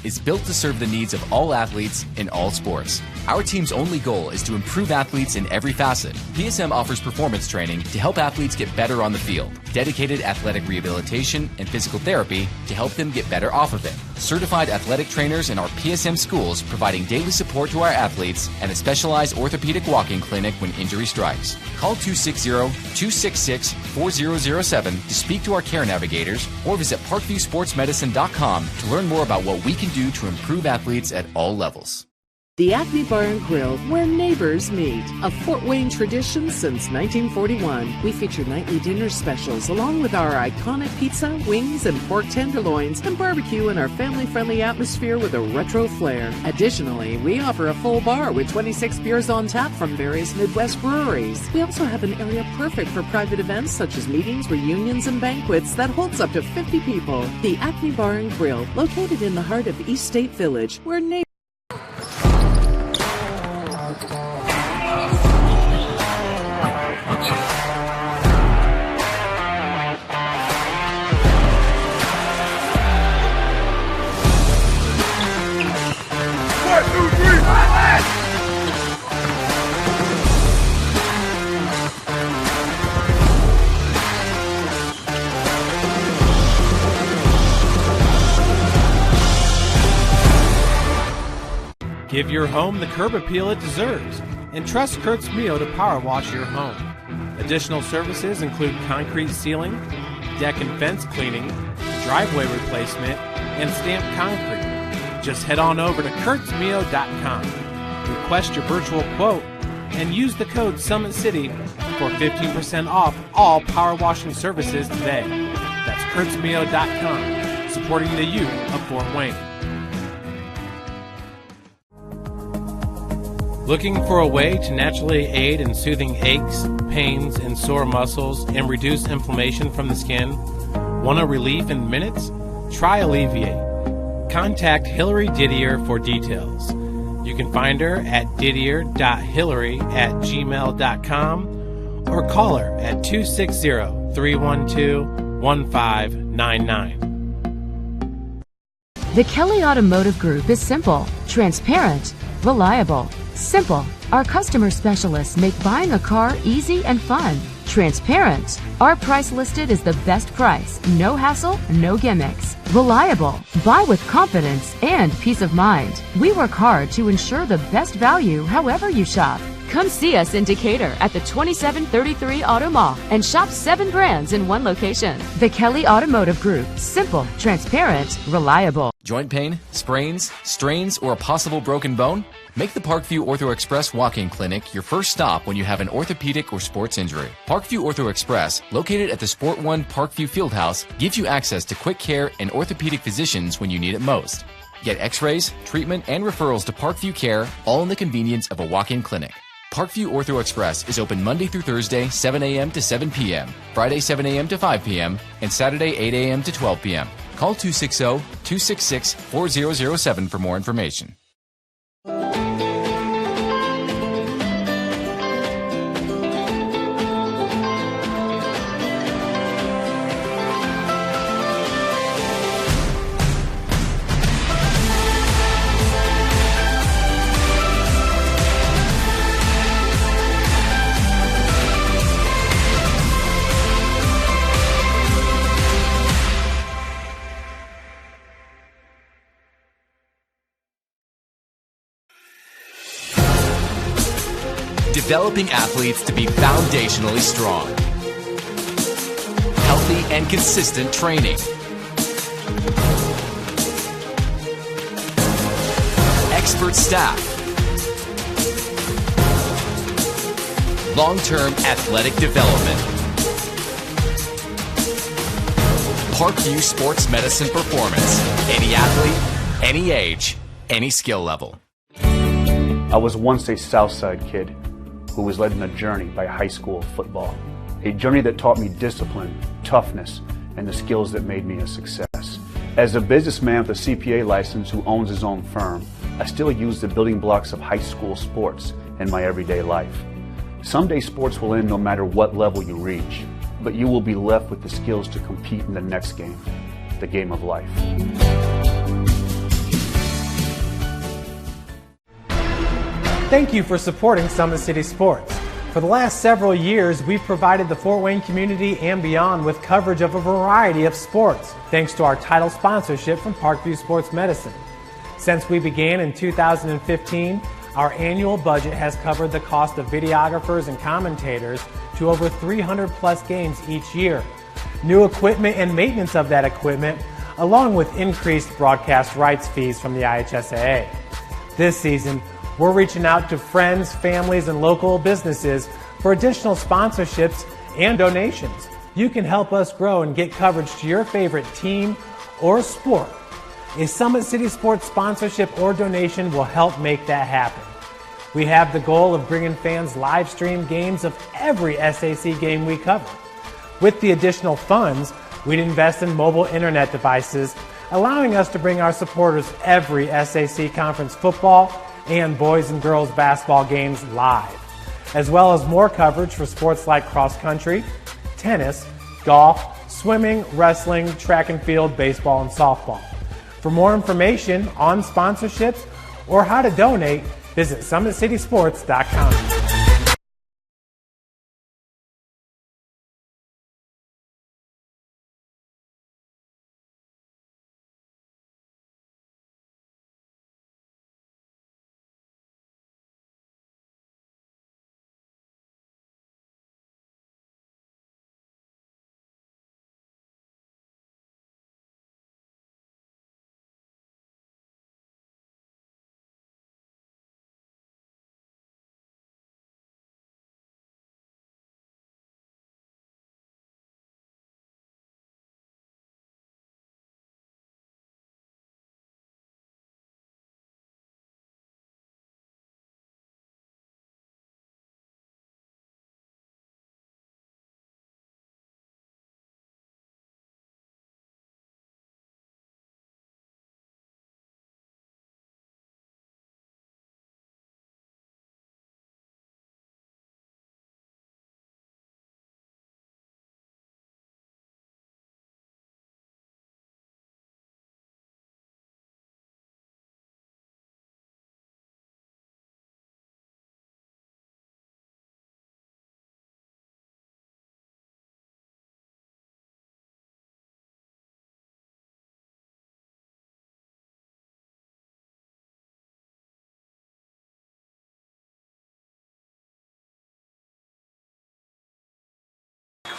is built to serve the needs of all athletes in all sports. Our team's only goal is to improve athletes in every facet. PSM offers performance training to help athletes get better on the field, dedicated athletic rehabilitation and physical therapy to help them get better off of it, certified athletic trainers in our PSM schools providing daily support to our athletes, and a specialized orthopedic walk-in clinic when injury strikes. Call 260-266-4007 to speak to our care navigators or visit parkviewsportsmedicine.com to learn more about what we can do to improve athletes at all levels. The Acme Bar and Grill, where neighbors meet. A Fort Wayne tradition since 1941. We feature nightly dinner specials along with our iconic pizza, wings, and pork tenderloins, and barbecue in our family-friendly atmosphere with a retro flair. Additionally, we offer a full bar with 26 beers on tap from various Midwest breweries. We also have an area perfect for private events such as meetings, reunions, and banquets that holds up to 50 people. The Acme Bar and Grill, located in the heart of East State Village, where neighbors Give your home the curb appeal it deserves and trust Kurt's Mio to power wash your home. Additional services include concrete sealing, deck and fence cleaning, driveway replacement, and stamped concrete. Just head on over to kurtzmio.com. Request your virtual quote and use the code SummitCity for 15% off all power washing services today. That's kurtzmio.com, supporting the youth of Fort Wayne. Looking for a way to naturally aid in soothing aches, pains, and sore muscles and reduce inflammation from the skin? Want a relief in minutes? Try Alleviate. Contact Hillary Didier for details. You can find her at didier.hillary@gmail.com or call her at 260-312-1599. The Kelly Automotive Group is simple, transparent, reliable. Simple. Our customer specialists make buying a car easy and fun. Transparent. Our price listed is the best price. No hassle, no gimmicks. Reliable. Buy with confidence and peace of mind. We work hard to ensure the best value however you shop. Come see us in Decatur at the 2733 Auto Mall and shop 7 brands in one location. The Kelly Automotive Group. Simple, transparent, reliable. Joint pain, sprains, strains, or a possible broken bone? Make the Parkview Ortho Express walk-in clinic your first stop when you have an orthopedic or sports injury. Parkview Ortho Express, located at the Sport One Parkview Fieldhouse, gives you access to quick care and orthopedic physicians when you need it most. Get x-rays, treatment, and referrals to Parkview Care, all in the convenience of a walk-in clinic. Parkview Ortho Express is open Monday through Thursday, 7 a.m. to 7 p.m., Friday, 7 a.m. to 5 p.m., and Saturday, 8 a.m. to 12 p.m. Call 260-266-4007 for more information. Developing athletes to be foundationally strong. Healthy and consistent training. Expert staff. Long-term athletic development. Parkview Sports Medicine Performance. Any athlete, any age, any skill level. I was once a Southside kid who was led on a journey by high school football. A journey that taught me discipline, toughness, and the skills that made me a success. As a businessman with a CPA license who owns his own firm, I still use the building blocks of high school sports in my everyday life. Someday sports will end no matter what level you reach, but you will be left with the skills to compete in the next game, the game of life. Thank you for supporting Summit City Sports. For the last several years, we've provided the Fort Wayne community and beyond with coverage of a variety of sports, thanks to our title sponsorship from Parkview Sports Medicine. Since we began in 2015, our annual budget has covered the cost of videographers and commentators to over 300 plus games each year. New equipment and maintenance of that equipment, along with increased broadcast rights fees from the IHSAA. This season, we're reaching out to friends, families, and local businesses for additional sponsorships and donations. You can help us grow and get coverage to your favorite team or sport. A Summit City Sports sponsorship or donation will help make that happen. We have the goal of bringing fans live stream games of every SAC game we cover. With the additional funds, we'd invest in mobile internet devices, allowing us to bring our supporters every SAC conference football and boys and girls basketball games live, as well as more coverage for sports like cross country, tennis, golf, swimming, wrestling, track and field, baseball, and softball. For more information on sponsorships or how to donate, visit SummitCitySports.com.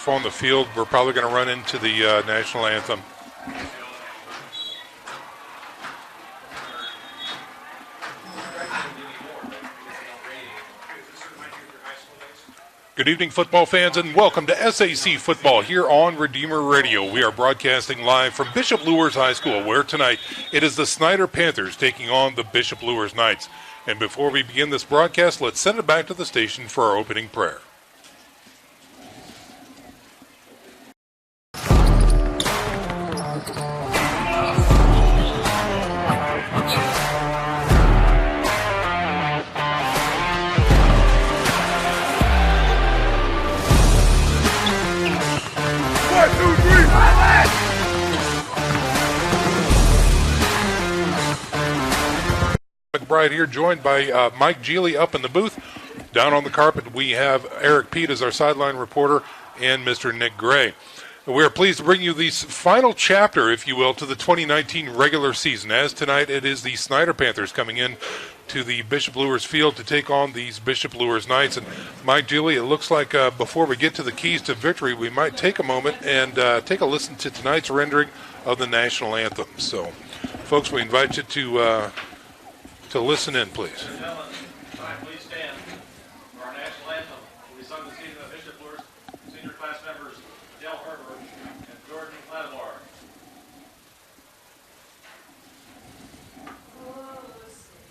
On the field, we're probably going to run into the national anthem. Good evening, football fans, and welcome to SAC Football here on Redeemer Radio. We are broadcasting live from Bishop Luers High School, where tonight it is the Snider Panthers taking on the Bishop Luers Knights. And before we begin this broadcast, let's send it back to the station for our opening prayer. McBride here, joined by Mike Geely up in the booth. Down on the carpet, we have Eric Pete as our sideline reporter and Mr. Nick Gray. We are pleased to bring you the final chapter, if you will, to the 2019 regular season. As tonight, it is the Snider Panthers coming in to the Bishop Luers field to take on these Bishop Luers Knights. And Mike Geely, it looks like before we get to the keys to victory, we might take a moment and take a listen to tonight's rendering of the national anthem. So, folks, we invite you to listen in, please. Ladies and gentlemen, please stand for our national anthem. We sung this evening by Bishop Luers senior class members Dale Herbert and Jordan Lattimore. Oh, say,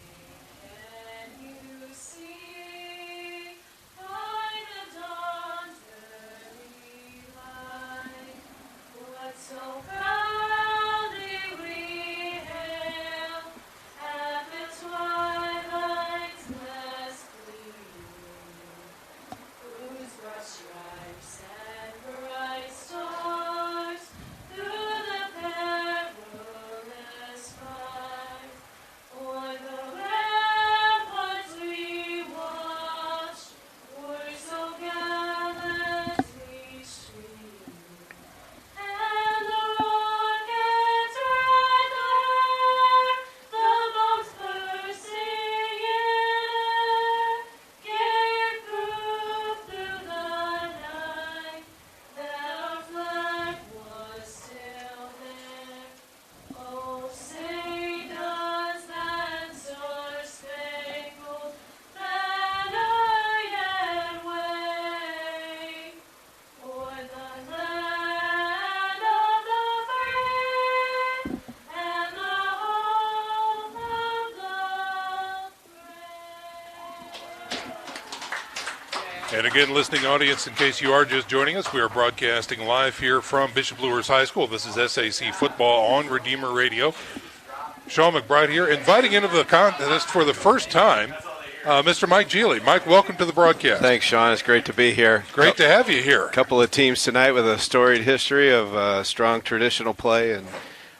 can you see by the dawn's early light what so proudly we hailed at the twilight's last gleam, whose broad stripes and bright stars through And again, listening audience, in case you are just joining us, we are broadcasting live here from Bishop Luers High School. This is SAC football on Redeemer Radio. Sean McBride here, inviting into the contest for the first time, Mr. Mike Geely. Mike, welcome to the broadcast. Thanks, Sean. It's great to be here. Great to have you here. A couple of teams tonight with a storied history of strong traditional play and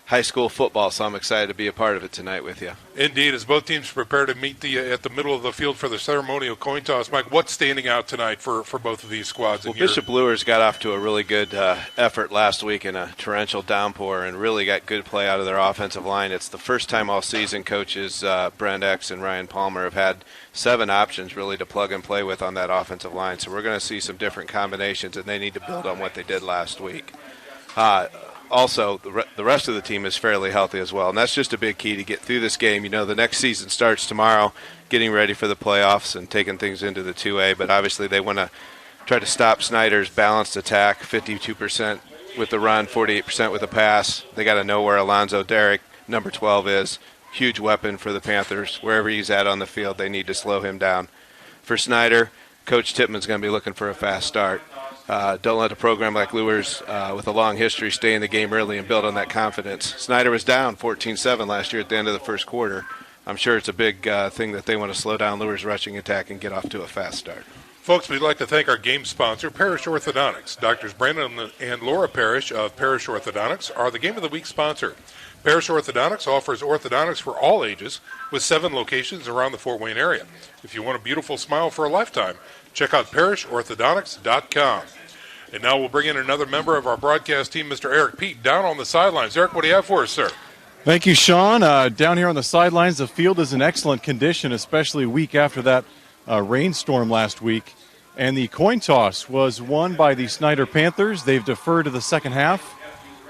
high school football, so I'm excited to be a part of it tonight with you. Indeed, as both teams prepare to meet at the middle of the field for the ceremonial coin toss, Mike, what's standing out tonight for both of these squads? Well, Bishop Luers got off to a really good effort last week in a torrential downpour and really got good play out of their offensive line. It's the first time all season coaches Brent X and Ryan Palmer have had 7 options really to plug and play with on that offensive line. So we're going to see some different combinations, and they need to build on what they did last week. Also, the rest of the team is fairly healthy as well, and that's just a big key to get through this game. You know, the next season starts tomorrow, getting ready for the playoffs and taking things into the 2A, but obviously they want to try to stop Snider's balanced attack, 52% with the run, 48% with the pass. They got to know where Alonzo Derrick, number 12, is. Huge weapon for the Panthers. Wherever he's at on the field, they need to slow him down. For Snider, Coach Tippmann's going to be looking for a fast start. Don't let a program like Luers with a long history stay in the game early and build on that confidence. Snider was down 14-7 last year at the end of the first quarter. I'm sure it's a big thing that they want to slow down Luers' rushing attack and get off to a fast start. Folks, we'd like to thank our game sponsor, Parish Orthodontics. Doctors Brandon and Laura Parrish of Parish Orthodontics are the Game of the Week sponsor. Parish Orthodontics offers orthodontics for all ages with 7 locations around the Fort Wayne area. If you want a beautiful smile for a lifetime, check out parishorthodontics.com. And now we'll bring in another member of our broadcast team, Mr. Eric Pete, down on the sidelines. Eric, what do you have for us, sir? Thank you, Sean. Down here on the sidelines, the field is in excellent condition, especially a week after that rainstorm last week. And the coin toss was won by the Snider Panthers. They've deferred to the second half.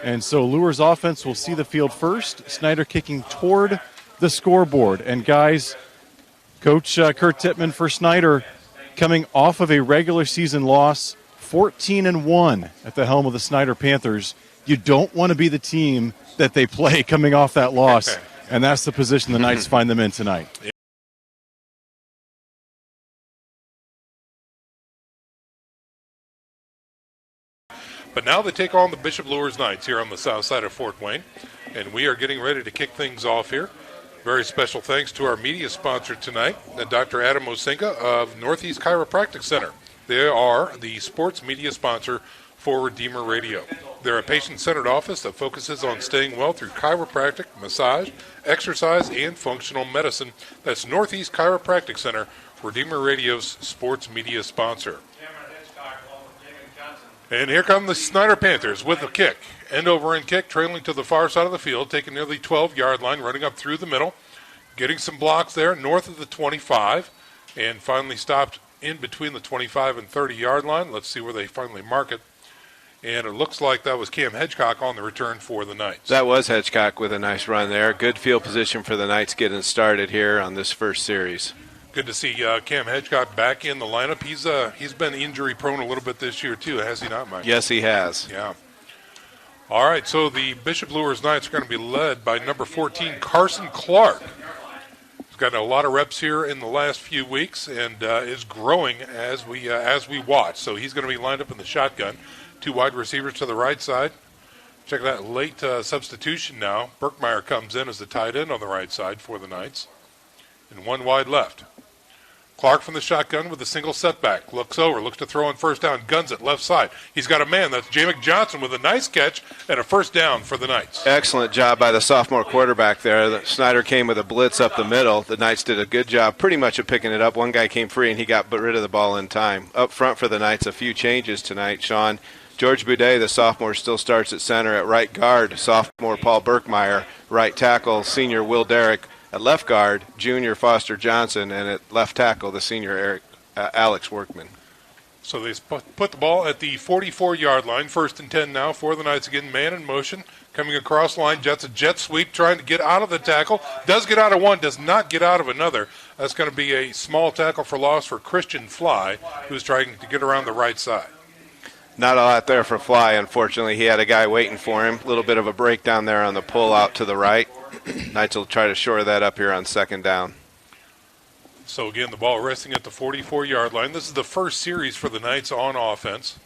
And so Luers offense will see the field first. Snider kicking toward the scoreboard. And guys, Coach Kurt Tippmann for Snider coming off of a regular season loss, 14-1 at the helm of the Snider Panthers. You don't want to be the team that they play coming off that loss, and that's the position the Knights find them in tonight. But now they take on the Bishop Luers Knights here on the south side of Fort Wayne, and we are getting ready to kick things off here. Very special thanks to our media sponsor tonight, Dr. Adam Osinka of Northeast Chiropractic Center. They are the sports media sponsor for Redeemer Radio. They're a patient-centered office that focuses on staying well through chiropractic, massage, exercise, and functional medicine. That's Northeast Chiropractic Center, Redeemer Radio's sports media sponsor. And here come the Snider Panthers with a kick. End over end kick, trailing to the far side of the field, taking near the 12-yard line, running up through the middle, getting some blocks there north of the 25, and finally stopped in between the 25 and 30-yard line. Let's see where they finally mark it. And it looks like that was Cam Hedgecock on the return for the Knights. That was Hedgecock with a nice run there. Good field position for the Knights getting started here on this first series. Good to see Cam Hedgecock back in the lineup. He's been injury prone a little bit this year too, has he not, Mike? Yes, he has. Yeah. All right, so the Bishop Luers Knights are going to be led by number 14, Carson Clark. He's gotten a lot of reps here in the last few weeks and is growing as we watch. So he's going to be lined up in the shotgun. 2 wide receivers to the right side. Check that late substitution now. Berkmeyer comes in as the tight end on the right side for the Knights. And 1 wide left. Clark from the shotgun with a single setback. Looks over, looks to throw on first down, guns it left side. He's got a man. That's Jamek Johnson with a nice catch and a first down for the Knights. Excellent job by the sophomore quarterback there. Snider came with a blitz up the middle. The Knights did a good job pretty much of picking it up. One guy came free and he got rid of the ball in time. Up front for the Knights, a few changes tonight, Sean. George Boudet, the sophomore, still starts at center. At right guard, sophomore Paul Berkmeyer. Right tackle, senior Will Derrick. At left guard, junior Foster Johnson. And at left tackle, the senior Alex Workman. So they put the ball at the 44-yard line. 1st and 10 now for the Knights again. Man in motion. Coming across line, Jets a jet sweep, trying to get out of the tackle. Does get out of one, does not get out of another. That's going to be a small tackle for loss for Christian Fly, who's trying to get around the right side. Not a lot there for Fly, unfortunately. He had a guy waiting for him. A little bit of a breakdown there on the pull out to the right. Knights will try to shore that up here on 2nd down. So again, the ball resting at the 44-yard line. This is the first series for the Knights on offense.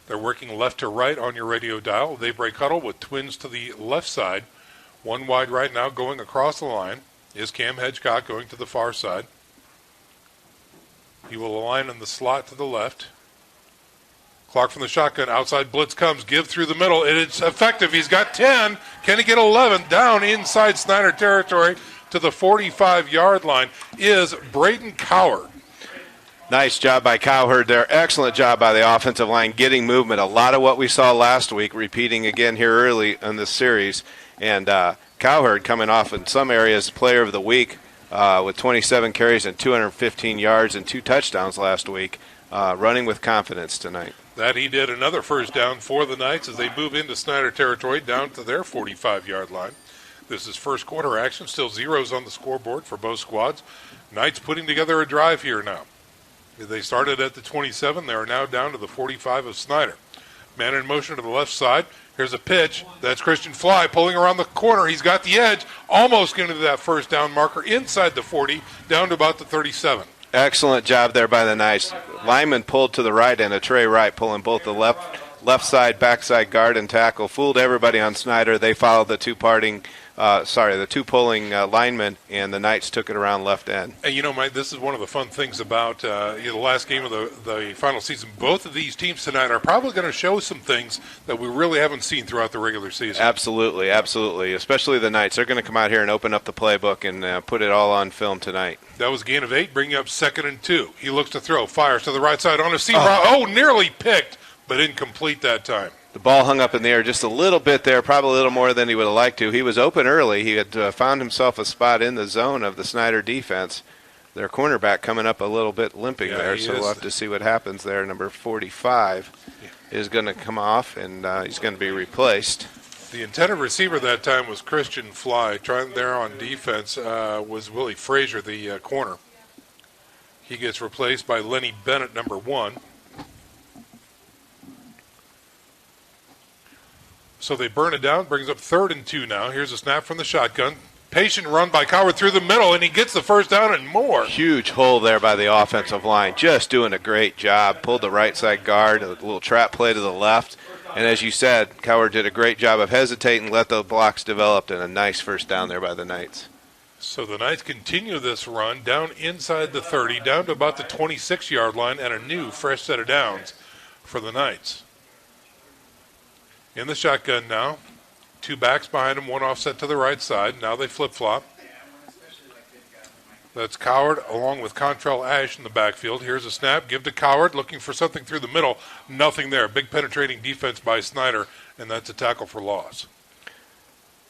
They're working left to right on your radio dial. They break huddle with twins to the left side. One wide right now going across the line is Cam Hedgecock going to the far side. He will align in the slot to the left. Clark from the shotgun. Outside blitz comes. Give through the middle. It's effective. He's got 10. Can he get 11? Down inside Snider territory to the 45-yard line is Braden Cowherd. Nice job by Cowherd there. Excellent job by the offensive line getting movement. A lot of what we saw last week repeating again here early in this series. And Cowherd coming off in some areas player of the week with 27 carries and 215 yards and 2 touchdowns last week. Running with confidence tonight. That he did. Another first down for the Knights as they move into Snider territory down to their 45-yard line. This is first quarter action. Still zeros on the scoreboard for both squads. Knights putting together a drive here now. They started at the 27. They are now down to the 45 of Snider. Man in motion to the left side. Here's a pitch. That's Christian Fly pulling around the corner. He's got the edge. Almost getting to that first down marker inside the 40, down to about the 37. Excellent job there by the Knights. Lyman pulled to the right and a Trey Wright pulling both the left side, backside guard and tackle. Fooled everybody on Snider. They followed the two pulling linemen, and the Knights took it around left end. And you know, Mike, this is one of the fun things about the last game of the final season. Both of these teams tonight are probably going to show some things that we really haven't seen throughout the regular season. Absolutely, absolutely. Especially the Knights. They're going to come out here and open up the playbook and put it all on film tonight. That was a gain of 8, bringing up 2nd and 2. He looks to throw, fires to the right side on a seam route. Oh, nearly picked, but incomplete that time. The ball hung up in the air just a little bit there, probably a little more than he would have liked to. He was open early. He had found himself a spot in the zone of the Snider defense. Their cornerback coming up a little bit limping there, so we'll have to see what happens there. Number 45 is going to come off, and he's going to be replaced. The intended receiver that time was Christian Fly. Trying there on defense was Willie Frazier, the corner. He gets replaced by Lenny Bennett, number 1. So they burn it down, brings up 3rd and 2 now. Here's a snap from the shotgun. Patient run by Cowherd through the middle, and he gets the first down and more. Huge hole there by the offensive line. Just doing a great job. Pulled the right side guard, a little trap play to the left. And as you said, Cowherd did a great job of hesitating, let the blocks develop, and a nice first down there by the Knights. So the Knights continue this run down inside the 30, down to about the 26-yard line, and a new fresh set of downs for the Knights. In the shotgun now. 2 backs behind him, 1 offset to the right side. Now they flip-flop. That's Cowherd along with Contrail Ash in the backfield. Here's a snap. Give to Cowherd, looking for something through the middle. Nothing there. Big penetrating defense by Snider, and that's a tackle for loss.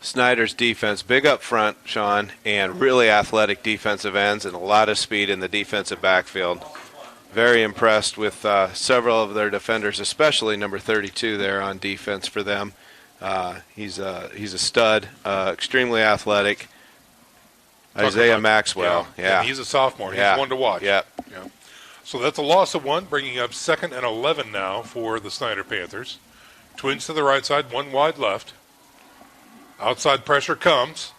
Snider's defense, big up front, Sean, and really athletic defensive ends and a lot of speed in the defensive backfield. Very impressed with several of their defenders, especially number 32 there on defense for them. He's a stud, extremely athletic. Isaiah Maxwell. Yeah. And he's a sophomore. He's one to watch. Yeah. So that's a loss of 1, bringing up 2nd and 11 now for the Snider Panthers. Twins to the right side, 1 wide left. Outside pressure comes.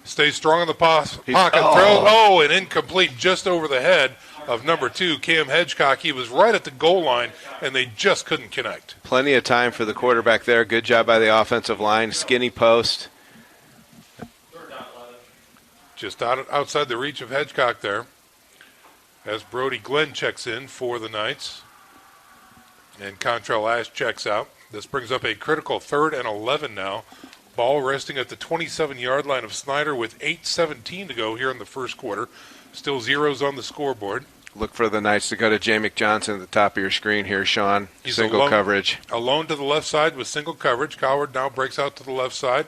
Stays strong in the pocket. Throws. And incomplete just over the head of number 2, Cam Hedgecock. He was right at the goal line, and they just couldn't connect. Plenty of time for the quarterback there. Good job by the offensive line. Skinny post. Just outside the reach of Hedgecock there. As Brody Glenn checks in for the Knights. And Contrail Ash checks out. This brings up a critical 3rd and 11 now. Ball resting at the 27-yard line of Snider with 8:17 to go here in the first quarter. Still zeros on the scoreboard. Look for the Knights to go to Jamick Johnson at the top of your screen here, Sean. He's single coverage. Alone to the left side with single coverage. Cowherd now breaks out to the left side.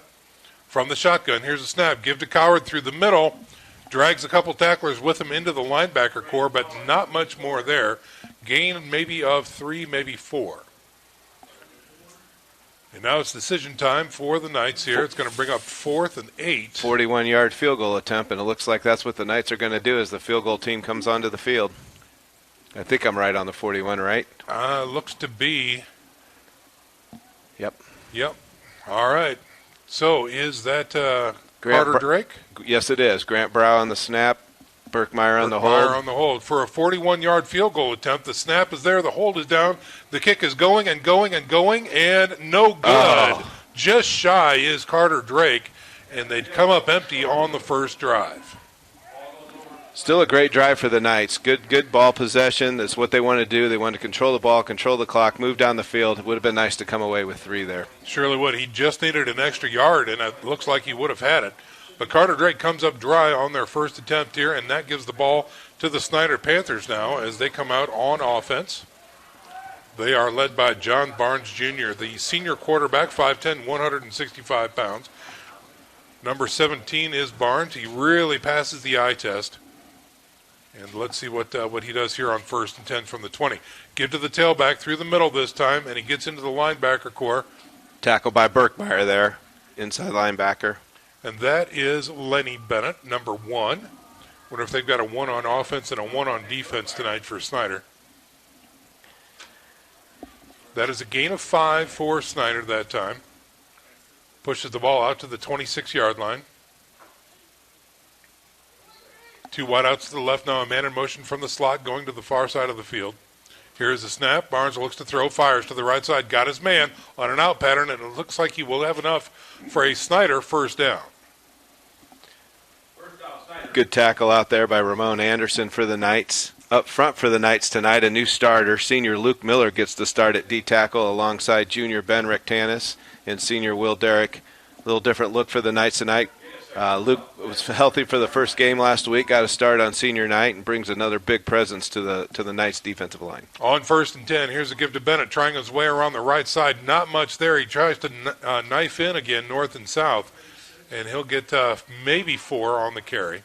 From the shotgun, here's a snap. Give to Cowherd through the middle. Drags a couple tacklers with him into the linebacker core, but not much more there. Gain maybe of 3, maybe 4. And now it's decision time for the Knights here. It's going to bring up 4th and 8. 41-yard field goal attempt, and it looks like that's what the Knights are going to do as the field goal team comes onto the field. I think I'm right on the 41, right? Looks to be. Yep. All right. So is that Carter Drake? Yes, it is. Grant Brow on the snap. Berkmeyer on the Berkmeyer hold. on the hold for a 41-yard field goal attempt. The snap is there. The hold is down. The kick is going and going and going, and no good. Oh. Just shy is Carter Drake, and they'd come up empty on the first drive. Still a great drive for the Knights. Good ball possession. That's what they want to do. They want to control the ball, control the clock, move down the field. It would have been nice to come away with 3 there. Surely would. He just needed an extra yard, and it looks like he would have had it. But Carter Drake comes up dry on their first attempt here, and that gives the ball to the Snider Panthers now as they come out on offense. They are led by John Barnes Jr., the senior quarterback, 5'10", 165 pounds. Number 17 is Barnes. He really passes the eye test. And let's see what he does here on 1st and 10 from the 20. Give to the tailback through the middle this time, and he gets into the linebacker core. Tackle by Berkmeyer there, inside linebacker. And that is Lenny Bennett, number 1. Wonder if they've got a 1 on offense and a 1 on defense tonight for Snider. That is a gain of 5 for Snider that time. Pushes the ball out to the 26-yard line. 2 wideouts to the left now, a man in motion from the slot going to the far side of the field. Here is the snap. Barnes looks to throw, fires to the right side, got his man on an out pattern, and it looks like he will have enough for a Snider first down. Good tackle out there by Ramon Anderson for the Knights. Up front for the Knights tonight, a new starter. Senior Luke Miller gets the start at D-tackle alongside junior Ben Rectanis and senior Will Derrick. A little different look for the Knights tonight. Luke was healthy for the first game last week, got a start on senior night, and brings another big presence to the Knights defensive line. On 1st and 10, here's a give to Bennett, trying his way around the right side. Not much there. He tries to knife in again, north and south, and he'll get maybe 4 on the carry.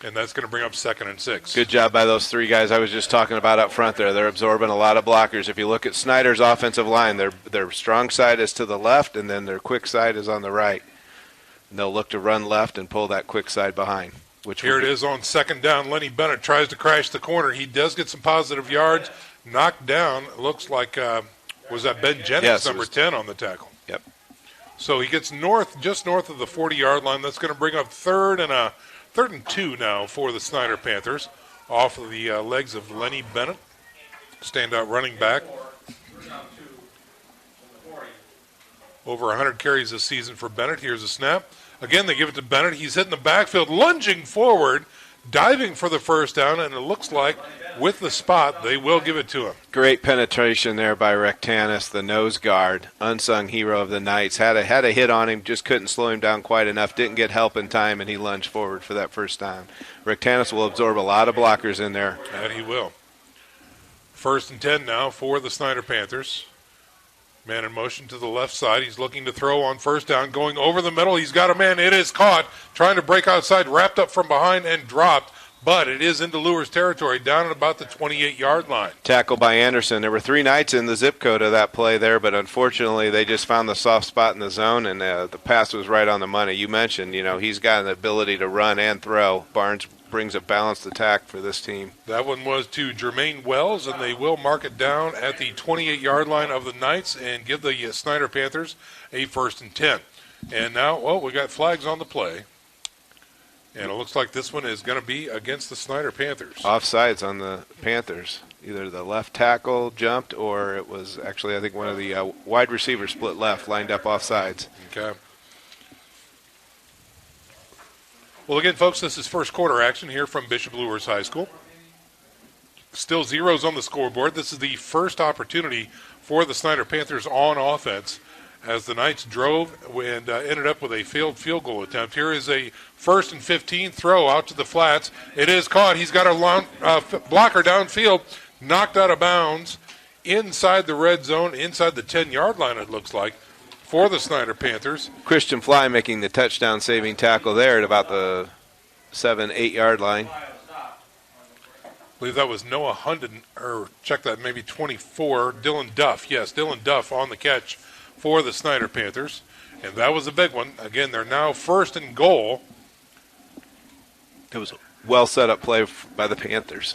And that's going to bring up 2nd and 6. Good job by those 3 guys I was just talking about up front there. They're absorbing a lot of blockers. If you look at Snider's offensive line, their strong side is to the left, and then their quick side is on the right. And they'll look to run left and pull that quick side behind. Here it is on 2nd down. Lenny Bennett tries to crash the corner. He does get some positive yards. Knocked down. Looks like, was that Ben Jennings, yes, number 10 on the tackle? Yep. So he gets just north of the 40-yard line. That's going to bring up 3rd and 2 now for the Snider Panthers. Off of the legs of Lenny Bennett. Standout running back. Over 100 carries this season for Bennett. Here's a snap. Again, they give it to Bennett. He's hitting the backfield, lunging forward, diving for the first down, and it looks like with the spot, they will give it to him. Great penetration there by Rectanis, the nose guard, unsung hero of the Knights. Had a hit on him, just couldn't slow him down quite enough, didn't get help in time, and he lunged forward for that first down. Rectanis will absorb a lot of blockers in there. And he will. 1st and 10 now for the Snider Panthers. Man in motion to the left side. He's looking to throw on 1st down. Going over the middle. He's got a man. It is caught. Trying to break outside. Wrapped up from behind and dropped. But it is into Luers territory. Down at about the 28-yard line. Tackle by Anderson. There were 3 Knights in the zip code of that play there, but unfortunately they just found the soft spot in the zone, and the pass was right on the money. You mentioned, he's got an ability to run and throw. Barnes brings a balanced attack for this team. That one was to Jermaine Wells, and they will mark it down at the 28-yard line of the Knights and give the Snider Panthers a 1st and 10. And now, we got flags on the play. And it looks like this one is going to be against the Snider Panthers. Offsides on the Panthers. Either the left tackle jumped, or it was actually, I think, one of the wide receivers split left, lined up offsides. Okay. Well, again, folks, this is first quarter action here from Bishop Luers High School. Still zeros on the scoreboard. This is the first opportunity for the Snider Panthers on offense as the Knights drove and ended up with a failed field goal attempt. Here is a 1st and 15 throw out to the flats. It is caught. He's got a blocker downfield, knocked out of bounds inside the red zone, inside the 10-yard line, it looks like, for the Snider Panthers. Christian Fly making the touchdown-saving tackle there at about the 7-8 line. I believe that was Noah Hunden, or check that, maybe 24, Dylan Duff. Yes, Dylan Duff on the catch for the Snider Panthers. And that was a big one. Again, they're now 1st and goal. It was a well set up play by the Panthers.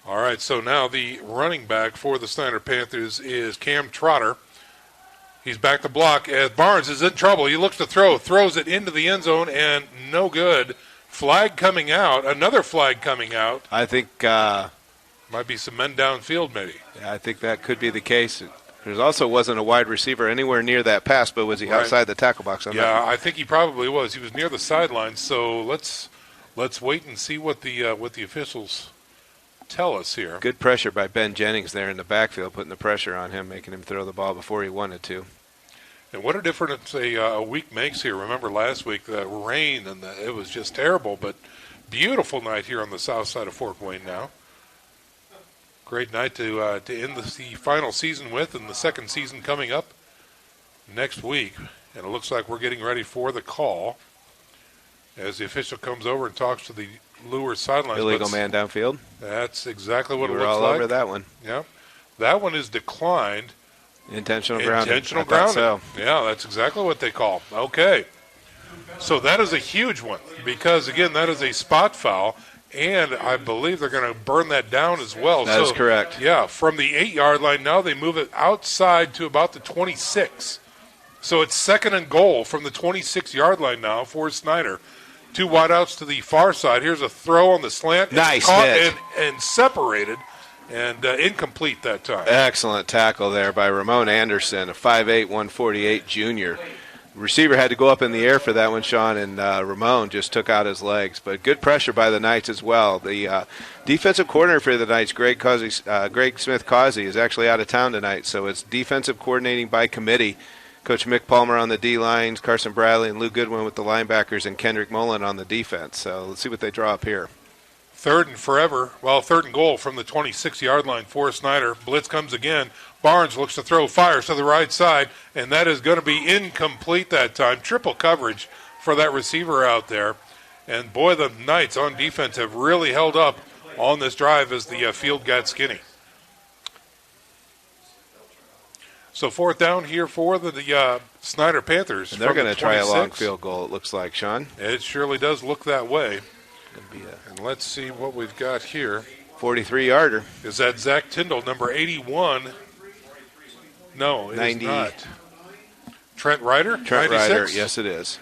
All right, so now the running back for the Snider Panthers is Cam Trotter. He's back to block as Barnes is in trouble. He looks to throw, throws it into the end zone, and no good. Flag coming out, another flag coming out. I think might be some men downfield maybe. Yeah, I think that could be the case. There also wasn't a wide receiver anywhere near that pass, but was he outside the tackle box on that? Yeah, I think he probably was. He was near the sideline, so let's wait and see what the officials tell us here. Good pressure by Ben Jennings there in the backfield, putting the pressure on him, making him throw the ball before he wanted to. And what a difference a week makes here. Remember last week, the rain, and it was just terrible, but beautiful night here on the south side of Fort Wayne now. Great night to end the final season with, and the second season coming up next week. And it looks like we're getting ready for the call as the official comes over and talks to the Luers sidelines. Illegal man downfield. That's exactly what it You looks were all like. over that one. Yeah. That one is declined. Intentional grounding. Intentional I thought grounding. so. Yeah, that's exactly what they call. Okay. So that is a huge one because, again, that is a spot foul, and I believe they're going to burn that down as well. That is correct. Yeah, from the 8-yard line now they move it outside to about the 26. So it's second and goal from the 26-yard line now for Snider. Two wideouts to the far side. Here's a throw on the slant. Nice caught hit. and separated. And incomplete that time. Excellent tackle there by Ramon Anderson, a 5'8", 148 junior. Receiver had to go up in the air for that one, Sean, and Ramon just took out his legs. But good pressure by the Knights as well. The defensive coordinator for the Knights, Greg Smith-Causey, is actually out of town tonight, so it's defensive coordinating by committee. Coach Mick Palmer on the D-lines, Carson Bradley and Lou Goodwin with the linebackers, and Kendrick Mullen on the defense. So let's see what they draw up here. Third and goal from the 26-yard line for Snider. Blitz comes again. Barnes looks to throw, fires to the right side, and that is going to be incomplete that time. Triple coverage for that receiver out there. And, boy, the Knights on defense have really held up on this drive as the field got skinny. So fourth down here for the Snider Panthers. And they're going to try a long field goal, it looks like, Sean. It surely does look that way. And let's see what we've got here. 43-yarder. Is that Zach Tyndall, number 81? No, it 90. is not. Trent Ryder? Trent 96? Ryder, yes it is.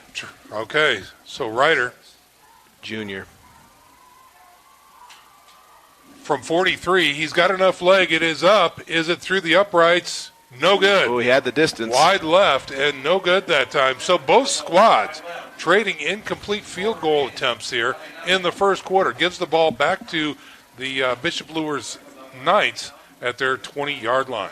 Okay, so Ryder. Junior. From 43, he's got enough leg. It is up. Is it through the uprights? No good. Oh, he had the distance. Wide left and no good that time. So both squads trading incomplete field goal attempts here in the first quarter. Gives the ball back to the Bishop Luers Knights at their 20-yard line.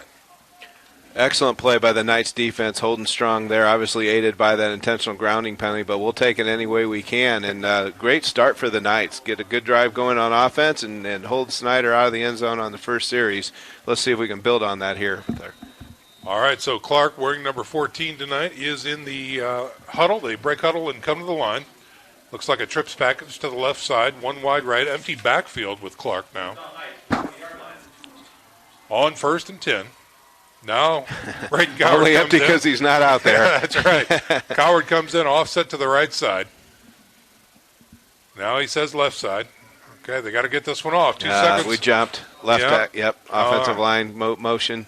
Excellent play by the Knights defense, holding strong there, obviously aided by that intentional grounding penalty, but we'll take it any way we can. And great start for the Knights. Get a good drive going on offense and hold Snider out of the end zone on the first series. Let's see if we can build on that here. All right, so Clark, wearing number 14 tonight, is in the huddle. They break huddle and come to the line. Looks like a trips package to the left side, one wide right, empty backfield with Clark now. On 1st and 10. Now, Braden Coward only comes empty in. because he's not out there. That's right. Coward comes in, offset to the right side. Now he says left side. Okay, they got to get this one off. 2 seconds. We jumped. Left back, yep. Offensive line motion.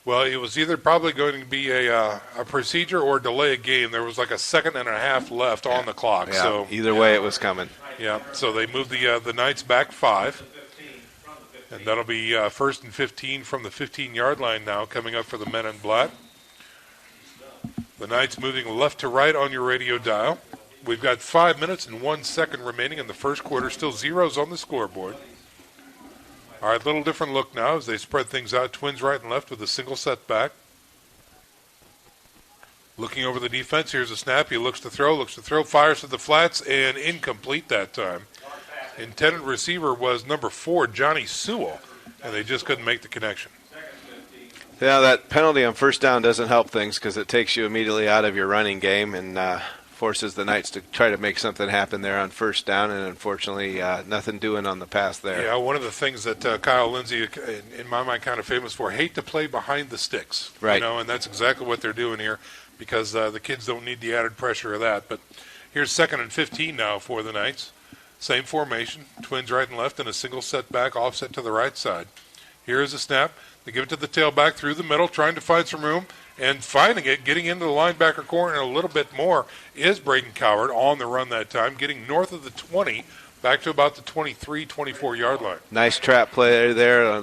Well, it was either probably going to be a procedure or delay a game. There was like a second and a half left on the clock. Yeah, so either way it was coming. Yeah, so they moved the Knights back 5. And that'll be 1st and 15 from the 15-yard line now, coming up for the men in black. The Knights moving left to right on your radio dial. We've got 5 minutes and 1 second remaining in the first quarter. Still zeros on the scoreboard. All right, little different look now as they spread things out. Twins right and left with a single setback. Looking over the defense, here's a snap. He looks to throw, fires to the flats, and incomplete that time. Intended receiver was number 4, Johnny Sewell, and they just couldn't make the connection. Yeah, that penalty on first down doesn't help things because it takes you immediately out of your running game and forces the Knights to try to make something happen there on first down, and unfortunately nothing doing on the pass there. Yeah, one of the things that Kyle Lindsey, in my mind, kind of famous for, hate to play behind the sticks. Right. You know, and that's exactly what they're doing here because the kids don't need the added pressure of that. But here's 2nd and 15 now for the Knights. Same formation, Twins right and left, and a single setback offset to the right side. Here is a snap. They give it to the tailback through the middle, trying to find some room, and finding it, getting into the linebacker corner and a little bit more is Braden Coward on the run that time, getting north of the 20, back to about the 23, 24-yard line. Nice trap play there,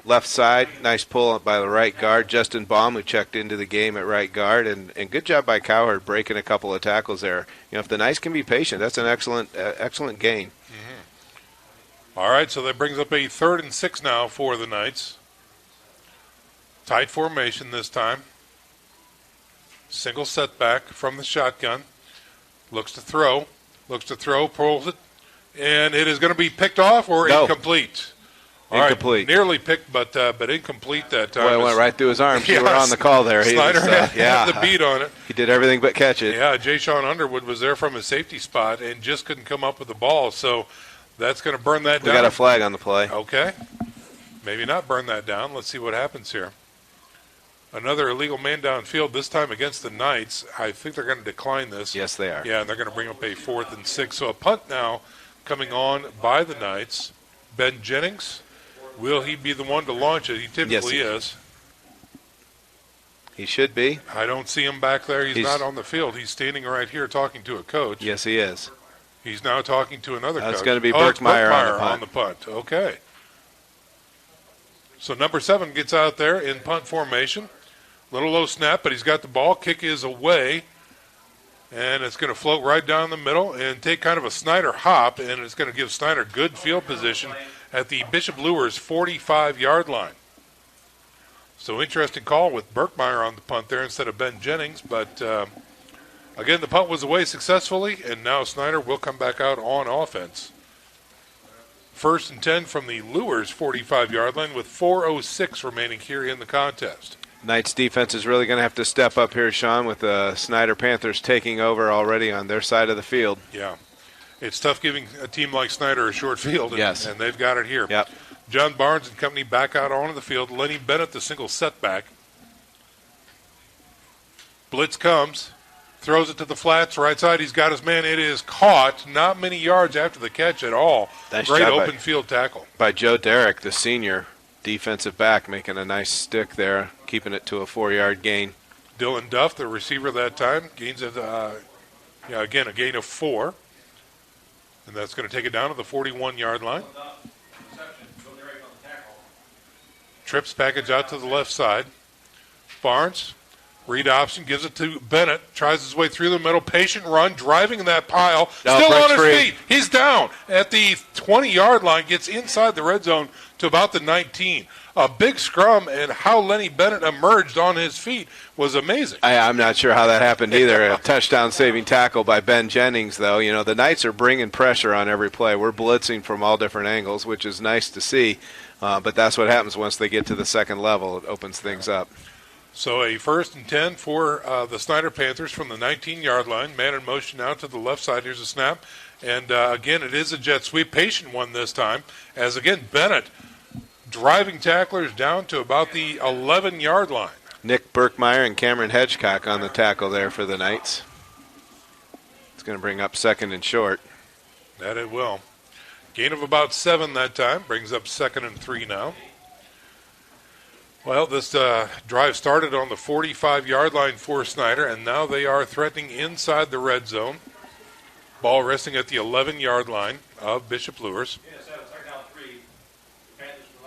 left side. Nice pull by the right guard, Justin Baum, who checked into the game at right guard, and good job by Coward breaking a couple of tackles there. You know, if the Knights can be patient, that's an excellent gain. All right, so that brings up a 3rd and 6 now for the Knights. Tight formation this time. Single setback from the shotgun. Looks to throw, pulls it, and it is going to be picked off or incomplete. All incomplete. Right, nearly picked, but incomplete that time. Boy, it went right through his arms. You were on the call there. Snider had the beat on it. He did everything but catch it. Yeah, Jay Sean Underwood was there from his safety spot and just couldn't come up with the ball, so that's going to burn that down. We got a flag on the play. Okay. Maybe not burn that down. Let's see what happens here. Another illegal man downfield, this time against the Knights. I think they're going to decline this. Yes, they are. Yeah, and they're going to bring up a 4th and 6. So a punt now coming on by the Knights. Ben Jennings, will he be the one to launch it? He typically is. He should be. I don't see him back there. He's not on the field. He's standing right here talking to a coach. Yes, he is. He's now talking to another coach. That's going to be Berkmeyer on the punt. Okay. So number 7 gets out there in punt formation. Little low snap, but he's got the ball. Kick is away, and it's going to float right down the middle and take kind of a Snider hop, and it's going to give Snider good field position at the Bishop Luers 45-yard line. So interesting call with Berkmeyer on the punt there instead of Ben Jennings, but again, the punt was away successfully, and now Snider will come back out on offense. 1st and 10 from the Luers 45-yard line with 4:06 remaining here in the contest. Knights defense is really going to have to step up here, Sean, with the Snider Panthers taking over already on their side of the field. Yeah. It's tough giving a team like Snider a short field, and they've got it here. Yep. John Barnes and company back out onto the field. Lenny Bennett, the single setback. Blitz comes, throws it to the flats, right side. He's got his man. It is caught, not many yards after the catch at all. Nice Great job open field tackle. By Joe Derrick, the senior defensive back, making a nice stick there, keeping it to a 4-yard gain. Dylan Duff, the receiver that time, gains it, again, a gain of 4. And that's going to take it down to the 41-yard line. Trips package out to the left side. Barnes, read option, gives it to Bennett, tries his way through the middle, patient run, driving in that pile, still on his feet. He's down at the 20-yard line, gets inside the red zone to about the 19. A big scrum, and how Lenny Bennett emerged on his feet was amazing. I'm not sure how that happened either. A touchdown-saving tackle by Ben Jennings, though. You know, the Knights are bringing pressure on every play. We're blitzing from all different angles, which is nice to see. But that's what happens once they get to the second level. It opens things up. So a 1st and 10 for the Snider Panthers from the 19-yard line. Man in motion now to the left side. Here's a snap. And, again, it is a jet sweep. Patient one this time. As, again, Bennett driving tacklers down to about the 11-yard line. Nick Berkmeyer and Cameron Hedgecock on the tackle there for the Knights. It's going to bring up 2nd and short. That it will. Gain of about 7 that time. Brings up 2nd and 3 now. Well, this drive started on the 45-yard line for Snider, and now they are threatening inside the red zone. Ball resting at the 11-yard line of Bishop Luers.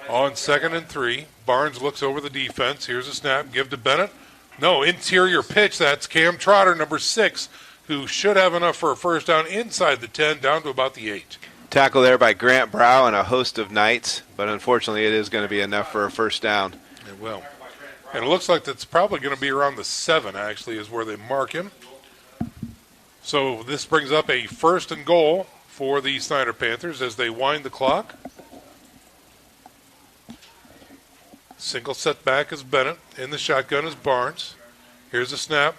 On 2nd and 3, Barnes looks over the defense. Here's a snap. Give to Bennett. No, interior pitch. That's Cam Trotter, number 6, who should have enough for a first down inside the 10, down to about the 8. Tackle there by Grant Brow and a host of Knights, but unfortunately it is going to be enough for a first down. It will. And it looks like that's probably going to be around the 7, actually, is where they mark him. So this brings up a 1st and goal for the Snider Panthers as they wind the clock. Single setback is Bennett. In the shotgun is Barnes. Here's a snap.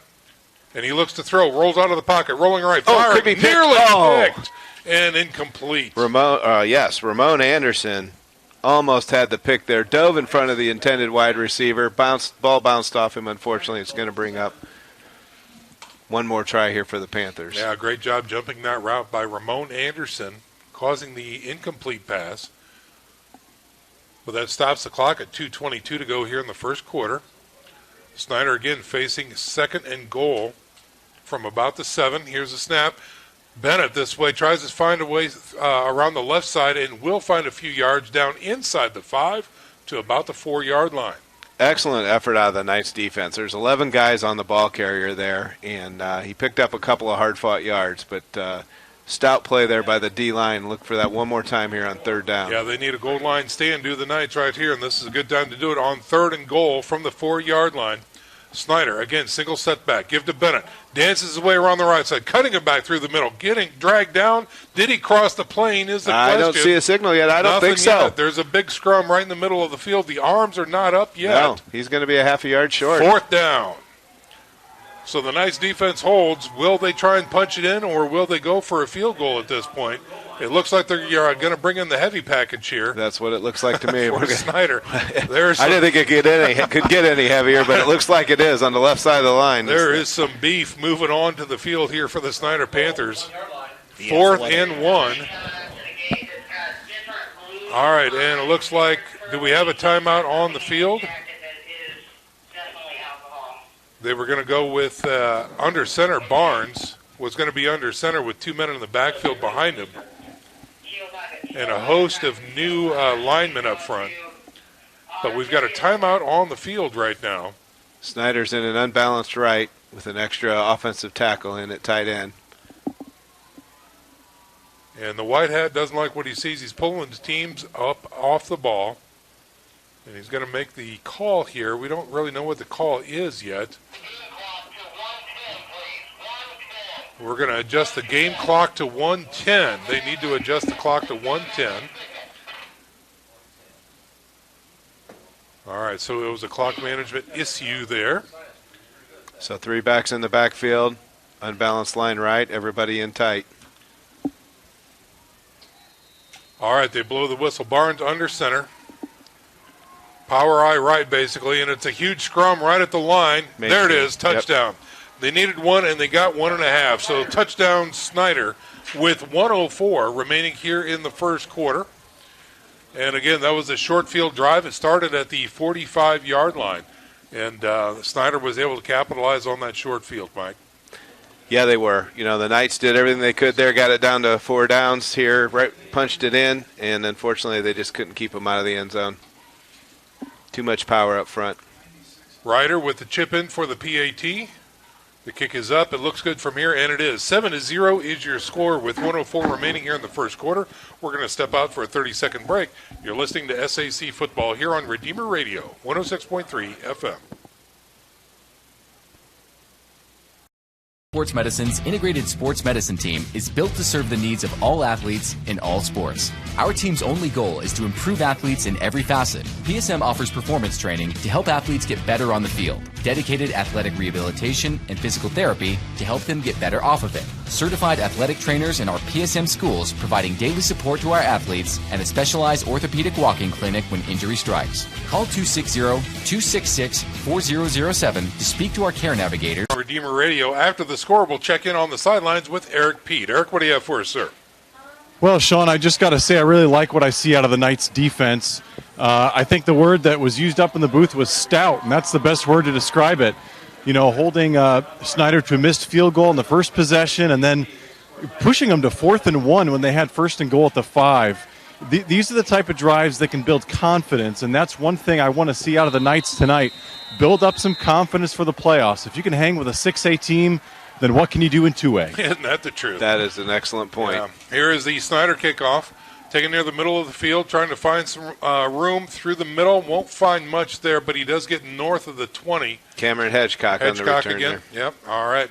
And he looks to throw. Rolls out of the pocket. Rolling right. Firing. Could be picked. Nearly picked. And incomplete. Ramon Anderson almost had the pick there. Dove in front of the intended wide receiver. Ball bounced off him, unfortunately. It's going to bring up one more try here for the Panthers. Yeah, great job jumping that route by Ramon Anderson, causing the incomplete pass. Well, that stops the clock at 2:22 to go here in the first quarter. Snider again facing 2nd and goal from about the 7. Here's a snap. Bennett this way tries to find a way around the left side and will find a few yards down inside the 5 to about the 4-yard line. Excellent effort out of the Knights defense. There's 11 guys on the ball carrier there, and he picked up a couple of hard-fought yards, but stout play there by the D-line. Look for that one more time here on 3rd down. Yeah, they need a goal line stand, do the Knights right here, and this is a good time to do it on 3rd and goal from the 4-yard line. Snider, again, single setback. Give to Bennett. Dances his way around the right side, cutting it back through the middle. Getting dragged down. Did he cross the plane is the question. I don't see a signal yet. I don't think so. Yet. There's a big scrum right in the middle of the field. The arms are not up yet. No, he's going to be a half a yard short. 4th down. So the Knights defense holds. Will they try and punch it in, or will they go for a field goal at this point? It looks like they're going to bring in the heavy package here. That's what it looks like to me. For Snider. I didn't think it could get any heavier, but it looks like it is on the left side of the line. There is some beef moving on to the field here for the Snider Panthers. 4th and 1. All right, and it looks like, do we have a timeout on the field? They were going to go with under center. Barnes was going to be under center with 2 men in the backfield behind him. And a host of new linemen up front. But we've got a timeout on the field right now. Snider's in an unbalanced right with an extra offensive tackle in at tight end. And the white hat doesn't like what he sees. He's pulling his teams up off the ball. And he's going to make the call here. We don't really know what the call is yet. We're going to adjust the game clock to 1:10. They need to adjust the clock to 1:10. All right, so it was a clock management issue there. So 3 backs in the backfield, unbalanced line right, everybody in tight. All right, they blow the whistle. Barnes under center. Power eye right, basically, and it's a huge scrum right at the line. There it is, touchdown. Yep. They needed 1, and they got 1.5. So touchdown Snider with 1:04 remaining here in the first quarter. And, again, that was a short field drive. It started at the 45-yard line. And Snider was able to capitalize on that short field, Mike. Yeah, they were. You know, the Knights did everything they could there, got it down to 4 downs here, right, punched it in, and unfortunately they just couldn't keep them out of the end zone. Too much power up front. Ryder with the chip in for the PAT. The kick is up. It looks good from here, and it is. 7-0 is your score with 1:04 remaining here in the first quarter. We're going to step out for a 30-second break. You're listening to SAC Football here on Redeemer Radio, 106.3 FM. Sports Medicine's integrated sports medicine team is built to serve the needs of all athletes in all sports. Our team's only goal is to improve athletes in every facet. PSM offers performance training to help athletes get better on the field, dedicated athletic rehabilitation and physical therapy to help them get better off of it, certified athletic trainers in our PSM schools providing daily support to our athletes, and a specialized orthopedic walking clinic when injury strikes. Call 260-266-4007 to speak to our care navigator. Redeemer Radio. After the score, we'll check in on the sidelines with Eric Pete. Eric, what do you have for us, sir? Well, Sean, I just got to say I really like what I see out of the Knights defense. I think the word that was used up in the booth was stout, and that's the best word to describe it. You know, holding Snider to a missed field goal in the first possession and then pushing them to 4th and 1 when they had 1st and goal at the 5. These are the type of drives that can build confidence, and that's one thing I want to see out of the Knights tonight. Build up some confidence for the playoffs. If you can hang with a 6A team, then what can you do in 2A? Isn't that the truth? That is an excellent point. Yeah. Here is the Snider kickoff, taken near the middle of the field, trying to find some room through the middle. Won't find much there, but he does get north of the 20. Cameron Hedgecock on the return again. There. Yep, all right.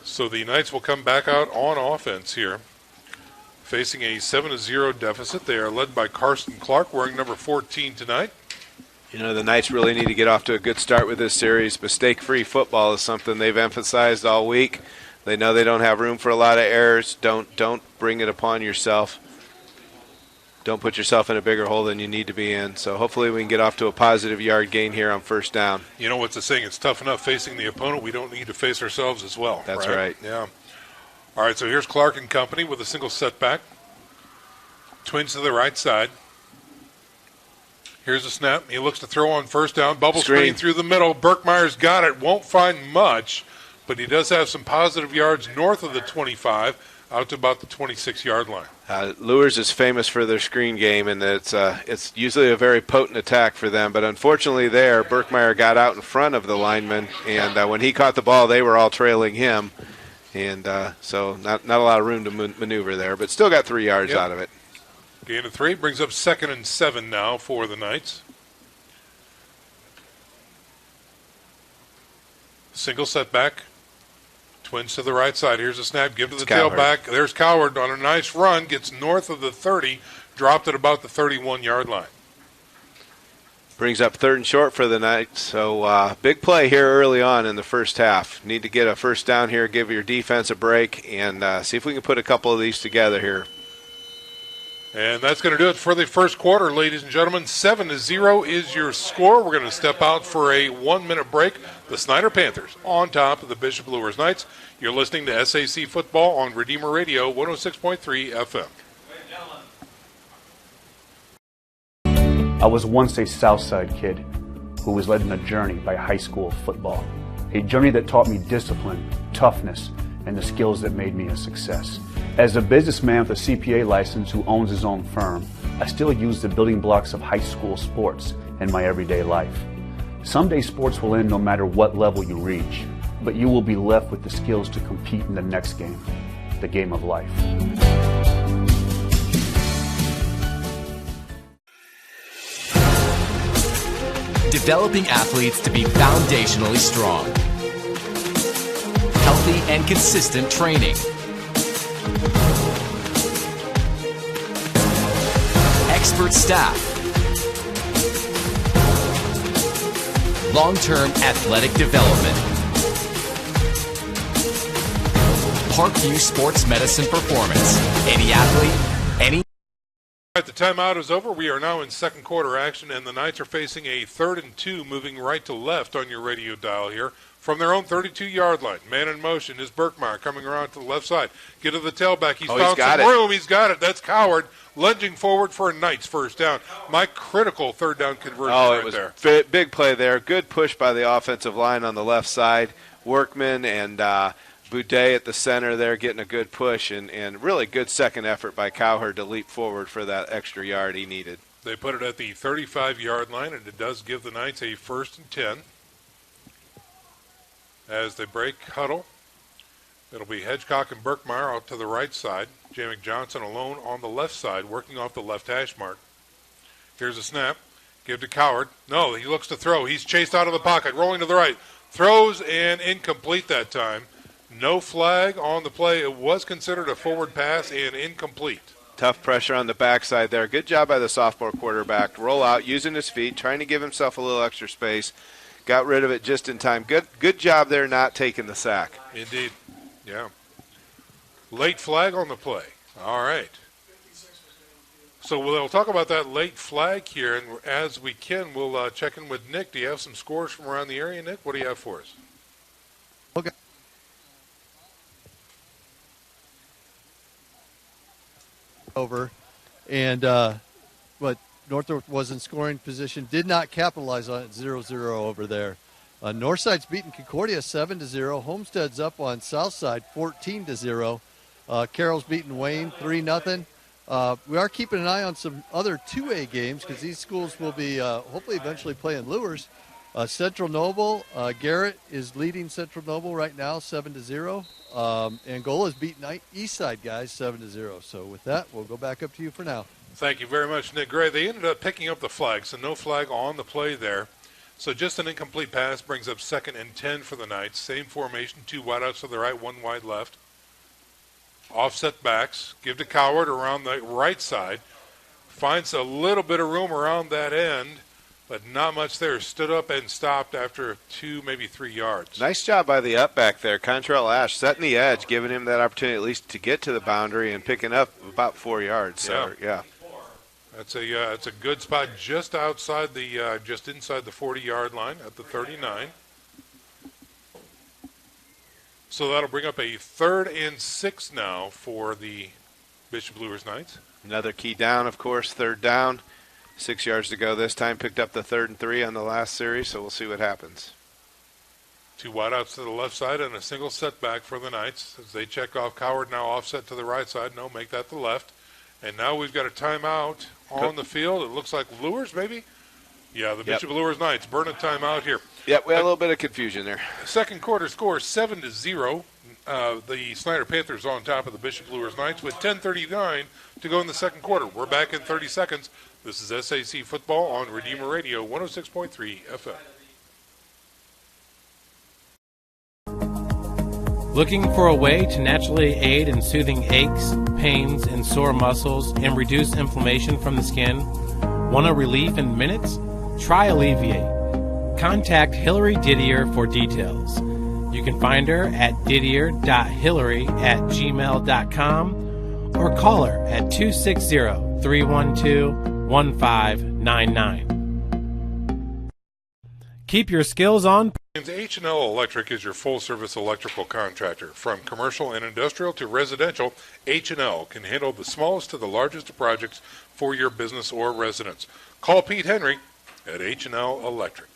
So the Knights will come back out on offense here, facing a 7-0 deficit. They are led by Carson Clark, wearing number 14 tonight. You know, the Knights really need to get off to a good start with this series. Mistake-free football is something they've emphasized all week. They know they don't have room for a lot of errors. Don't bring it upon yourself. Don't put yourself in a bigger hole than you need to be in. So hopefully we can get off to a positive yard gain here on 1st down. You know what's the saying? It's tough enough facing the opponent. We don't need to face ourselves as well. That's right. Yeah. All right, so here's Clark and company with a single setback. Twins to the right side. Here's a snap. He looks to throw on first down. Bubble screen through the middle. Berkmeyer's got it. Won't find much, but he does have some positive yards north of the 25, out to about the 26-yard line. Luers is famous for their screen game, and it's usually a very potent attack for them. But unfortunately there, Berkmeyer got out in front of the lineman, and when he caught the ball, they were all trailing him. And so not a lot of room to maneuver there, but still got 3 yards out of it. Gain of 3 brings up 2nd and 7 now for the Knights. Single setback. Twins to the right side. Here's a snap. Give to the tailback. There's Coward on a nice run. Gets north of the 30. Dropped at about the 31-yard line. Brings up 3rd and short for the Knights. So big play here early on in the first half. Need to get a first down here, give your defense a break, and see if we can put a couple of these together here. And that's going to do it for the first quarter, ladies and gentlemen. 7-0 is your score. We're going to step out for a 1-minute break. The Snider Panthers on top of the Bishop Luers Knights. You're listening to SAC Football on Redeemer Radio 106.3 FM. I was once a Southside kid who was led on a journey by high school football. A journey that taught me discipline, toughness, and the skills that made me a success. As a businessman with a CPA license who owns his own firm, I still use the building blocks of high school sports in my everyday life. Someday sports will end no matter what level you reach, but you will be left with the skills to compete in the next game, the game of life. Developing athletes to be foundationally strong. Healthy and consistent training. Expert staff. Long-term athletic development. Parkview Sports Medicine Performance. Any athlete, any... All right, the timeout is over. We are now in second quarter action, and the Knights are facing a 3rd and 2, moving right to left on your radio dial here. From their own 32-yard line. Man in motion is Berkmeyer coming around to the left side. Get to the tailback. He's found some room. He's got it. That's Coward lunging forward for a Knights first down. My critical 3rd down conversion right there. Oh, it was big play there. Good push by the offensive line on the left side. Workman and Boudet at the center there getting a good push, and really good second effort by Cowherd to leap forward for that extra yard he needed. They put it at the 35-yard line, and it does give the Knights a 1st and 10. As they break huddle, it'll be Hedgecock and Berkmeyer out to the right side. Jamek Johnson alone on the left side, working off the left hash mark. Here's a snap. Give to Coward. No, he looks to throw. He's chased out of the pocket, rolling to the right. Throws and incomplete that time. No flag on the play. It was considered a forward pass and incomplete. Tough pressure on the backside there. Good job by the sophomore quarterback. Roll out, using his feet, trying to give himself a little extra space. Got rid of it just in time. Good job there not taking the sack. Indeed. Yeah. Late flag on the play. All right. So we'll talk about that late flag here, and as we can, we'll check in with Nick. Do you have some scores from around the area, Nick? What do you have for us? Okay. Over. And but Northrop was in scoring position, did not capitalize on it. 0-0 over there. Northside's beating Concordia 7-0. Homestead's up on Southside 14-0. Carroll's beating Wayne 3-0. We are keeping an eye on some other 2A games because these schools will be hopefully eventually playing Luers. Central Noble, Garrett is leading Central Noble right now 7-0. Angola's beating Eastside guys 7-0. So with that, we'll go back up to you for now. Thank you very much, Nick Gray. They ended up picking up the flag, so no flag on the play there. So just an incomplete pass brings up 2nd and 10 for the Knights. Same formation, 2 wideouts to the right, 1 wide left. Offset backs. Give to Coward around the right side. Finds a little bit of room around that end, but not much there. Stood up and stopped after 2, maybe 3 yards. Nice job by the up back there. Contrail Ash setting the edge, giving him that opportunity at least to get to the boundary and picking up about 4 yards. So, yeah. It's a good spot just outside the just inside the 40-yard line at the 39. So that'll bring up a 3rd and 6 now for the Bishop Luers Knights. Another key down, of course, 3rd down. 6 yards to go this time. Picked up the 3rd and 3 on the last series, so we'll see what happens. 2 wideouts to the left side and a single setback for the Knights as they check off Coward, now offset to the right side. No, make that the left. And now we've got a timeout on the field. It looks like Luers, maybe? Yeah, the Bishop Luers Knights burn a timeout here. Yep, we had a little bit of confusion there. Second quarter score 7-0. The Snider Panthers on top of the Bishop Luers Knights with 10:39 to go in the second quarter. We're back in 30 seconds. This is SAC Football on Redeemer Radio 106.3 FM. Looking for a way to naturally aid in soothing aches, pains, and sore muscles and reduce inflammation from the skin? Want a relief in minutes? Try Alleviate. Contact Hillary Didier for details. You can find her at didier.hillary@gmail.com or call her at 260-312-1599. Keep your skills on. H&L Electric is your full-service electrical contractor. From commercial and industrial to residential, H&L can handle the smallest to the largest projects for your business or residence. Call Pete Henry at H&L Electric.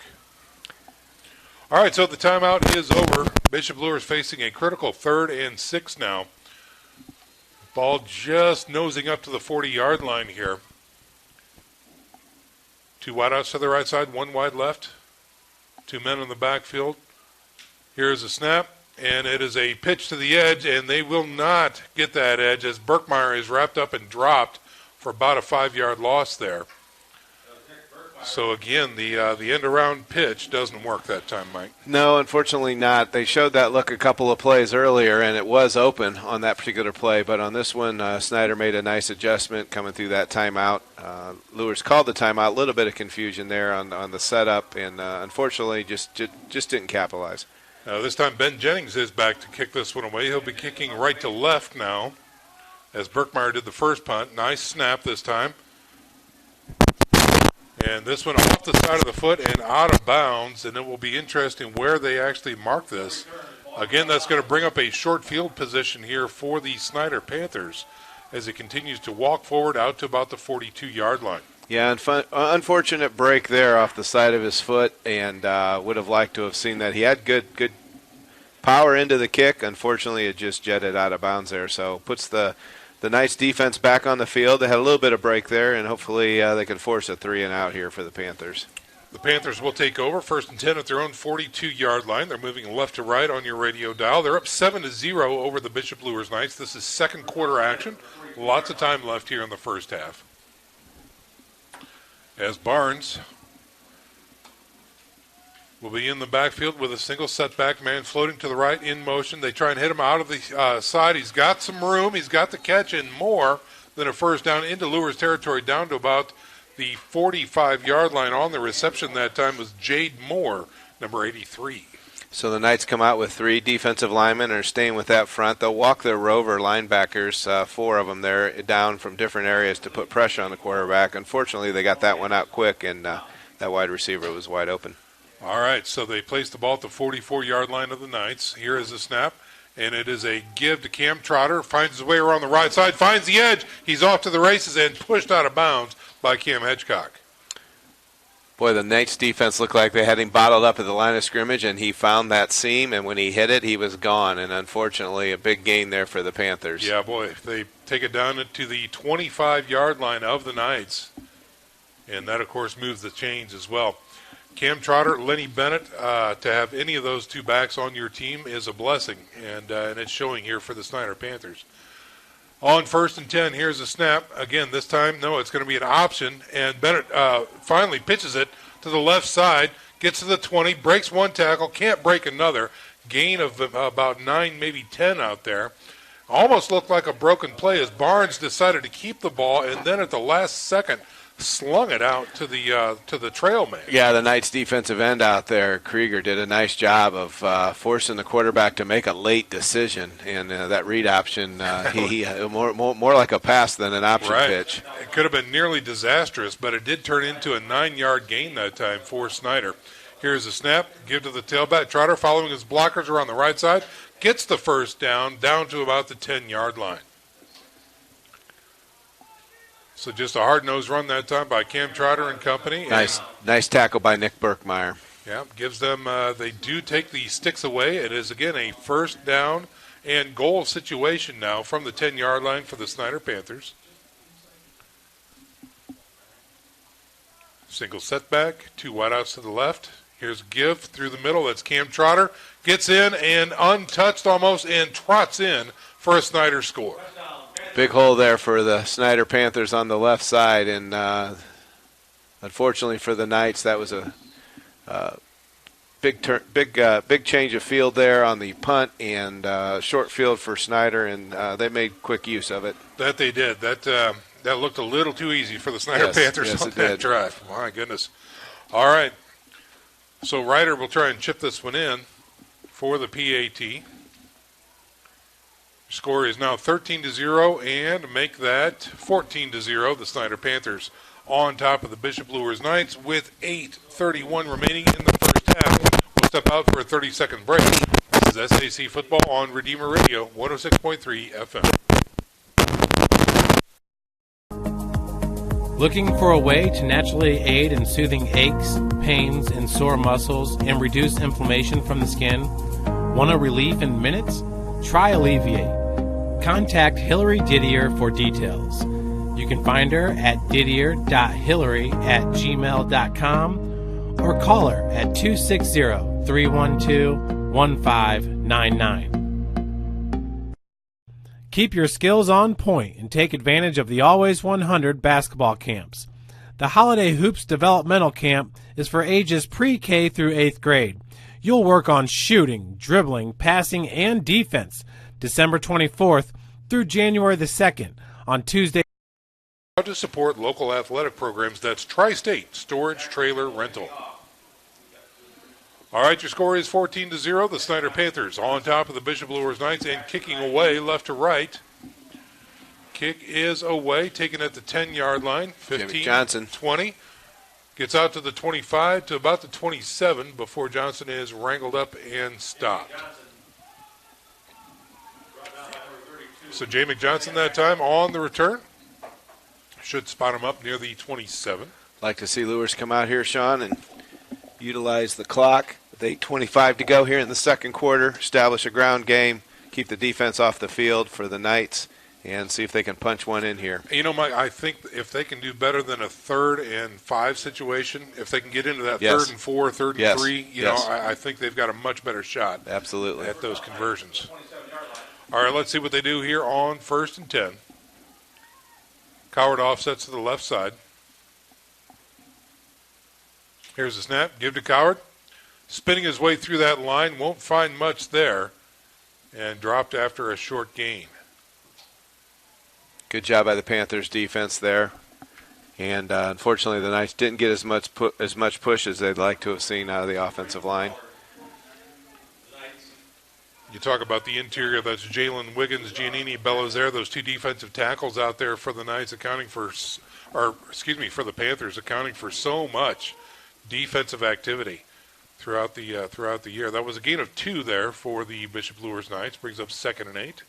All right, so the timeout is over. Bishop Luers facing a critical 3rd and 6 now. Ball just nosing up to the 40-yard line here. 2 wideouts to the right side, 1 wide left. 2 men in the backfield. Here's a snap, and it is a pitch to the edge, and they will not get that edge as Berkmeyer is wrapped up and dropped for about a 5-yard loss there. So again, the end around pitch doesn't work that time, Mike. No, unfortunately not. They showed that look a couple of plays earlier, and it was open on that particular play. But on this one, Snider made a nice adjustment coming through that timeout. Luers called the timeout. A little bit of confusion there on the setup, and unfortunately just didn't capitalize. This time Ben Jennings is back to kick this one away. He'll be kicking right to left now as Berkmeyer did the first punt. Nice snap this time. And this one off the side of the foot and out of bounds, and it will be interesting where they actually mark this. Again, that's going to bring up a short field position here for the Snider Panthers as it continues to walk forward out to about the 42-yard line. Yeah, unfortunate break there off the side of his foot, and would have liked to have seen that. He had good power into the kick. Unfortunately, it just jetted out of bounds there, so puts the Knights defense back on the field. They had a little bit of break there, and hopefully they can force a 3-and-out here for the Panthers. The Panthers will take over 1st and 10 at their own 42-yard line. They're moving left to right on your radio dial. They're up 7-0 over the Bishop Luers Knights. This is second quarter action. Lots of time left here in the first half. As Barnes will be in the backfield with a single setback man floating to the right in motion. They try and hit him out of the side. He's got some room. He's got the catch and more than a first down into Luers territory down to about the 45-yard line. On the reception that time was Jade Moore, number 83. So the Knights come out with 3 defensive linemen and are staying with that front. They'll walk their rover linebackers, 4 of them there, down from different areas to put pressure on the quarterback. Unfortunately, they got that one out quick, and that wide receiver was wide open. All right, so they place the ball at the 44-yard line of the Knights. Here is a snap, and it is a give to Cam Trotter. Finds his way around the right side, finds the edge. He's off to the races and pushed out of bounds by Cam Hedgecock. Boy, the Knights defense looked like they had him bottled up at the line of scrimmage, and he found that seam, and when he hit it, he was gone. And unfortunately, a big gain there for the Panthers. Yeah, boy, they take it down to the 25-yard line of the Knights, and that, of course, moves the chains as well. Cam Trotter, Lenny Bennett, to have any of those 2 backs on your team is a blessing, and it's showing here for the Snider Panthers. On 1st and 10, here's a snap. Again, this time, no, it's going to be an option, and Bennett finally pitches it to the left side, gets to the 20, breaks 1 tackle, can't break another. Gain of about 9, maybe 10 out there. Almost looked like a broken play as Barnes decided to keep the ball, and then at the last second, slung it out to the trail man. Yeah, the Knights defensive end out there, Krieger, did a nice job of forcing the quarterback to make a late decision, and that read option, he more like a pass than an option pitch. It could have been nearly disastrous, but it did turn into a 9-yard gain that time for Snider. Here's a snap, give to the tailback. Trotter following his blockers around the right side, gets the first down to about the 10-yard line. So just a hard-nosed run that time by Cam Trotter and company. Nice tackle by Nick Burkmeyer. Yeah, gives them, they do take the sticks away. It is, again, a first down and goal situation now from the 10-yard line for the Snider Panthers. Single setback, 2 wideouts to the left. Here's a give through the middle. That's Cam Trotter. Gets in and untouched almost and trots in for a Snider score. Big hole there for the Snider Panthers on the left side, and unfortunately for the Knights, that was a big change of field there on the punt and short field for Snider, and they made quick use of it. That they did. That looked a little too easy for the Snider Panthers on that drive. My goodness. All right. So Ryder will try and chip this one in for the PAT. Score is now 13-0 and make that 14-0. The Snider Panthers on top of the Bishop Luers Knights with 8:31 remaining in the first half. We'll step out for a 30-second break. This is SAC Football on Redeemer Radio, 106.3 FM. Looking for a way to naturally aid in soothing aches, pains, and sore muscles and reduce inflammation from the skin? Want a relief in minutes? Try Alleviate. Contact Hillary Didier for details. You can find her at didier.hillary@gmail.com or call her at 260-312-1599. Keep your skills on point and take advantage of the Always 100 basketball camps. The Holiday Hoops Developmental Camp is for ages pre-K through 8th grade. You'll work on shooting, dribbling, passing, and defense December 24th through January the 2nd on Tuesday. How to support local athletic programs, that's Tri-State Storage Trailer Rental. All right, your score is 14-0. The Snider Panthers on top of the Bishop Luers Knights and kicking away left to right. Kick is away, taken at the 10-yard line. 15, Johnson. 20. Gets out to the 25 to about the 27 before Johnson is wrangled up and stopped. So Jamie Johnson that time on the return. Should spot him up near the 27. Like to see Luers come out here, Sean, and utilize the clock. With 8:25 to go here in the second quarter, establish a ground game, keep the defense off the field for the Knights, and see if they can punch one in here. You know, Mike, I think if they can do better than a 3rd and 5 situation, if they can get into that 3rd and 4, 3rd and 3, you know, I think they've got a much better shot. Absolutely. At those conversions. All right, let's see what they do here on 1st and 10. Coward offsets to the left side. Here's the snap. Give to Coward. Spinning his way through that line. Won't find much there. And dropped after a short gain. Good job by the Panthers defense there. And unfortunately the Knights didn't get as much push as they'd like to have seen out of the offensive line. You talk about the interior, that's Jalen Wiggins, Giannini, Bellazer, those two defensive tackles out there for the Knights for the Panthers, accounting for so much defensive activity throughout the year. That was a gain of 2 there for the Bishop Luers Knights, brings up 2nd and 8.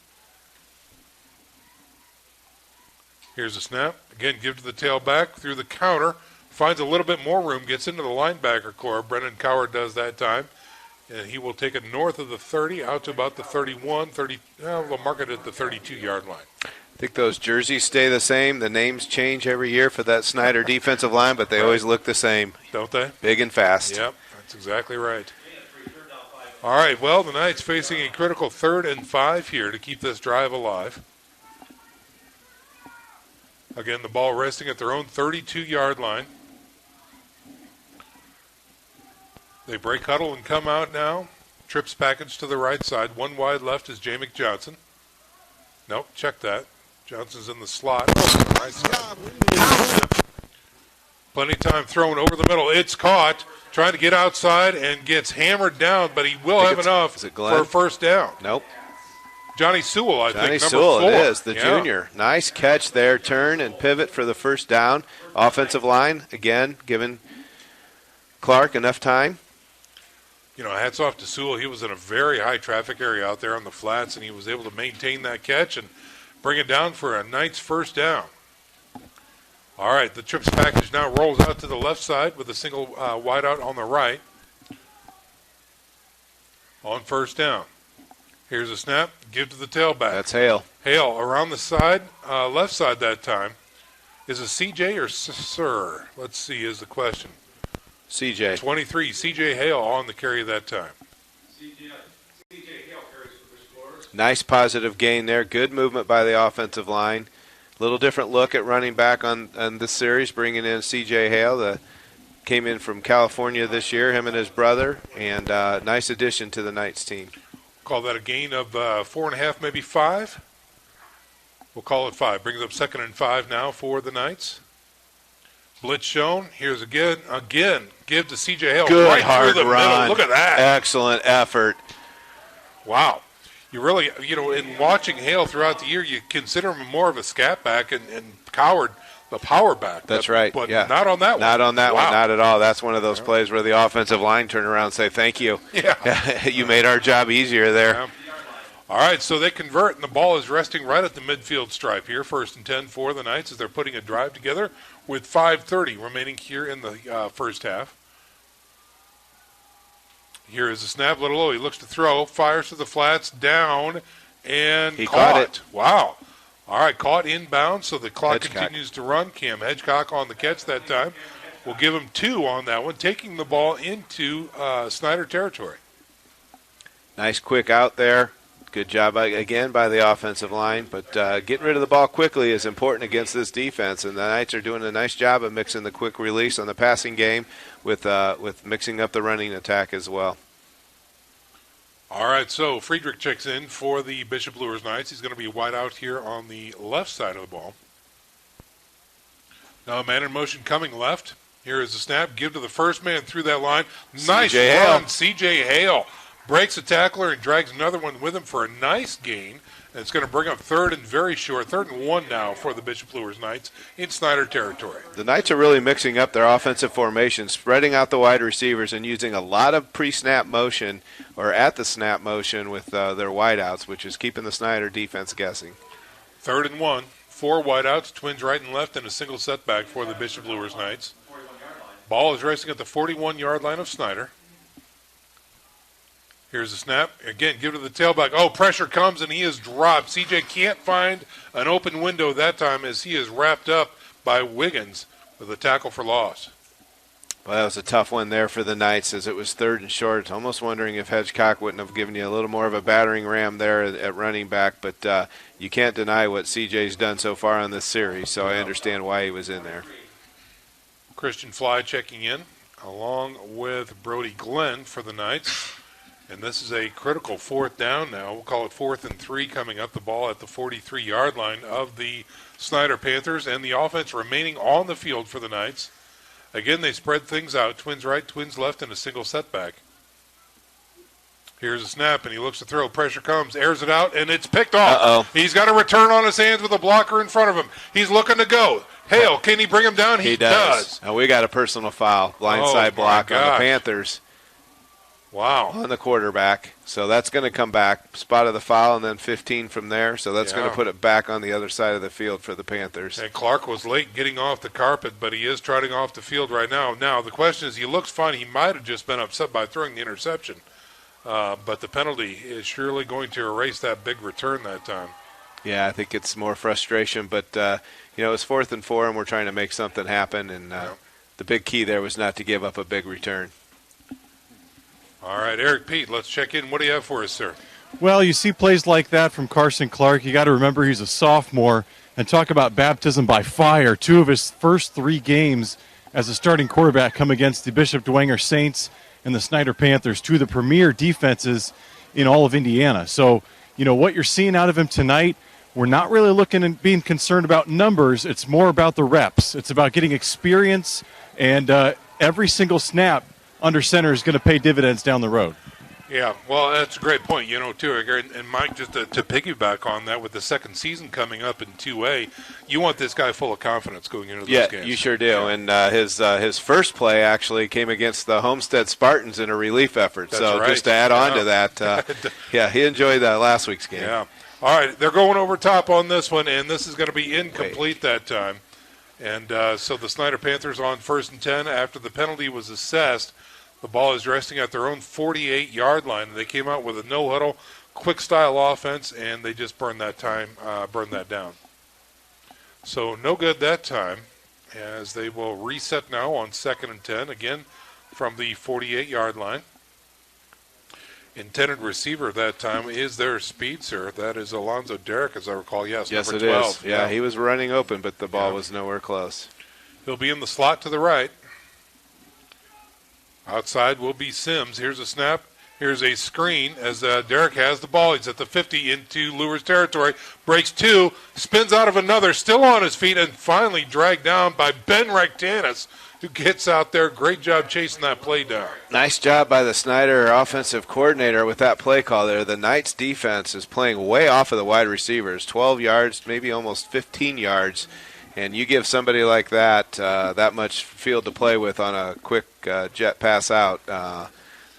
Here's a snap. Again, give to the tailback through the counter, finds a little bit more room, gets into the linebacker core. Brendan Coward does that time. And he will take it north of the 30, out to about the 31, 30. We'll mark it at the 32-yard line. I think those jerseys stay the same. The names change every year for that Snider defensive line, but they always look the same. Don't they? Big and fast. Yep, that's exactly right. All right, well, the Knights facing a critical 3rd and 5 here to keep this drive alive. Again, the ball resting at their own 32-yard line. They break huddle and come out now. Trips package to the right side. 1 wide left is Jamick Johnson. Nope, check that. Johnson's in the slot. Nice. Plenty of time thrown over the middle. It's caught. Trying to get outside and gets hammered down, but he will have enough for a first down. Nope. Johnny Sewell, I think, number Sewell, 4. It is, the junior. Nice catch there. Turn and pivot for the first down. Offensive line, again, giving Clark enough time. You know, hats off to Sewell. He was in a very high traffic area out there on the flats, and he was able to maintain that catch and bring it down for a Knights first down. All right, the trips package now rolls out to the left side with a single wideout on the right. On first down. Here's a snap. Give to the tailback. That's Hale. Hale around the side, left side that time. Is it CJ or Sir? Let's see is the question. CJ. 23, CJ Hale on the carry that time. CJ Hale carries for Bishop Luers. Nice positive gain there. Good movement by the offensive line. Little different look at running back on this series, bringing in C.J. Hale, came in from California this year, him and his brother, and nice addition to the Knights team. Call that a gain of 4.5, maybe 5. We'll call it 5. Brings up 2nd and 5 now for the Knights. Blitz shown. Here's again. Give to C.J. Hale Good right hard through the run. middle. Look at that. Excellent effort. Wow. You really, in watching Hale throughout the year, you consider him more of a scat back and Coward the power back. That's right. But yeah. not on that one. Not on that Wow. one. Not at all. That's one of those plays where the offensive line turn around and say, thank you. Yeah. You made our job easier there. Yeah. All right, so they convert, and the ball is resting right at the midfield stripe here. 1st and 10 for the Knights as they're putting a drive together with 5:30 remaining here in the first half. Here is a snap, little low. He looks to throw, fires to the flats, down, and He caught it. Wow. All right, caught inbound, so the clock Hedgecock. continues to run. Cam Hedgecock on the catch that time. We'll give him 2 on that one, taking the ball into Snider territory. Nice quick out there. Good job again by the offensive line, but getting rid of the ball quickly is important against this defense, and the Knights are doing a nice job of mixing the quick release on the passing game with mixing up the running attack as well. All right, so Friedrich checks in for the Bishop Luers Knights. He's going to be wide out here on the left side of the ball. Now a man in motion coming left. Here is the snap. Give to the first man through that line. Nice C.J. run, Hale. C.J. Hale. Breaks a tackler and drags another one with him for a nice gain. And it's going to bring up 3rd and very short, 3rd and 1 now for the Bishop Luers Knights in Snider territory. The Knights are really mixing up their offensive formation, spreading out the wide receivers and using a lot of pre-snap motion or at the snap motion with their wideouts, which is keeping the Snider defense guessing. 3rd and 1, 4 wideouts, twins right and left, and a single setback for the Bishop Luers Knights. Ball is racing at the 41-yard line of Snider. Here's the snap. Again, give to the tailback. Oh, pressure comes, and he is dropped. CJ can't find an open window that time as he is wrapped up by Wiggins with a tackle for loss. Well, that was a tough one there for the Knights as it was 3rd and short. Almost wondering if Hedgecock wouldn't have given you a little more of a battering ram there at running back, but you can't deny what CJ's done so far on this series, so I understand why he was in there. Christian Fly checking in along with Brody Glenn for the Knights. And this is a critical 4th down now. We'll call it 4th and 3 coming up. The ball at the 43-yard line of the Snider Panthers, and the offense remaining on the field for the Knights. Again, they spread things out. Twins right, twins left, and a single setback. Here's a snap, and he looks to throw. Pressure comes, airs it out, and it's picked off. Uh-oh. He's got a return on his hands with a blocker in front of him. He's looking to go. Hale, can he bring him down? He does. And we got a personal foul, blindside block on the Panthers. Wow. On the quarterback. So that's going to come back. Spot of the foul and then 15 from there. So that's going to put it back on the other side of the field for the Panthers. And Clark was late getting off the carpet, but he is trotting off the field right now. Now, the question is, he looks fine. He might have just been upset by throwing the interception. But the penalty is surely going to erase that big return that time. Yeah, I think it's more frustration. But, it's 4th and 4, and we're trying to make something happen. And the big key there was not to give up a big return. All right, Eric Pete, let's check in. What do you have for us, sir? Well, you see plays like that from Carson Clark. You got to remember he's a sophomore, and talk about baptism by fire. 2 of his first 3 games as a starting quarterback come against the Bishop Dwenger Saints and the Snider Panthers, 2 of the premier defenses in all of Indiana. So, what you're seeing out of him tonight, we're not really looking and being concerned about numbers. It's more about the reps. It's about getting experience, and every single snap under center is going to pay dividends down the road. Yeah, well, that's a great point, too, and Mike, just to piggyback on that, with the second season coming up in 2A, you want this guy full of confidence going into those games. Yeah, you sure do. Yeah. And his first play actually came against the Homestead Spartans in a relief effort. That's so right. just to add on to that, he enjoyed that last week's game. Yeah. All right, they're going over top on this one, and this is going to be incomplete that time. And so the Snider Panthers on 1st and 10 after the penalty was assessed. The ball is resting at their own 48-yard line. They came out with a no-huddle, quick-style offense, and they just burned that down. So no good that time, as they will reset now on 2nd and 10, again from the 48-yard line. Intended receiver that time is their speedster. That is Alonzo Derrick, as I recall. Yes, number 12. Is. Yeah, he was running open, but the ball was nowhere close. He'll be in the slot to the right. Outside will be Sims. Here's a snap. Here's a screen as Derrick has the ball. He's at the 50 into Luers territory. Breaks 2, spins out of another, still on his feet, and finally dragged down by Ben Rectanis, who gets out there. Great job chasing that play down. Nice job by the Snider offensive coordinator with that play call there. The Knights defense is playing way off of the wide receivers, 12 yards, maybe almost 15 yards. And you give somebody like that that much field to play with on a quick jet pass out,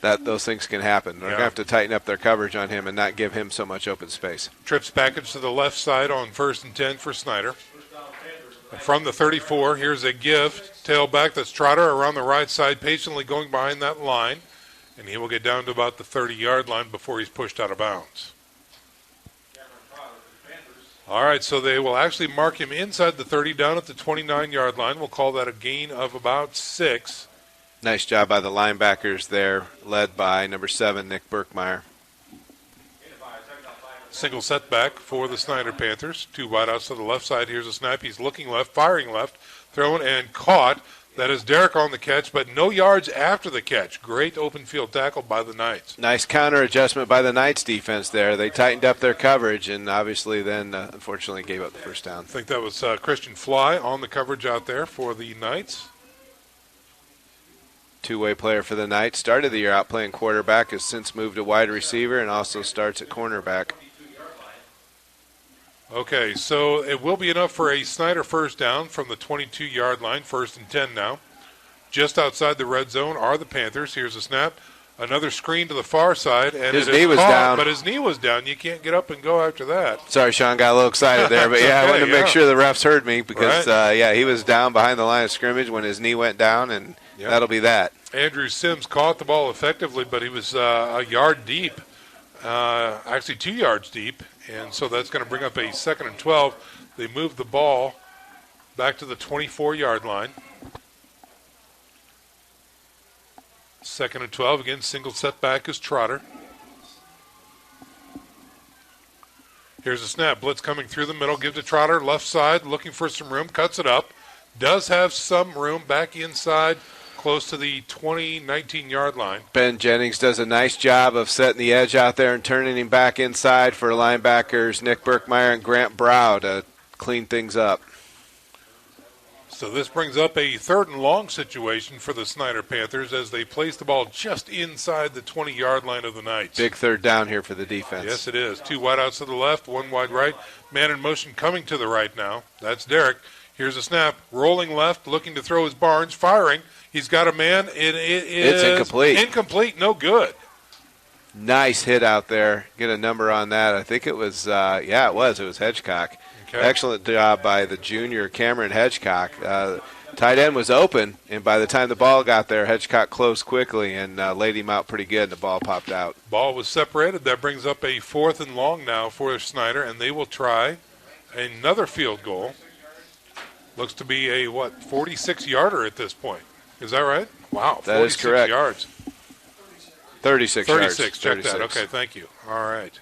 that those things can happen. They're going to have to tighten up their coverage on him and not give him so much open space. Trips package to the left side on 1st and 10 for Snider. From the 34, here's a gift. Tailback, that's Trotter around the right side, patiently going behind that line. And he will get down to about the 30-yard line before he's pushed out of bounds. All right, so they will actually mark him inside the 30 down at the 29-yard line. We'll call that a gain of about 6. Nice job by the linebackers there, led by number 7, Nick Burkmeyer. Single setback for the Snider Panthers. 2 wideouts to the left side. Here's a snap. He's looking left, firing left, thrown and caught. That is Derrick on the catch, but no yards after the catch. Great open field tackle by the Knights. Nice counter adjustment by the Knights defense there. They tightened up their coverage and obviously then unfortunately gave up the first down. I think that was Christian Fly on the coverage out there for the Knights. Two-way player for the Knights. Started the year out playing quarterback, has since moved to wide receiver and also starts at cornerback. Okay, so it will be enough for a Snider first down from the 22-yard line, 1st and 10 now. Just outside the red zone are the Panthers. Here's a snap. Another screen to the far side. And his knee was down. But his knee was down. You can't get up and go after that. Sorry, Sean, got a little excited there. But, I wanted to make sure the refs heard me because, he was down behind the line of scrimmage when his knee went down, and that'll be that. Andrew Sims caught the ball effectively, but he was a yard deep, actually 2 yards deep. And so that's going to bring up a 2nd and 12. They move the ball back to the 24-yard line. 2nd and 12. Again, single setback is Trotter. Here's a snap. Blitz coming through the middle. Give to Trotter. Left side, looking for some room. Cuts it up. Does have some room back inside, close to the 19-yard line. Ben Jennings does a nice job of setting the edge out there and turning him back inside for linebackers Nick Burkmeyer and Grant Brow to clean things up. So this brings up a 3rd and long situation for the Snider Panthers as they place the ball just inside the 20-yard line of the Knights. Big 3rd down here for the defense. Yes, it is. 2 wideouts to the left, 1 wide right. Man in motion coming to the right now. That's Derrick. Here's a snap. Rolling left, looking to throw his Barnes, firing. He's got a man. It's incomplete. Incomplete, no good. Nice hit out there. Get a number on that. I think it was, it was Hedgecock. Okay. Excellent job by the junior Cameron Hedgecock. Tight end was open, and by the time the ball got there, Hedgecock closed quickly and laid him out pretty good, and the ball popped out. Ball was separated. That brings up a 4th and long now for Snider, and they will try another field goal. Looks to be a, 46-yarder at this point. Is that right? Wow, that is correct. Yards. 36 yards. 36, check that. Okay, thank you. All right.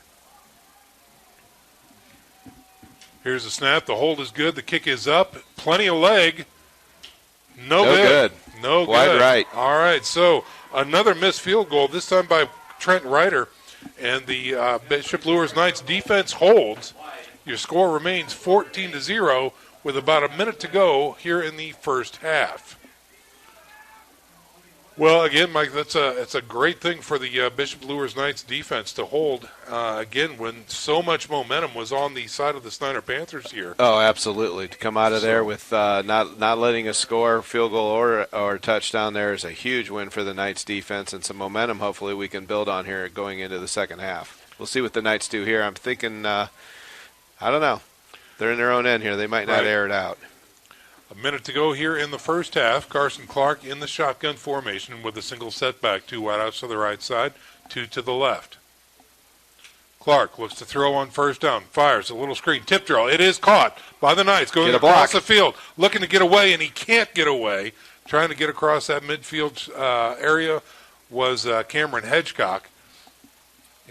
Here's the snap. The hold is good. The kick is up. Plenty of leg. No good. No good. Wide right. All right, so another missed field goal, this time by Trent Ryder. And the Bishop Luers Knights defense holds. Your score remains 14-0 with about a minute to go here in the first half. Well, again, Mike, it's a great thing for the Bishop Luers Knights defense to hold, again, when so much momentum was on the side of the Snider Panthers here. Oh, absolutely. To come out of there with not letting us score, field goal or touchdown there is a huge win for the Knights defense and some momentum hopefully we can build on here going into the second half. We'll see what the Knights do here. I'm thinking, I don't know. They're in their own end here. They might not air it out. A minute to go here in the first half. Carson Clark in the shotgun formation with a single setback. 2 wideouts to the right side, 2 to the left. Clark looks to throw on first down. Fires a little screen. Tip drill. It is caught by the Knights. Going across the field. Looking to get away, and he can't get away. Trying to get across that midfield area was Cameron Hedgecock.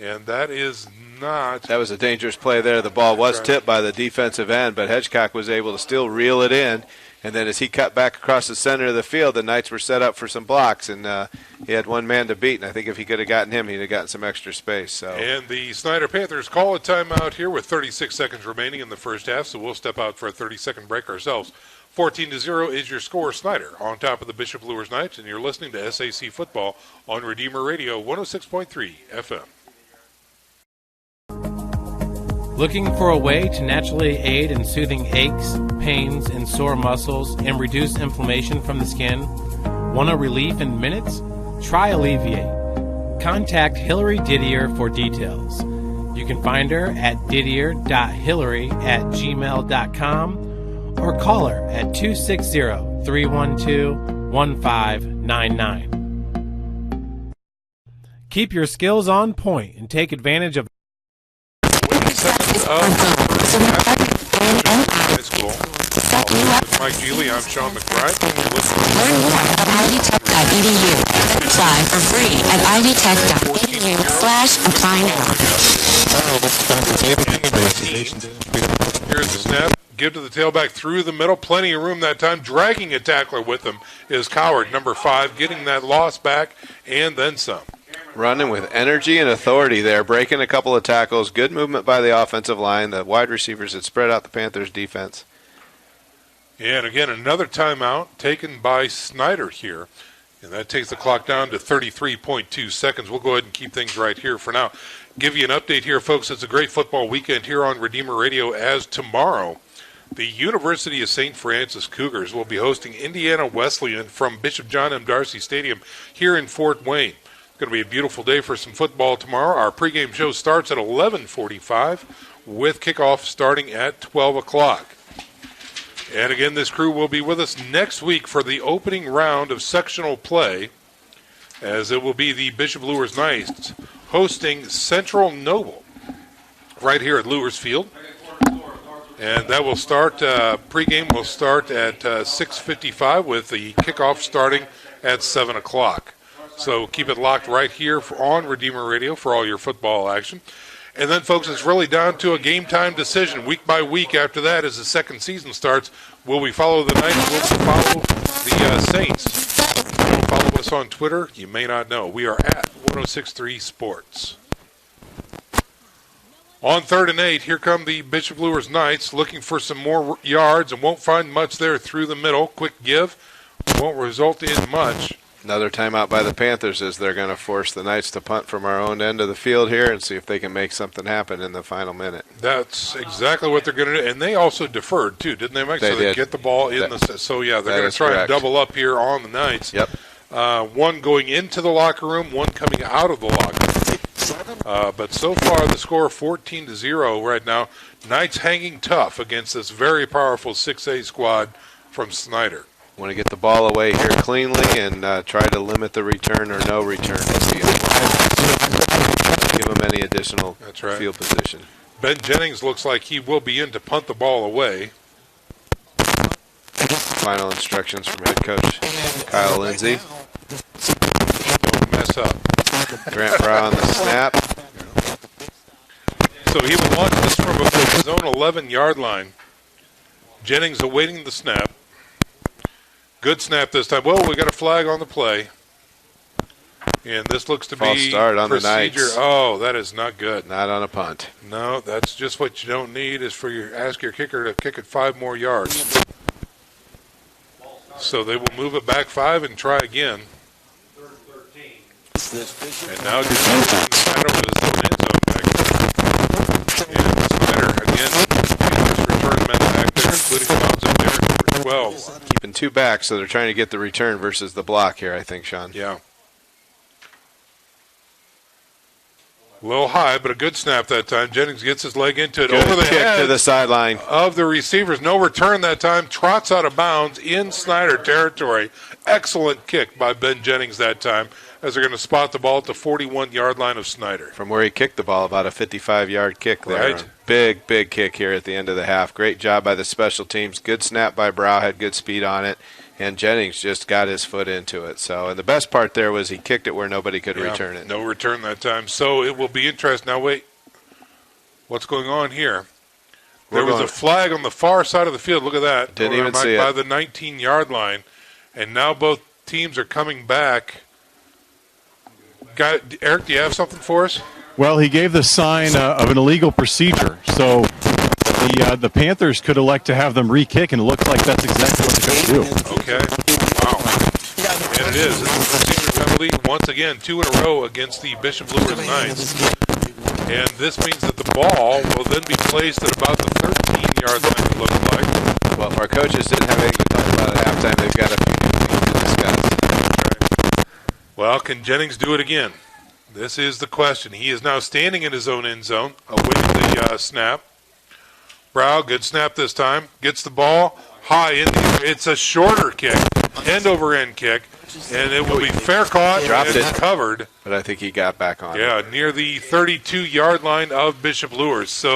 And that is not... That was a dangerous play there. The ball was tipped by the defensive end, but Hedgecock was able to still reel it in. And then as he cut back across the center of the field, the Knights were set up for some blocks, and he had one man to beat. And I think if he could have gotten him, he'd have gotten some extra space. So. And the Snider Panthers call a timeout here with 36 seconds remaining in the first half, so we'll step out for a 30-second break ourselves. 14-0 is your score. Snider on top of the Bishop Luers Knights, and you're listening to SAC Football on Redeemer Radio 106.3 FM. Looking for a way to naturally aid in soothing aches, pains, and sore muscles and reduce inflammation from the skin? Want a relief in minutes? Try Alleviate. Contact Hillary Didier for details. You can find her at didier.hillary@gmail.com or call her at 260-312-1599. Keep your skills on point and take advantage of Seconds of high school. With Mike Geely, I'm Sean McBride. Learn more at ivtech.edu. Apply for free at ivtech.edu/apply now. Here's the snap. Give to the tailback through the middle. Plenty of room that time. Dragging a tackler with him is Coward, number 5, getting that loss back and then some. Running with energy and authority there, breaking a couple of tackles. Good movement by the offensive line. The wide receivers had spread out the Panthers' defense. And again, another timeout taken by Snider here. And that takes the clock down to 33.2 seconds. We'll go ahead and keep things right here for now. Give you an update here, folks. It's a great football weekend here on Redeemer Radio, as tomorrow the University of St. Francis Cougars will be hosting Indiana Wesleyan from Bishop John M. Darcy Stadium here in Fort Wayne. Going to be a beautiful day for some football tomorrow. Our pregame show starts at 11:45 with kickoff starting at 12 o'clock. And again, this crew will be with us next week for the opening round of sectional play, as it will be the Bishop Luers Knights hosting Central Noble right here at Luers Field. And that will start, pregame will start at 6:55 with the kickoff starting at 7 o'clock. So keep it locked right here on Redeemer Radio for all your football action. And then, folks, it's really down to a game-time decision week by week after that as the second season starts. Will we follow the Knights? Will we follow the Saints? If you don't follow us on Twitter, you may not know. We are at 1063 Sports. On 3rd and 8, here come the Bishop Luers Knights looking for some more yards and won't find much there through the middle. Quick give won't result in much. Another timeout by the Panthers as they're going to force the Knights to punt from our own end of the field here and see if they can make something happen in the final minute. That's exactly what they're going to do. And they also deferred, too, didn't they, Mike? They so they did. get the ball in the – so, yeah, they're going to try correct. and double up here on the Knights. Yep. One going into the locker room, one coming out of the locker room. But so far, the score 14-0 right now. Knights hanging tough against this very powerful 6A squad from Snider. Want to get the ball away here cleanly and try to limit the return or no return. Give them any additional field position. Ben Jennings looks like he will be in to punt the ball away. Final instructions from head coach Kyle Lindsay. Don't mess up. Grant Brown on the snap. So he will launch this from his own 11-yard line. Jennings awaiting the snap. Good snap this time. Well, we got a flag on the play. And this looks to False be start on procedure. The Knights. Oh, that is not good. Not on a punt. No, that's just what you don't need is for ask your kicker to kick it 5 more yards. So they will move it back 5 and try again. And now just Snider with his own end zone back there. And Snider again, just return men back there, including Bonzo Derrick, number 12. Keeping 2 back, so they're trying to get the return versus the block here, I think, Sean. Yeah. A little high, but a good snap that time. Jennings gets his leg into it. Good over the kick head to the sideline of the receivers. No return that time. Trots out of bounds in Snider territory. Excellent kick by Ben Jennings that time, as they're going to spot the ball at the 41-yard line of Snider. from where he kicked the ball, about a 55-yard kick there. Right. Big kick here at the end of the half. Great job by the special teams. Good snap by Brow, had good speed on it, and Jennings just got his foot into it. So, and the best part there was he kicked it where nobody could return it. No return that time. So it will be interesting. Now, wait. What's going on here? There was a flag on the far side of the field. Look at that. Didn't even see it. By the 19-yard line. And now both teams are coming back. Eric, do you have something for us? Well, he gave the sign of an illegal procedure. So the Panthers could elect to have them re-kick, and it looks like that's exactly what they're going to do. Okay. Wow. And it is. It's a procedure penalty. Once again, 2 in a row against the Bishop Luers Knights. And this means that the ball will then be placed at about the 13-yard line, it looks like. Well, if our coaches didn't have anything to talk about at halftime, they've got a few things to discuss. Well, can Jennings do it again? This is the question. He is now standing in his own end zone, awaiting the snap. Brow, good snap this time. Gets the ball high in the air. It's a shorter kick, end-over-end kick, and it will be fair caught and covered. But I think he got back on. Yeah, near the 32-yard line of Bishop Luers. So,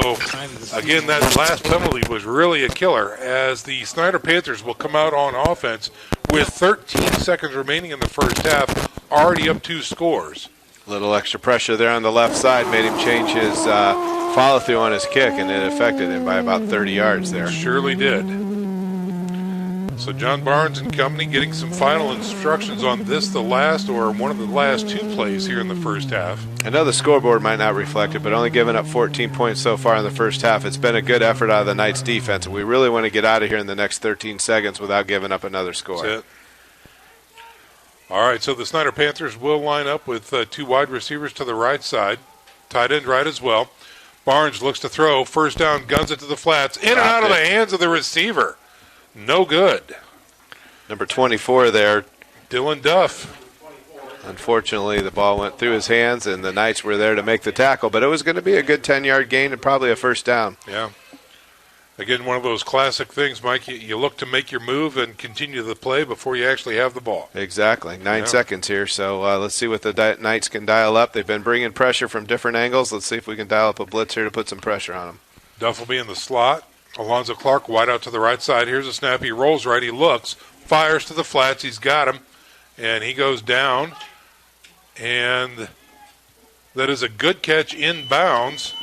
again, that last penalty was really a killer, as the Snider Panthers will come out on offense with 13 seconds remaining in the first half, already up 2 scores. A little extra pressure there on the left side made him change his follow-through on his kick, and it affected him by about 30 yards there. Surely did. So John Barnes and company getting some final instructions on this, the last or one of the last 2 plays here in the first half. I know the scoreboard might not reflect it, but only giving up 14 points so far in the first half. It's been a good effort out of the Knights defense, and we really want to get out of here in the next 13 seconds without giving up another score. That's it. All right, so the Snider Panthers will line up with 2 wide receivers to the right side, tight end right as well. Barnes looks to throw, first down, guns it to the flats, in and out of the hands of the receiver. No good. Number 24 there. Dylan Duff. Unfortunately, the ball went through his hands, and the Knights were there to make the tackle, but it was going to be a good 10-yard gain and probably a first down. Yeah. Again, one of those classic things, Mike. You look to make your move and continue the play before you actually have the ball. Exactly. 9 seconds here, so let's see what the Knights can dial up. They've been bringing pressure from different angles. Let's see if we can dial up a blitz here to put some pressure on them. Duff will be in the slot. Alonzo Clark wide out to the right side. Here's a snap. He rolls right. He looks, fires to the flats. He's got him, and he goes down. And that is a good catch inbounds.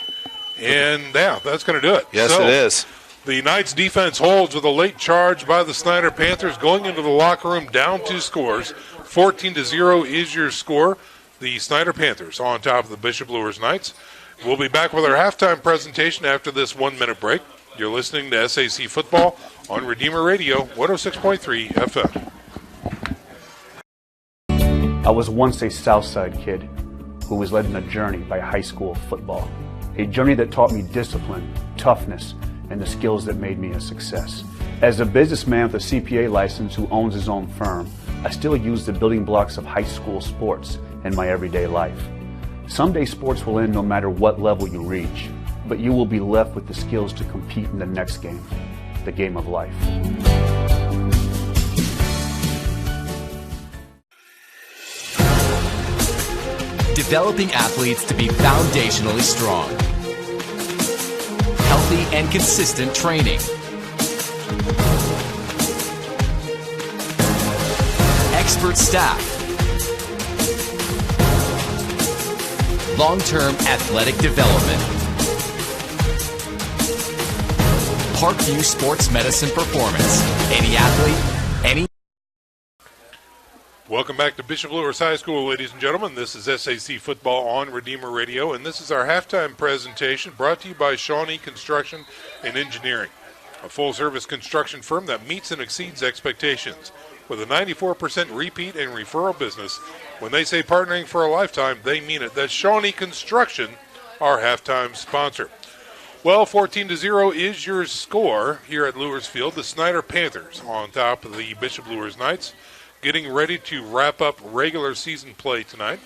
And, yeah, that's going to do it. Yes, it is. The Knights defense holds with a late charge by the Snider Panthers, going into the locker room down 2 scores. 14-0 is your score. The Snider Panthers on top of the Bishop Luers Knights. We'll be back with our halftime presentation after this 1-minute break. You're listening to SAC Football on Redeemer Radio, 106.3 FM. I was once a Southside kid who was led on a journey by high school football. A journey that taught me discipline, toughness, and the skills that made me a success. As a businessman with a CPA license who owns his own firm, I still use the building blocks of high school sports in my everyday life. Someday sports will end no matter what level you reach, but you will be left with the skills to compete in the next game, the game of life. Developing athletes to be foundationally strong. Healthy and consistent training. Expert staff. Long-term athletic development. Parkview Sports Medicine Performance. Any athlete, any... Welcome back to Bishop Luers High School, ladies and gentlemen. This is SAC Football on Redeemer Radio, and this is our halftime presentation brought to you by Shawnee Construction and Engineering, a full-service construction firm that meets and exceeds expectations. With a 94% repeat and referral business, when they say partnering for a lifetime, they mean it. That's Shawnee Construction, our halftime sponsor. Well, 14-0 is your score here at Luers Field. The Snider Panthers on top of the Bishop Luers Knights, getting ready to wrap up regular season play tonight.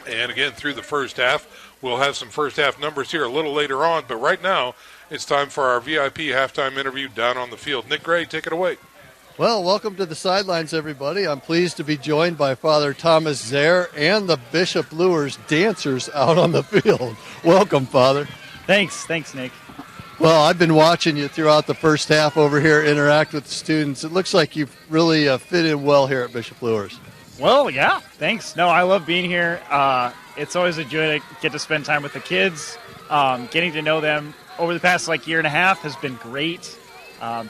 And again, through the first half, We'll have some first half numbers here a little later on, but right now it's time for our VIP halftime interview down on the field. Nick Gray, take it away. Well, welcome to the sidelines, everybody. I'm pleased to be joined by Father Thomas Zare and the Bishop Luers dancers out on the field. Welcome, Father. Thanks, Nick. Well, I've been watching you throughout the first half over here, interact with the students. It looks like you've really fit in well here at Bishop Luers. Well, yeah, thanks. No, I love being here. It's always a joy to get to spend time with the kids. Getting to know them over the past year and a half has been great.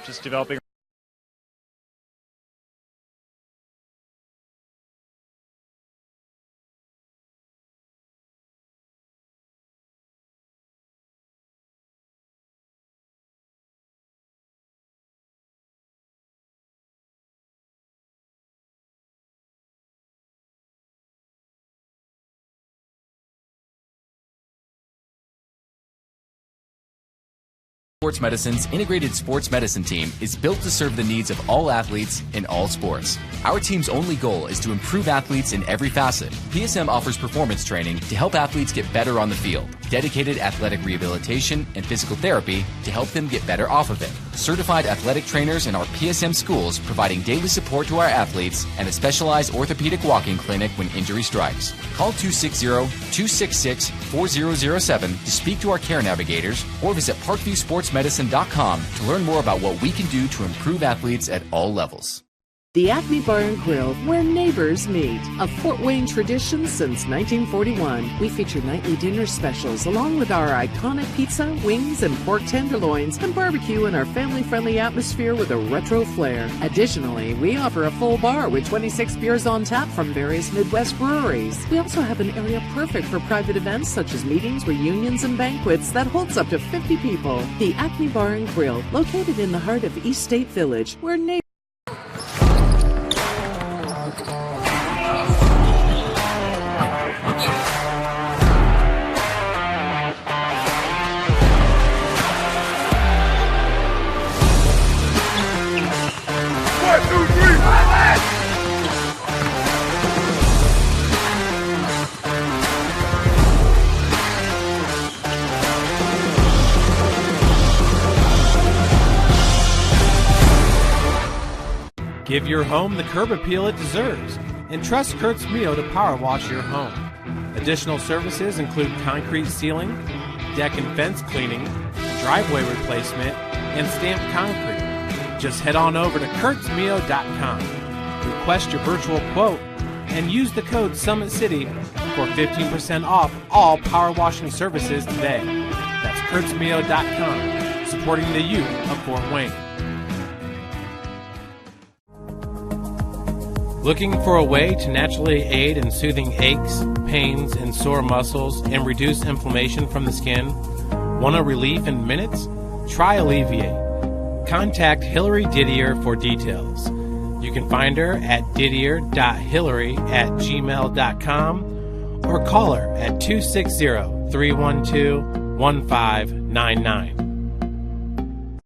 Just developing. Sports Medicine's integrated sports medicine team is built to serve the needs of all athletes in all sports. Our team's only goal is to improve athletes in every facet. PSM offers performance training to help athletes get better on the field, dedicated athletic rehabilitation and physical therapy to help them get better off of it, certified athletic trainers in our PSM schools providing daily support to our athletes, and a specialized orthopedic walking clinic when injury strikes. Call 260-266-4007 to speak to our care navigators or visit parkviewsportsmedicine.com to learn more about what we can do to improve athletes at all levels. The Acme Bar and Grill, where neighbors meet. A Fort Wayne tradition since 1941. We feature nightly dinner specials along with our iconic pizza, wings, and pork tenderloins, and barbecue in our family-friendly atmosphere with a retro flair. Additionally, we offer a full bar with 26 beers on tap from various Midwest breweries. We also have an area perfect for private events such as meetings, reunions, and banquets that holds up to 50 people. The Acme Bar and Grill, located in the heart of East State Village, where neighbors Give your home the curb appeal it deserves, and trust Kurt's Mio to power wash your home. Additional services include concrete sealing, deck and fence cleaning, driveway replacement, and stamped concrete. Just head on over to kurtzmio.com, request your virtual quote, and use the code SummitCity for 15% off all power washing services today. That's kurtzmio.com, supporting the youth of Fort Wayne. Looking for a way to naturally aid in soothing aches, pains, and sore muscles and reduce inflammation from the skin? Want a relief in minutes? Try Alleviate. Contact Hillary Didier for details. You can find her at didier.hillary@gmail.com or call her at 260-312-1599.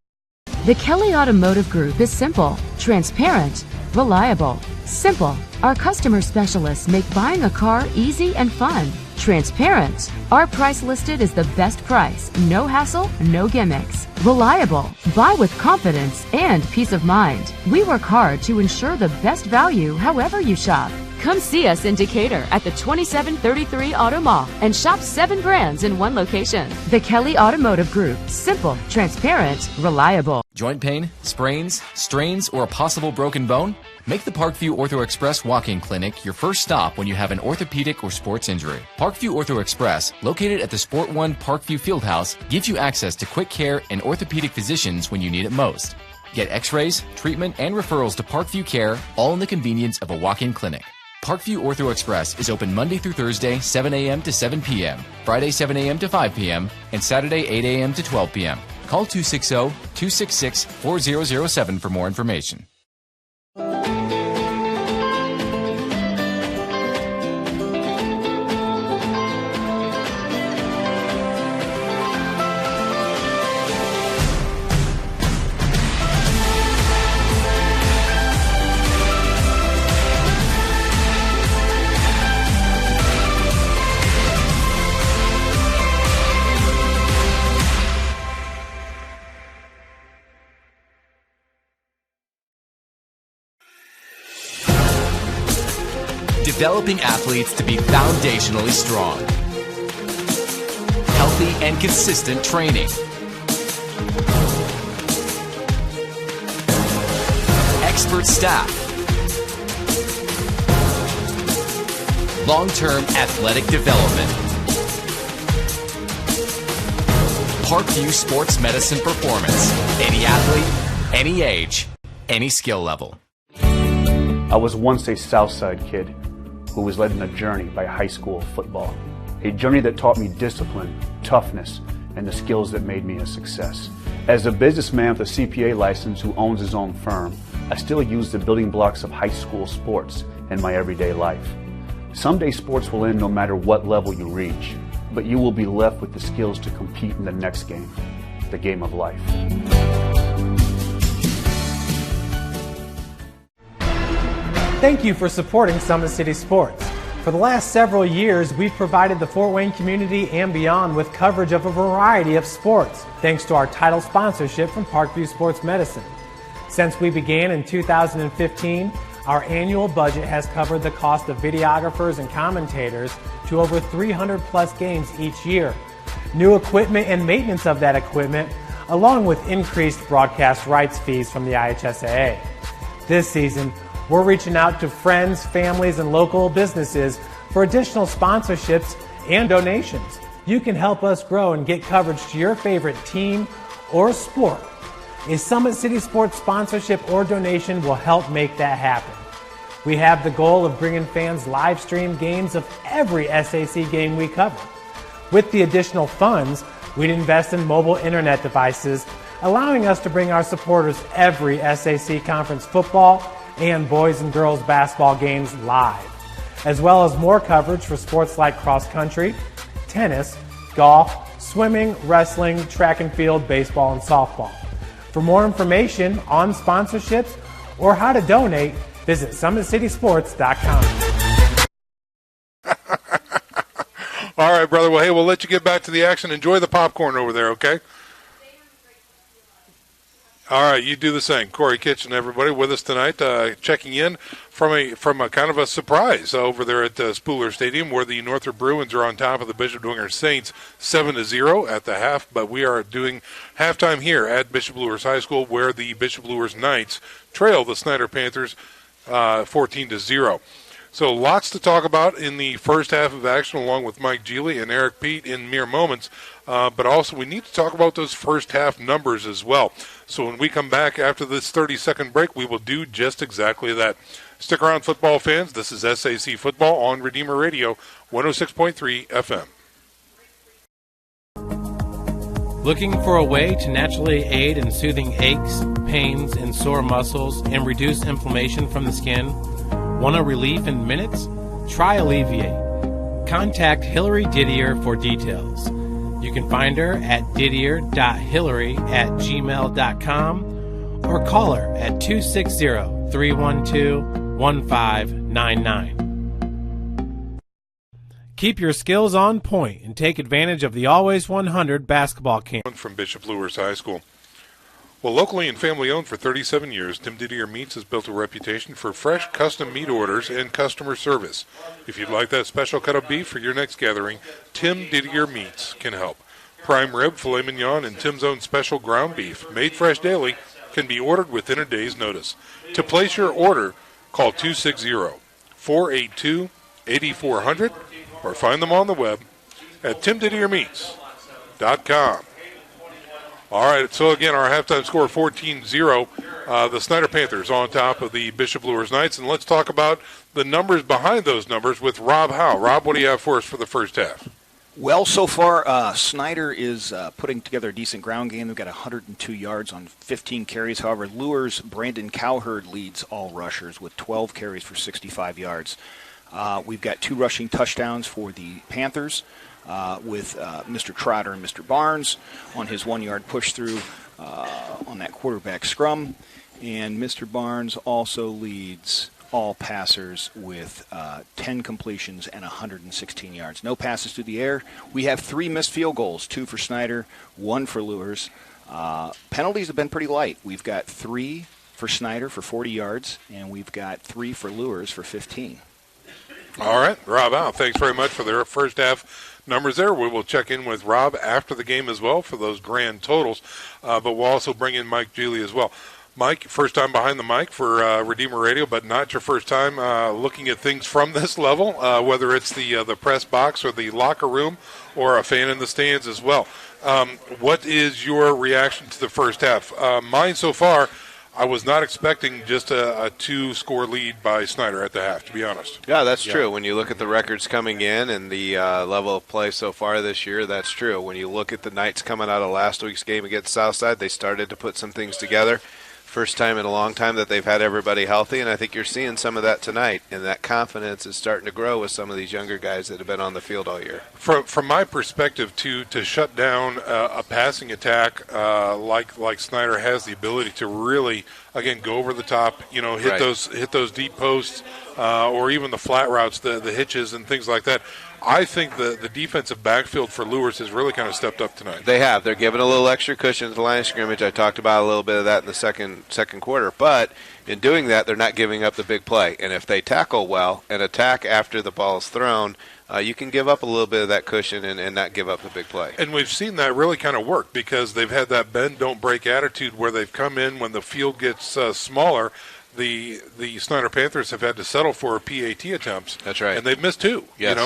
The Kelly Automotive Group is simple, transparent, reliable. Simple. Our customer specialists make buying a car easy and fun. Transparent. Our price listed is the best price. No hassle, no gimmicks. Reliable. Buy with confidence and peace of mind. We work hard to ensure the best value however you shop. Come see us in Decatur at the 2733 Auto Mall and shop 7 brands in one location. The Kelly Automotive Group. Simple, transparent, reliable. Joint pain, sprains, strains, or a possible broken bone? Make the Parkview Ortho Express walk-in clinic your first stop when you have an orthopedic or sports injury. Parkview Ortho Express, located at the Sport 1 Parkview Fieldhouse, gives you access to quick care and orthopedic physicians when you need it most. Get x-rays, treatment, and referrals to Parkview Care, all in the convenience of a walk-in clinic. Parkview Ortho Express is open Monday through Thursday, 7 a.m. to 7 p.m., Friday, 7 a.m. to 5 p.m., and Saturday, 8 a.m. to 12 p.m. Call 260-266-4007 for more information. developing athletes to be foundationally strong. Healthy and consistent training. Expert staff. Long-term athletic development. Parkview Sports Medicine Performance. Any athlete, any age, any skill level. I was once a Southside kid who was led on a journey by high school football. A journey that taught me discipline, toughness, and the skills that made me a success. As a businessman with a CPA license who owns his own firm, I still use the building blocks of high school sports in my everyday life. Someday sports will end no matter what level you reach, but you will be left with the skills to compete in the next game, the game of life. Thank you for supporting Summit City Sports. For the last several years, we've provided the Fort Wayne community and beyond with coverage of a variety of sports, thanks to our title sponsorship from Parkview Sports Medicine. Since we began in 2015, our annual budget has covered the cost of videographers and commentators to over 300 plus games each year. New equipment and maintenance of that equipment, along with increased broadcast rights fees from the IHSAA. This season, we're reaching out to friends, families, and local businesses for additional sponsorships and donations. You can help us grow and get coverage to your favorite team or sport. A Summit City Sports sponsorship or donation will help make that happen. We have the goal of bringing fans live stream games of every SAC game we cover. With the additional funds, we'd invest in mobile internet devices, allowing us to bring our supporters every SAC conference football and boys and girls basketball games live, as well as more coverage for sports like cross country, tennis, golf, swimming, wrestling, track and field, baseball, and softball. For more information on sponsorships or how to donate, visit SummitCitySports.com. All right, brother. Well, hey, we'll let you get back to the action. Enjoy the popcorn over there, okay? All right, you do the same. Corey Kitchen, everybody, with us tonight, checking in from a kind of a surprise over there at Spooler Stadium, where the Northrop Bruins are on top of the Bishop Dwenger Saints 7-0 at the half. But we are doing halftime here at Bishop Luers High School, where the Bishop Luers Knights trail the Snider Panthers 14-0. So lots to talk about in the first half of action, along with Mike Geely and Eric Pete in mere moments. But also we need to talk about those first half numbers as well. So when we come back after this 30-second break, we will do just exactly that. Stick around, football fans. This is SAC Football on Redeemer Radio, 106.3 FM. Looking for a way to naturally aid in soothing aches, pains, and sore muscles and reduce inflammation from the skin? Want a relief in minutes? Try Alleviate. Contact Hillary Didier for details. You can find her at didier.hillary@gmail.com or call her at 260-312-1599. Keep your skills on point and take advantage of the Always 100 basketball camp. From Bishop Luers High School. Well, locally and family-owned for 37 years, Tim Didier Meats has built a reputation for fresh custom meat orders and customer service. If you'd like that special cut of beef for your next gathering, Tim Didier Meats can help. Prime rib, filet mignon, and Tim's own special ground beef, made fresh daily, can be ordered within a day's notice. To place your order, call 260-482-8400 or find them on the web at timdidiermeats.com. All right, so again, our halftime score 14-0. The Snider Panthers on top of the Bishop Luers Knights. And let's talk about the numbers behind those numbers with Rob Howe. Rob, what do you have for us for the first half? Well, so far, Snider is putting together a decent ground game. They've got 102 yards on 15 carries. However, Luers' Brandon Cowherd leads all rushers with 12 carries for 65 yards. We've got 2 rushing touchdowns for the Panthers. With Mr. Trotter and Mr. Barnes on his 1-yard push-through on that quarterback scrum. And Mr. Barnes also leads all passers with 10 completions and 116 yards. No passes through the air. We have 3 missed field goals, 2 for Snider, 1 for Luers. Penalties have been pretty light. We've got 3 for Snider for 40 yards, and we've got 3 for Luers for 15. All right, Rob out. Thanks very much for their first half numbers there. We will check in with Rob after the game as well for those grand totals, but we'll also bring in Mike Geely as well. Mike, first time behind the mic for Redeemer Radio, but not your first time looking at things from this level, whether it's the press box or the locker room or a fan in the stands as well. What is your reaction to the first half? Mine so far, I was not expecting just a two-score lead by Snider at the half, to be honest. Yeah, that's true. When you look at the records coming in and the level of play so far this year, that's true. When you look at the Knights coming out of last week's game against Southside, they started to put some things together. First time in a long time that they've had everybody healthy, and I think you're seeing some of that tonight, and that confidence is starting to grow with some of these younger guys that have been on the field all year. From my perspective, to shut down a passing attack like Snider has the ability to really, again, go over the top, hit those deep posts, or even the flat routes, the hitches and things like that. I think the defensive backfield for Luers has really kind of stepped up tonight. They have. They're giving a little extra cushion to the line of scrimmage. I talked about a little bit of that in the second quarter. But in doing that, they're not giving up the big play. And if they tackle well and attack after the ball is thrown, you can give up a little bit of that cushion and not give up the big play. And we've seen that really kind of work because they've had that bend, don't break attitude where they've come in when the field gets smaller. The Snider Panthers have had to settle for PAT attempts. That's right. And they've missed two. Yes.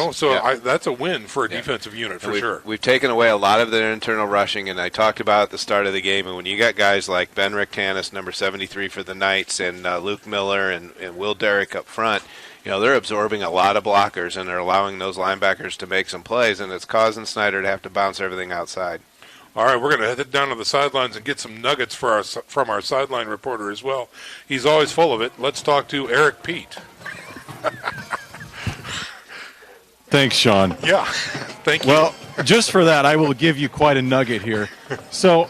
That's a win for a defensive unit for sure. We've taken away a lot of their internal rushing, and I talked about at the start of the game, and when you got guys like Ben Rictanis, number 73 for the Knights, and Luke Miller and Will Derrick up front, they're absorbing a lot of blockers, and they're allowing those linebackers to make some plays, and it's causing Snider to have to bounce everything outside. All right, we're going to head down to the sidelines and get some nuggets from our sideline reporter as well. He's always full of it. Let's talk to Eric Pete. Thanks, Sean. Yeah, thank you. Well, just for that, I will give you quite a nugget here. So,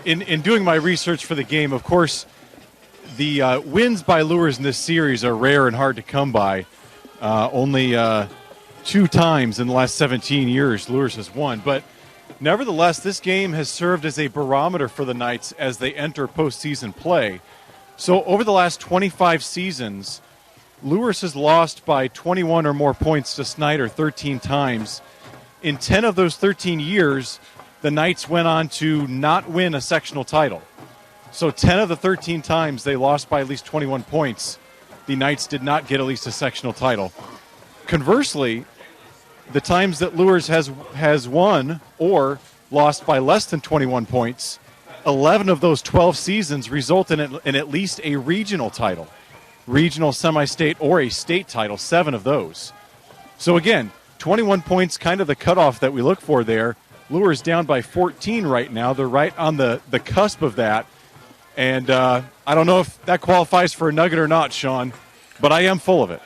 in doing my research for the game, of course, the wins by Luers in this series are rare and hard to come by. Only 2 times in the last 17 years Luers has won, but nevertheless, this game has served as a barometer for the Knights as they enter postseason play. So over the last 25 seasons, Luers has lost by 21 or more points to Snider 13 times. In 10 of those 13 years, the Knights went on to not win a sectional title. So 10 of the 13 times they lost by at least 21 points, the Knights did not get at least a sectional title. Conversely, the times that Luers has won or lost by less than 21 points, 11 of those 12 seasons result in at least a regional title, regional, semi-state, or a state title, 7 of those. So again, 21 points, kind of the cutoff that we look for there. Luers down by 14 right now. They're right on the cusp of that. And I don't know if that qualifies for a nugget or not, Sean, but I am full of it.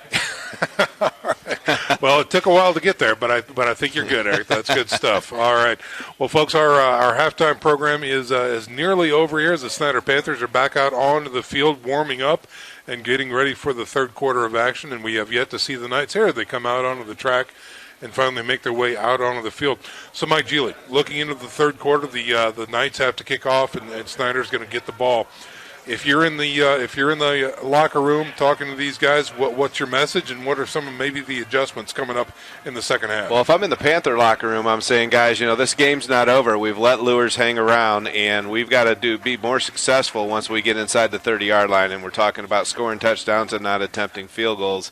Well, it took a while to get there, but I think you're good, Eric. That's good stuff. All right. Well, folks, our halftime program is nearly over here as the Snider Panthers are back out onto the field warming up and getting ready for the third quarter of action, and we have yet to see the Knights here. They come out onto the track and finally make their way out onto the field. So, Mike Geely, looking into the third quarter, the Knights have to kick off, and Snider's going to get the ball. If you're in the locker room talking to these guys, what's your message, and what are some of maybe the adjustments coming up in the second half? Well, if I'm in the Panther locker room, I'm saying, guys, this game's not over. We've let Luers hang around, and we've got to be more successful once we get inside the 30-yard line, and we're talking about scoring touchdowns and not attempting field goals.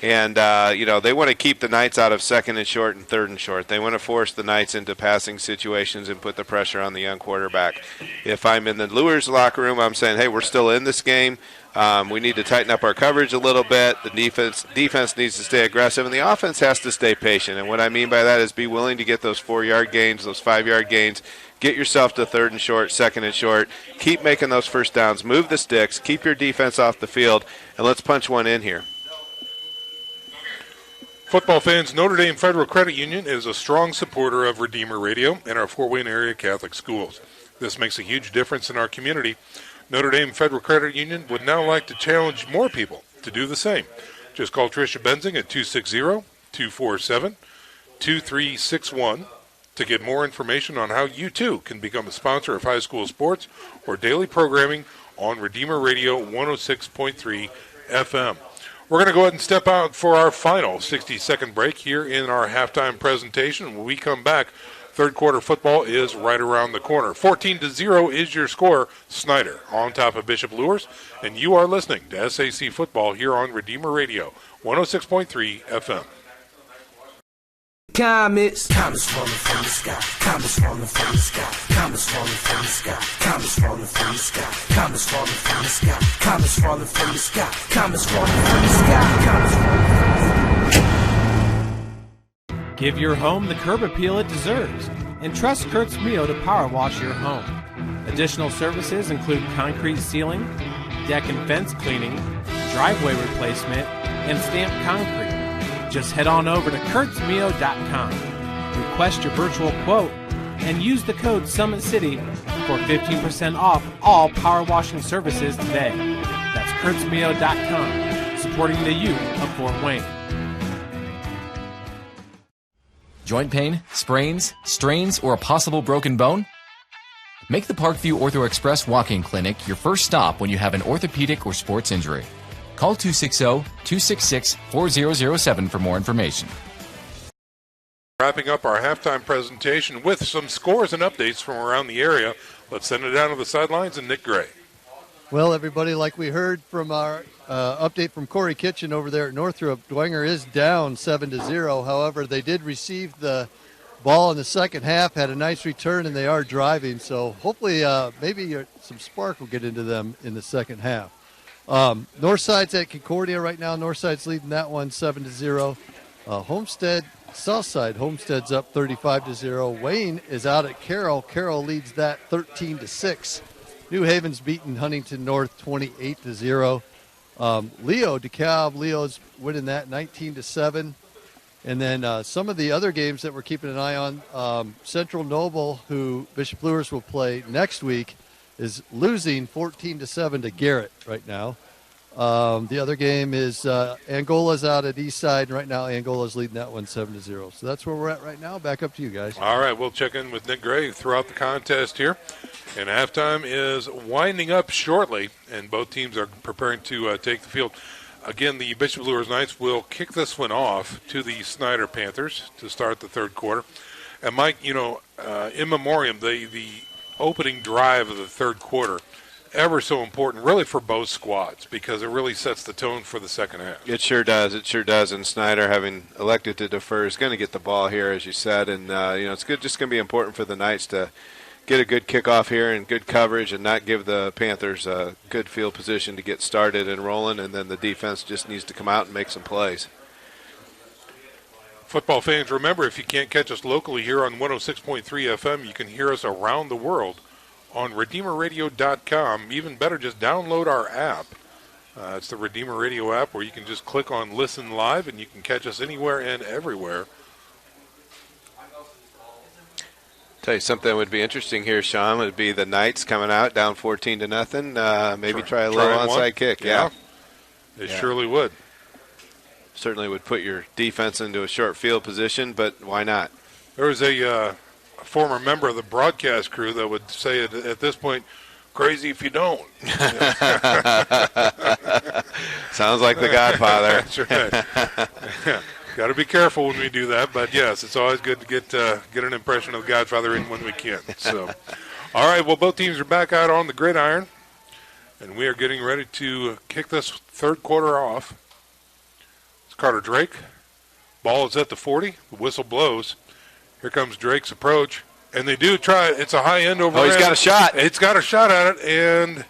And, they want to keep the Knights out of second and short and third and short. They want to force the Knights into passing situations and put the pressure on the young quarterback. If I'm in the Luers locker room, I'm saying, hey, we're still in this game. We need to tighten up our coverage a little bit. The defense needs to stay aggressive, and the offense has to stay patient. And what I mean by that is be willing to get those 4-yard gains, those 5-yard gains. Get yourself to third and short, second and short. Keep making those first downs. Move the sticks. Keep your defense off the field, and let's punch one in here. Football fans, Notre Dame Federal Credit Union is a strong supporter of Redeemer Radio and our Fort Wayne area Catholic schools. This makes a huge difference in our community. Notre Dame Federal Credit Union would now like to challenge more people to do the same. Just call Tricia Benzing at 260-247-2361 to get more information on how you too can become a sponsor of high school sports or daily programming on Redeemer Radio 106.3 FM. We're going to go ahead and step out for our final 60-second break here in our halftime presentation. When we come back, third quarter football is right around the corner. 14-0 is your score. Snider on top of Bishop Luers, and you are listening to SAC football here on Redeemer Radio, 106.3 FM. Comets falling from the sky. Comets falling from the sky. Comets falling from the sky. Comets falling from the sky. Comets falling from the sky. Comets falling from the sky. Comets falling from the sky. Comets falling from the sky. Give your home the curb appeal it deserves, and trust Kurt's Mio to power wash your home. Additional services include concrete ceiling, deck and fence cleaning, driveway replacement, and stamped concrete. Just head on over to kurtzmio.com, request your virtual quote, and use the code SummitCity for 15% off all power washing services today. That's kurtzmio.com, supporting the youth of Fort Wayne. Joint pain, sprains, strains, or a possible broken bone? Make the Parkview Ortho Express walk-in clinic your first stop when you have an orthopedic or sports injury. Call 260-266-4007 for more information. Wrapping up our halftime presentation with some scores and updates from around the area. Let's send it down to the sidelines and Nick Gray. Well, everybody, like we heard from our update from Corey Kitchen over there at Northrop, Dwenger is down 7-0. However, they did receive the ball in the second half, had a nice return, and they are driving. So hopefully maybe some spark will get into them in the second half. Northside's at Concordia right now. Northside's leading that one 7-0. Homestead, Southside, Homestead's up 35-0. Wayne is out at Carroll. Carroll leads that 13-6. New Haven's beating Huntington North 28-0. Leo, DeKalb, Leo's winning that 19-7. And then some of the other games that we're keeping an eye on, Central Noble, who Bishop Luers will play next week, is losing 14-7 to Garrett right now. The other game is Angola's out at Eastside, and right now Angola's leading that one 7-0. So that's where we're at right now. Back up to you guys. All right, we'll check in with Nick Gray throughout the contest here. And halftime is winding up shortly, and both teams are preparing to take the field. Again, the Bishop Luers Knights will kick this one off to the Snider Panthers to start the third quarter. And Mike, in memoriam, the opening drive of the third quarter, ever so important, really for both squads, because it really sets the tone for the second half. It sure does. It sure does. And Snider, having elected to defer, is going to get the ball here, as you said. And, it's just going to be important for the Knights to get a good kickoff here and good coverage and not give the Panthers a good field position to get started and rolling. And then the defense just needs to come out and make some plays. Football fans, remember, if you can't catch us locally here on 106.3 FM, you can hear us around the world on RedeemerRadio.com. Even better, just download our app. It's the Redeemer Radio app where you can just click on Listen Live and you can catch us anywhere and everywhere. Tell you something that would be interesting here, Sean, would be the Knights coming out down 14-0. Maybe try a little onside kick. Yeah. It surely would. Certainly would put your defense into a short field position, but why not? There was a former member of the broadcast crew that would say at this point, crazy if you don't. Sounds like the Godfather. That's right. Got to be careful when we do that, but yes, it's always good to get an impression of the Godfather in when we can. So, all right, well, both teams are back out on the gridiron, and we are getting ready to kick this third quarter off. It's Carter Drake. Ball is at the 40. The whistle blows. Here comes Drake's approach, and they do try it. It's a high end over. Oh, he's got a shot. It's got a shot at it, and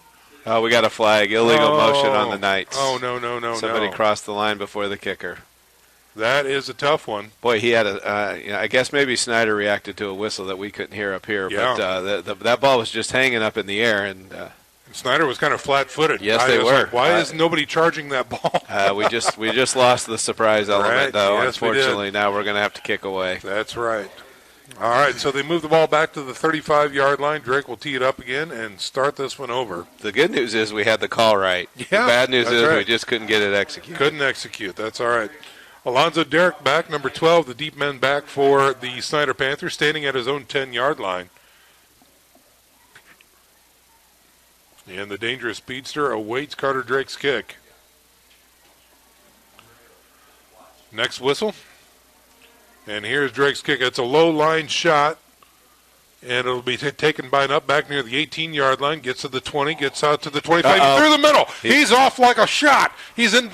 we got a flag. Illegal motion on the Knights. Oh, no. Somebody crossed the line before the kicker. That is a tough one. Boy, he had I guess maybe Snider reacted to a whistle that we couldn't hear up here, but that ball was just hanging up in the air, and Snider was kind of flat-footed. Yes, they were. Like, why is nobody charging that ball? we just lost the surprise element, though. Yes, unfortunately, now we're going to have to kick away. That's right. All right, so they move the ball back to the 35-yard line. Drake will tee it up again and start this one over. The good news is we had the call right. Yeah, the bad news is right. we just couldn't get it executed. Couldn't execute. That's all right. Alonzo Derrick back, number 12, the deep men back for the Snider Panthers, standing at his own 10-yard line. And the dangerous speedster awaits Carter Drake's kick. Next whistle. And here's Drake's kick. It's a low line shot. And it'll be taken by an up back near the 18-yard line. Gets to the 20, gets out to the 25, through the middle. He's off like a shot. He's in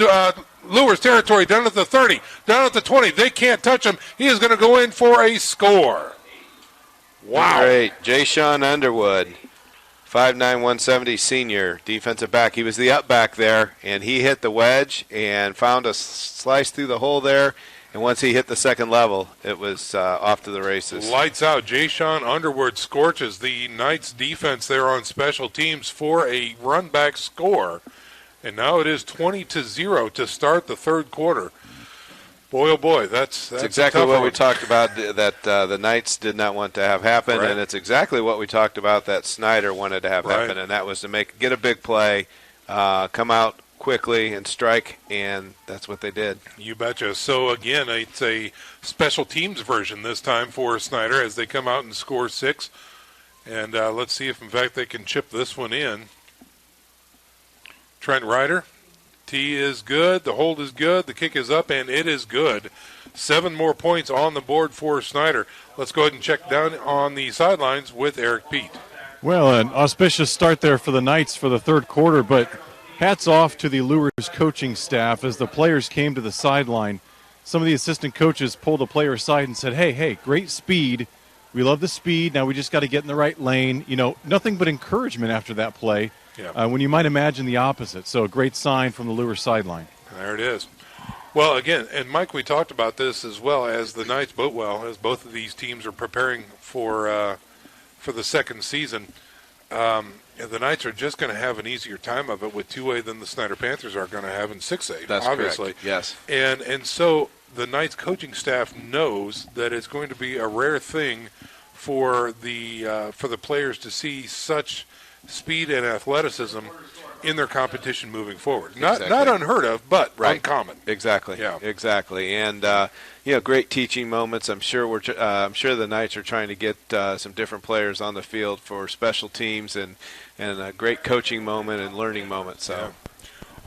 Luers territory, down at the 30, down at the 20. They can't touch him. He is going to go in for a score. Wow. Great. Jay Sean Underwood, 5'9", 170 senior, defensive back. He was the up back there, and he hit the wedge and found a slice through the hole there. And once he hit the second level, it was off to the races. Lights out. Jay Sean Underwood scorches the Knights defense there on special teams for a run back score. And now it is 20-0 to start the third quarter. Boy, oh boy, that's exactly what we talked about that the Knights did not want to have happen, and it's exactly what we talked about that Snider wanted to have happen, and that was to get a big play, come out quickly and strike, and that's what they did. You betcha. So again, it's a special teams version this time for Snider as they come out and score 6. And let's see if in fact they can chip this one in. Trent Ryder, tee is good, the hold is good, the kick is up, and it is good. 7 more points on the board for Snider. Let's go ahead and check down on the sidelines with Eric Pete. Well, an auspicious start there for the Knights for the third quarter, but hats off to the Luers coaching staff as the players came to the sideline. Some of the assistant coaches pulled the player aside and said, hey, great speed. We love the speed. Now we just got to get in the right lane. You know, nothing but encouragement after that play. Yeah. When you might imagine the opposite. So a great sign from the Luers sideline. There it is. Well, again, and Mike, we talked about this as well as the Knights, as both of these teams are preparing for the second season. The Knights are just going to have an easier time of it with 2A than the Snider Panthers are going to have in 6A. That's obviously. Correct. Yes. And so the Knights coaching staff knows that it's going to be a rare thing for the players to see such speed and athleticism in their competition moving forward. Not unheard of, but uncommon. Exactly. Yeah. Exactly. And great teaching moments. I'm sure the Knights are trying to get some different players on the field for special teams and a great coaching moment and learning moment. So. Yeah.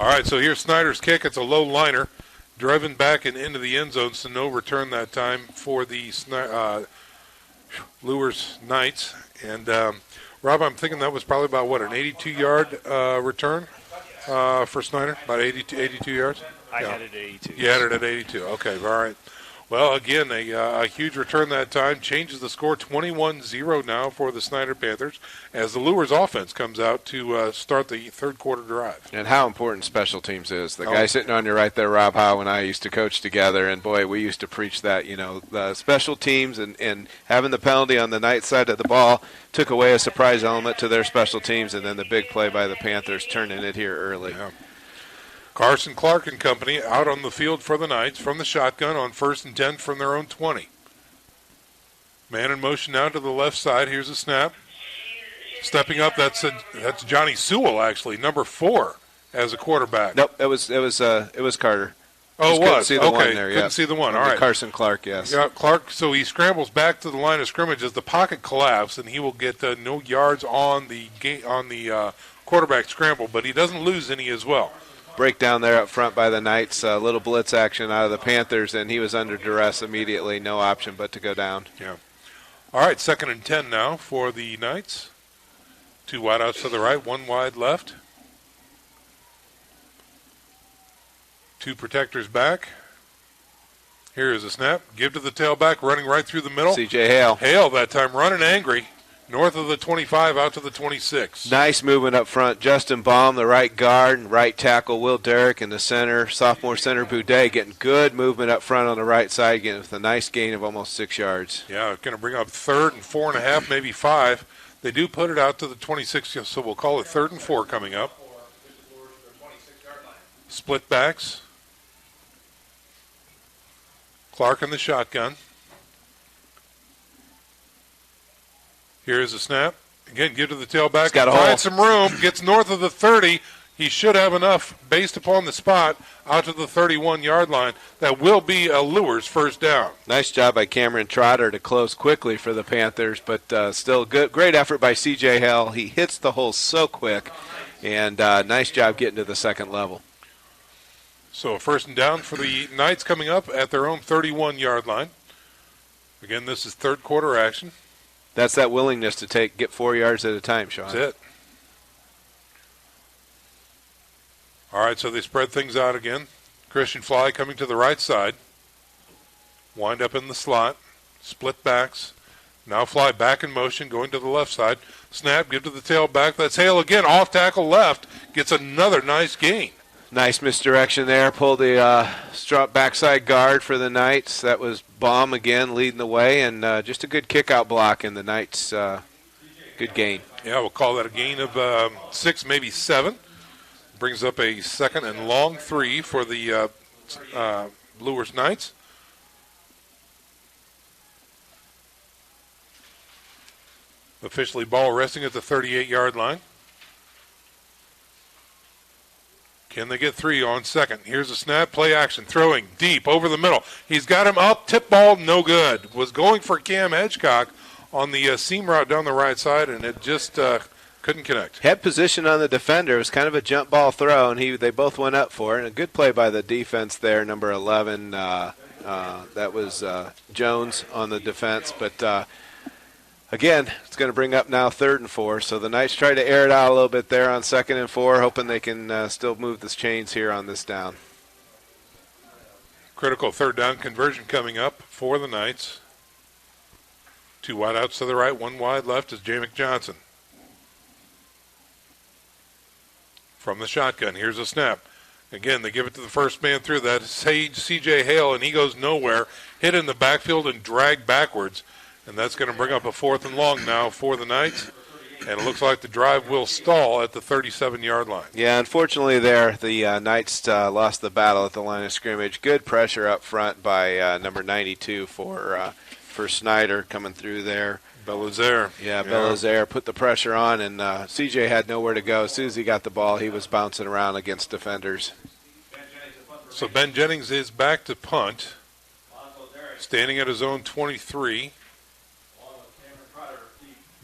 All right. So here's Snider's kick. It's a low liner, driven back and into the end zone. So no return that time for the Luers Knights. And Rob, I'm thinking that was probably about, an 82-yard return for Snider? About 82 yards? I had it at 82. You had it at 82. Okay, all right. Well, again, a huge return that time. Changes the score 21-0 now for the Snider Panthers as the Luers offense comes out to start the third quarter drive. And how important special teams is. The guy sitting on your right there, Rob Howe, and I used to coach together, and boy, we used to preach that, the special teams and having the penalty on the Knights side of the ball took away a surprise element to their special teams, and then the big play by the Panthers turning it here early. Yeah. Carson Clark and company out on the field for the Knights from the shotgun on 1st and 10 from their own 20. Man in motion now to the left side. Here's a snap. Stepping up, that's Johnny Sewell, actually, number 4 as a quarterback. Nope, it was Carter. Oh, it was. See the one there, couldn't see the one. All right. Carson Clark, yes. Yeah, Clark. So he scrambles back to the line of scrimmage as the pocket collapses, and he will get no yards on the quarterback scramble, but he doesn't lose any as well. Breakdown there up front by the Knights, a little blitz action out of the Panthers, and he was under duress immediately. No option but to go down. Yeah. All right, 2nd and 10 now for the Knights. 2 wide outs to the right, 1 wide left. 2 protectors back. Here is a snap. Give to the tailback, running right through the middle. C.J. Hale. Hale that time running angry. North of the 25, out to the 26. Nice movement up front. Justin Baum, the right guard, and right tackle Will Derrick in the center. Sophomore center Boudet getting good movement up front on the right side, getting with a nice gain of almost 6 yards. Yeah, going to bring up 3rd and 4.5, maybe 5. They do put it out to the 26, so we'll call it 3rd and 4 coming up. Split backs. Clark in the shotgun. Here's a snap. Again, give to the tailback. Finds some room. Gets north of the 30. He should have enough based upon the spot out to the 31-yard line. That will be a Luers first down. Nice job by Cameron Trotter to close quickly for the Panthers, but still good. Great effort by C.J. Hale. He hits the hole so quick, and nice job getting to the second level. So a first and down for the Knights coming up at their own 31-yard line. Again, this is third quarter action. That's that willingness to get 4 yards at a time, Sean. That's it. All right, so they spread things out again. Christian Fly coming to the right side. Wind up in the slot. Split backs. Now Fly back in motion, going to the left side. Snap, give to the tailback. That's Hale again, off tackle left. Gets another nice gain. Nice misdirection there. Pulled the strut backside guard for the Knights. That was Baum again leading the way, and just a good kick-out block in the Knights. Good gain. Yeah, we'll call that a gain of 6, maybe 7. Brings up a second and long 3 for the Luers Knights. Officially ball resting at the 38-yard line. Can they get 3 on second? Here's a snap, play action, throwing deep over the middle. He's got him up, tip ball, no good. Was going for Cam Hedgecock on the seam route down the right side, and it just couldn't connect. Head position on the defender. It was kind of a jump ball throw, and they both went up for it. And a good play by the defense there, number 11. That was Jones on the defense. But, again, it's going to bring up now 3rd and 4. So the Knights try to air it out a little bit there on 2nd and 4, hoping they can still move the chains here on this down. Critical 3rd down conversion coming up for the Knights. 2 wide outs to the right, 1 wide left is Jamek Johnson. From the shotgun, here's a snap. Again, they give it to the first man through. That is C.J. Hale, and he goes nowhere. Hit in the backfield and dragged backwards. And that's going to bring up a 4th and long now for the Knights. And it looks like the drive will stall at the 37-yard line. Yeah, unfortunately there, the Knights lost the battle at the line of scrimmage. Good pressure up front by number 92 for Snider coming through there. Belazaire. Yeah, Belazaire put the pressure on, and CJ had nowhere to go. As soon as he got the ball, he was bouncing around against defenders. So Ben Jennings is back to punt, standing at his own 23.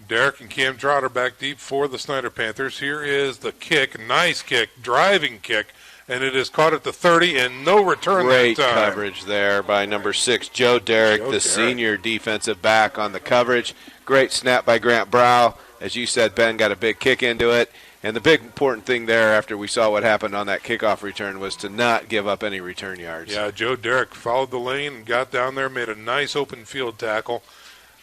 Derek and Cam Trotter back deep for the Snider Panthers. Here is the kick. Nice kick, driving kick, and it is caught at the 30 and no return Great that time. Coverage there by number 6, Joe Derrick, senior defensive back on the coverage. Great snap by Grant Brow. As you said, Ben got a big kick into it. And the big important thing there after we saw what happened on that kickoff return was to not give up any return yards. Yeah, Joe Derrick followed the lane and got down there, made a nice open field tackle.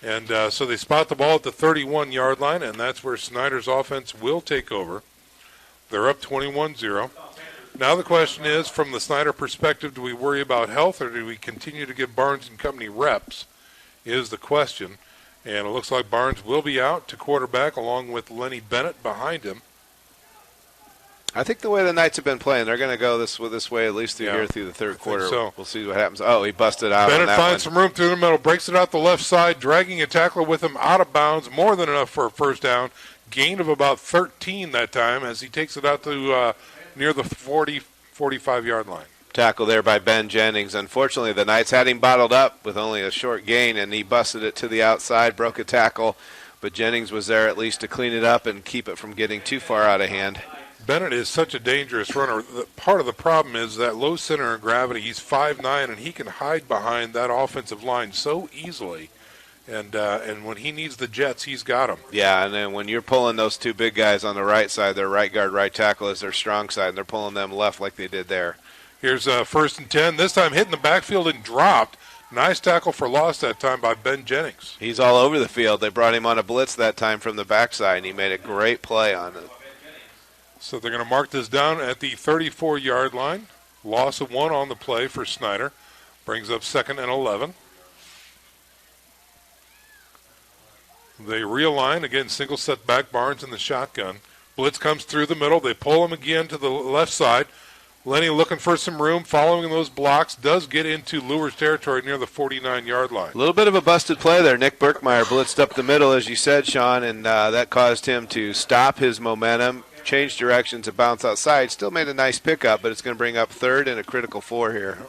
And so they spot the ball at the 31-yard line, and that's where Snider's offense will take over. They're up 21-0. Now the question is, from the Snider perspective, do we worry about health or do we continue to give Barnes and company reps is the question. And it looks like Barnes will be out to quarterback along with Lenny Bennett behind him. I think the way the Knights have been playing, they're going to go this way at least through the third quarter. So. We'll see what happens. Oh, he busted out Bennett on that finds one. some room through the middle, breaks it out the left side, dragging a tackler with him out of bounds, more than enough for a first down. Gain of about 13 that time as he takes it out to near the 45-yard line. Tackle there by Ben Jennings. Unfortunately, the Knights had him bottled up with only a short gain, and he busted it to the outside, broke a tackle. But Jennings was there at least to clean it up and keep it from getting too far out of hand. Bennett is such a dangerous runner. Part of the problem is that low center of gravity. He's 5'9", and he can hide behind that offensive line so easily. And when he needs the jets, he's got them. Yeah, and then when you're pulling those two big guys on the right side, their right guard, right tackle is their strong side, and they're pulling them left like they did there. Here's 1st and 10. This time hitting the backfield and dropped. Nice tackle for loss that time by Ben Jennings. He's all over the field. They brought him on a blitz that time from the backside, and he made a great play on it. So they're going to mark this down at the 34-yard line. Loss of 1 on the play for Snider. Brings up 2nd and 11. They realign. Again, single set back, Barnes in the shotgun. Blitz comes through the middle. They pull him again to the left side. Lenny looking for some room, following those blocks, does get into Luers territory near the 49-yard line. A little bit of a busted play there. Nick Birkmeyer blitzed up the middle, as you said, Sean, and that caused him to stop his momentum, change direction to bounce outside. Still made a nice pickup, but it's going to bring up 3rd and a critical 4 here.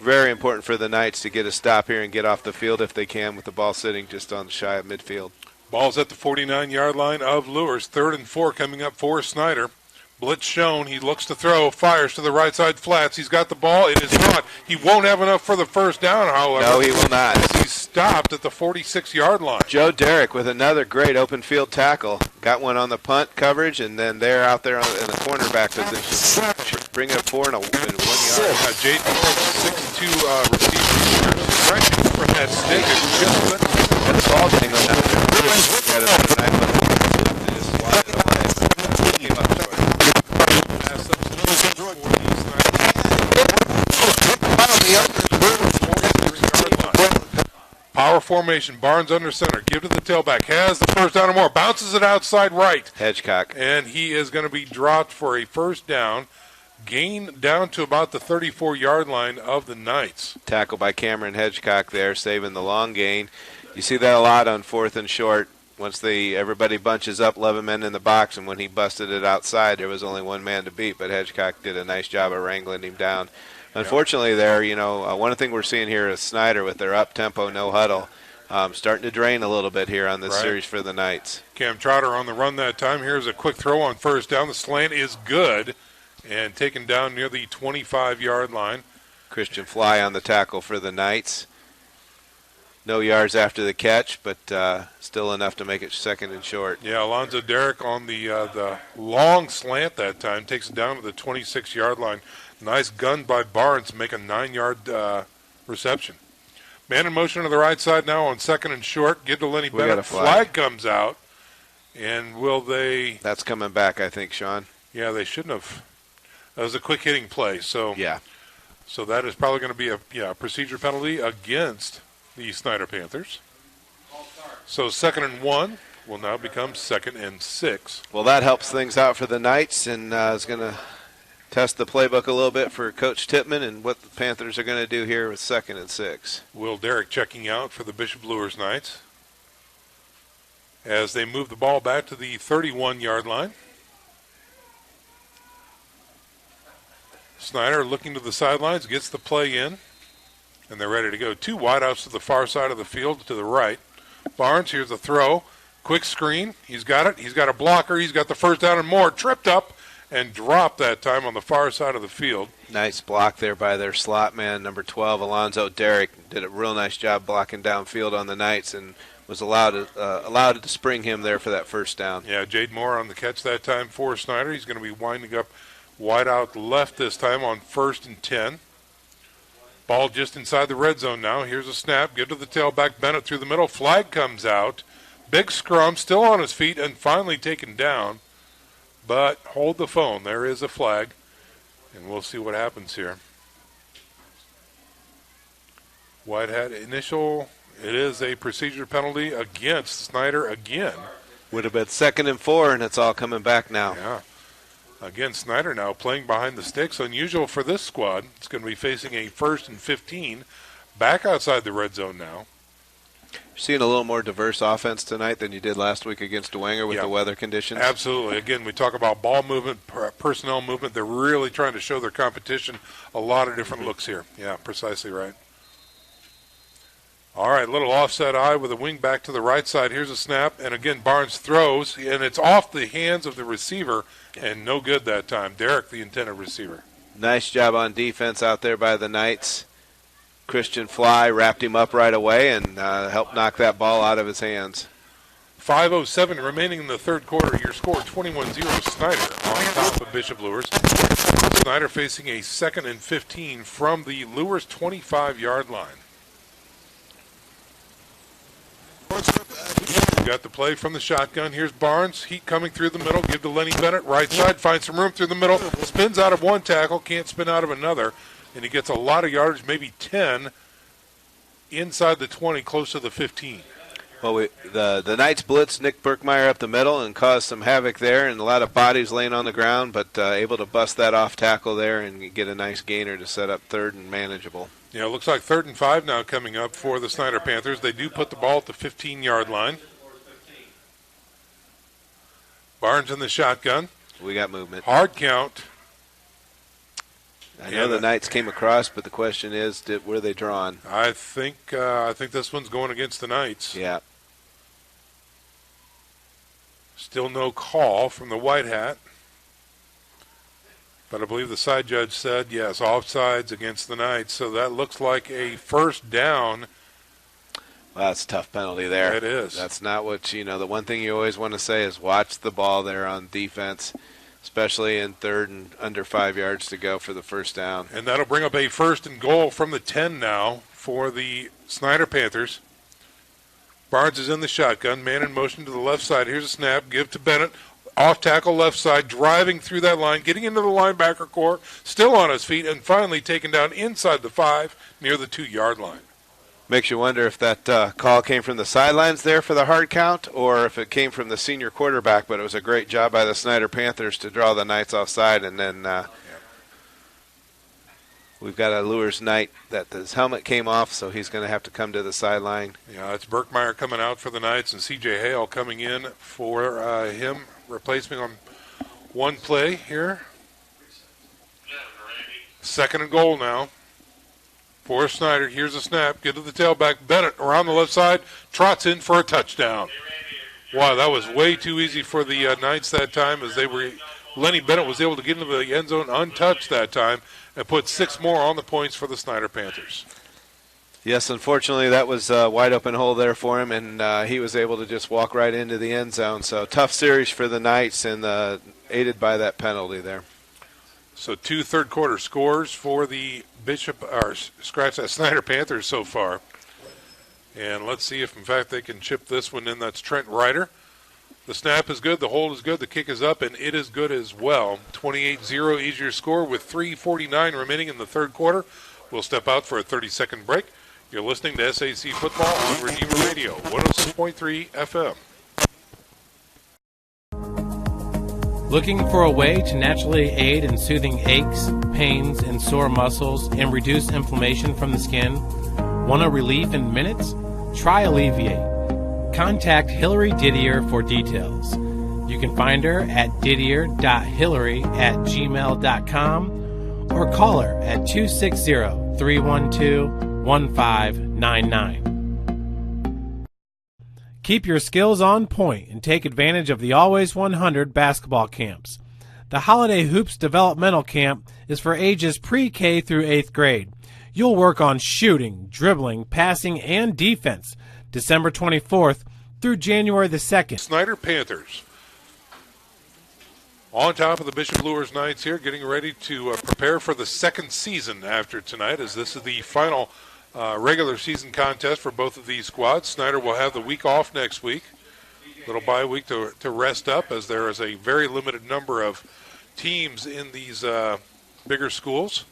Very important for the Knights to get a stop here and get off the field if they can with the ball sitting just on the shy of midfield. Ball's at the 49-yard line of Luers. 3rd and 4 coming up for Snider. Blitz shown. He looks to throw. Fires to the right side flats. He's got the ball. It is caught. He won't have enough for the first down, however. No, he will not. He's stopped at the 46-yard line. Joe Derrick with another great open field tackle. Got one on the punt coverage, and then they're out there in the cornerback position. Bring up 4 and 1 yard. Jade Moore, 6'2" receiver. Right from that stick. And the ball dangling out there. Power formation, Barnes under center, give to the tailback, has the first down or more, bounces it outside right. Hedgecock. And he is going to be dropped for a first down, gain down to about the 34-yard line of the Knights. Tackle by Cameron Hedgecock there, saving the long gain. You see that a lot on 4th and short. Once everybody bunches up, 11 men in the box, and when he busted it outside, there was only one man to beat, but Hedgecock did a nice job of wrangling him down. Unfortunately, one thing we're seeing here is Snider with their up-tempo, no huddle, starting to drain a little bit here on this series for the Knights. Cam Trotter on the run that time. Here's a quick throw on first down. The slant is good and taken down near the 25-yard line. Christian Fly on the tackle for the Knights. No yards after the catch, but still enough to make it 2nd and short. Yeah, Alonzo Derrick on the long slant that time takes it down to the 26-yard line. Nice gun by Barnes to make a 9-yard reception. Man in motion to the right side now on 2nd and short. Give to Lenny Bennett. Flag comes out. And will they... That's coming back, I think, Sean. Yeah, they shouldn't have. That was a quick hitting play. So yeah. So that is probably going to be a procedure penalty against the Snider Panthers. So 2nd and 1 will now become 2nd and 6. Well, that helps things out for the Knights and is going to test the playbook a little bit for Coach Tippmann and what the Panthers are going to do here with 2nd and 6. Will Derrick checking out for the Bishop Luers Knights as they move the ball back to the 31-yard line. Snider looking to the sidelines, gets the play in, and they're ready to go. 2 wideouts to the far side of the field to the right. Barnes, here's a throw. Quick screen. He's got it. He's got a blocker. He's got the first down and more. Tripped up and dropped that time on the far side of the field. Nice block there by their slot man, number 12, Alonzo Derrick. Did a real nice job blocking downfield on the Knights and was allowed to spring him there for that first down. Yeah, Jade Moore on the catch that time for Snider. He's going to be winding up wide out left this time on 1st and 10. Ball just inside the red zone now. Here's a snap. Give to the tailback. Bennett through the middle. Flag comes out. Big scrum, still on his feet and finally taken down. But hold the phone. There is a flag. And we'll see what happens here. White hat initial. It is a procedure penalty against Snider again. Would have been 2nd and 4, and it's all coming back now. Yeah. Again, Snider now playing behind the sticks. Unusual for this squad. It's going to be facing a 1st and 15. Back outside the red zone now. You're seeing a little more diverse offense tonight than you did last week against Dwenger with the weather conditions. Absolutely. Again, we talk about ball movement, personnel movement. They're really trying to show their competition a lot of different looks here. Yeah, precisely right. All right, little offset eye with a wing back to the right side. Here's a snap, and again, Barnes throws, and it's off the hands of the receiver, and no good that time. Derrick, the intended receiver. Nice job on defense out there by the Knights. Christian Fly wrapped him up right away and helped knock that ball out of his hands. 5:07 remaining in the third quarter. Your score 21-0 Snider on top of Bishop Luers. Snider facing a 2nd and 15 from the Luers 25-yard line. Got the play from the shotgun. Here's Barnes. Heat coming through the middle. Give to Lenny Bennett. Right side. Finds some room through the middle. Spins out of one tackle. Can't spin out of another. And he gets a lot of yardage, maybe 10, inside the 20, close to the 15. Well, the Knights blitzed Nick Berkmeyer up the middle and caused some havoc there, and a lot of bodies laying on the ground, but able to bust that off tackle there and get a nice gainer to set up 3rd and manageable. Yeah, it looks like 3rd and 5 now coming up for the Snider Panthers. They do put the ball at the 15-yard line. Barnes in the shotgun. We got movement. Hard count. I know the Knights came across, but the question is, were they drawn? I think this one's going against the Knights. Yeah. Still no call from the white hat. But I believe the side judge said, yes, offsides against the Knights. So that looks like a first down. Well, that's a tough penalty there. It is. That's not what, the one thing you always want to say is watch the ball there on defense, especially in third and under 5 yards to go for the first down. And that'll bring up a 1st and goal from the 10 now for the Snider Panthers. Barnes is in the shotgun, man in motion to the left side. Here's a snap, give to Bennett. Off tackle left side, driving through that line, getting into the linebacker core, still on his feet, and finally taken down inside the 5 near the 2-yard line. Makes you wonder if that call came from the sidelines there for the hard count or if it came from the senior quarterback, but it was a great job by the Snider Panthers to draw the Knights offside, and then we've got a Luers Knight that his helmet came off, so he's going to have to come to the sideline. Yeah, it's Berkmeyer coming out for the Knights and C.J. Hale coming in for him, replacement on one play here. 2nd and goal now for Snider. Here's a snap. Get to the tailback. Bennett around the left side. Trots in for a touchdown. Wow, that was way too easy for the Knights that time as Lenny Bennett was able to get into the end zone untouched that time and put 6 more on the points for the Snider Panthers. Yes, unfortunately, that was a wide open hole there for him, and he was able to just walk right into the end zone. So tough series for the Knights, and aided by that penalty there. So 2 third-quarter scores for the Snider Panthers so far. And let's see if, in fact, they can chip this one in. That's Trent Ryder. The snap is good, the hold is good, the kick is up, and it is good as well. 28-0 is your score with 3:49 remaining in the third quarter. We'll step out for a 30-second break. You're listening to SAC Football on Redeemer Radio, 106.3 FM. Looking for a way to naturally aid in soothing aches, pains, and sore muscles and reduce inflammation from the skin? Want a relief in minutes? Try Alleviate. Contact Hillary Didier for details. You can find her at didier.hillary@gmail.com or call her at 260-312-1599. Keep your skills on point and take advantage of the Always 100 basketball camps. The Holiday Hoops Developmental Camp is for ages pre-K through 8th grade. You'll work on shooting, dribbling, passing, and defense December 24th through January the 2nd. Snider Panthers on top of the Bishop Luers Knights here, getting ready to prepare for the second season after tonight, as this is the final regular season contest for both of these squads. Snider will have the week off next week, little bye week to rest up, as there is a very limited number of teams in these bigger schools.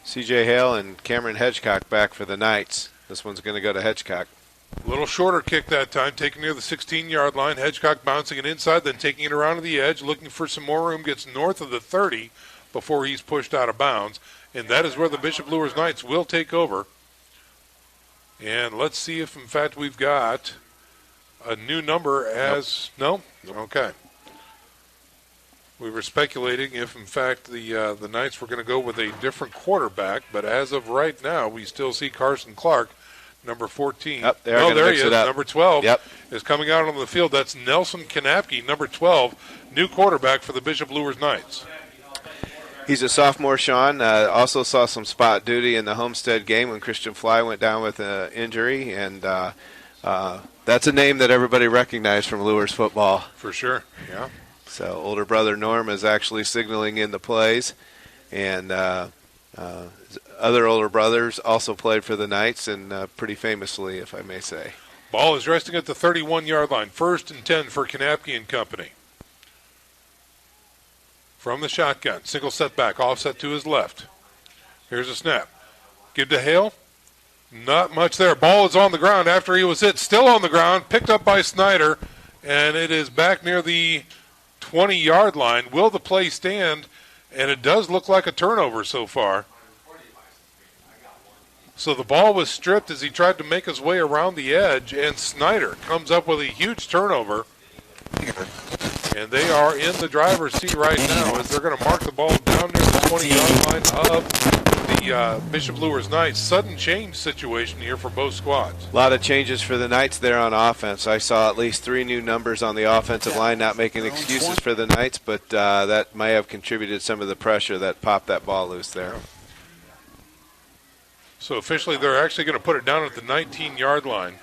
C.J. Hale and Cameron Hedgecock back for the Knights. This one's going to go to Hedgecock. A little shorter kick that time, taken near the 16-yard line. Hedgecock bouncing it inside, then taking it around to the edge, looking for some more room, gets north of the 30 before he's pushed out of bounds. And that is where the Bishop Luers Knights will take over. And let's see if, in fact, we've got a new number as... Nope. No? Okay. We were speculating if, in fact, the Knights were going to go with a different quarterback, but as of right now, we still see Carson Clark, number 14. There he is. Number 12 is coming out on the field. That's Nelson Kanapke, number 12, new quarterback for the Bishop Luers Knights. He's a sophomore, Sean. Also saw some spot duty in the Homestead game when Christian Fly went down with an injury, and that's a name that everybody recognized from Luers football. For sure, yeah. So older brother Norm is actually signaling in the plays, and other older brothers also played for the Knights, and pretty famously, if I may say. Ball is resting at the 31-yard line. 1st and 10 for Kanapke and company. From the shotgun, single setback, offset to his left. Here's a snap. Give to Hale. Not much there. Ball is on the ground after he was hit. Still on the ground, picked up by Snider, and it is back near the 20-yard line. Will the play stand? And it does look like a turnover so far. So the ball was stripped as he tried to make his way around the edge, and Snider comes up with a huge turnover. And they are in the driver's seat right now as they're going to mark the ball down near the 20-yard line of the the Bishop Luers Knights. Sudden change situation here for both squads. A lot of changes for the Knights there on offense. I saw at least 3 new numbers on the offensive line, not making excuses for the Knights, but that may have contributed some of the pressure that popped that ball loose there. So officially they're actually going to put it down at the 19-yard line.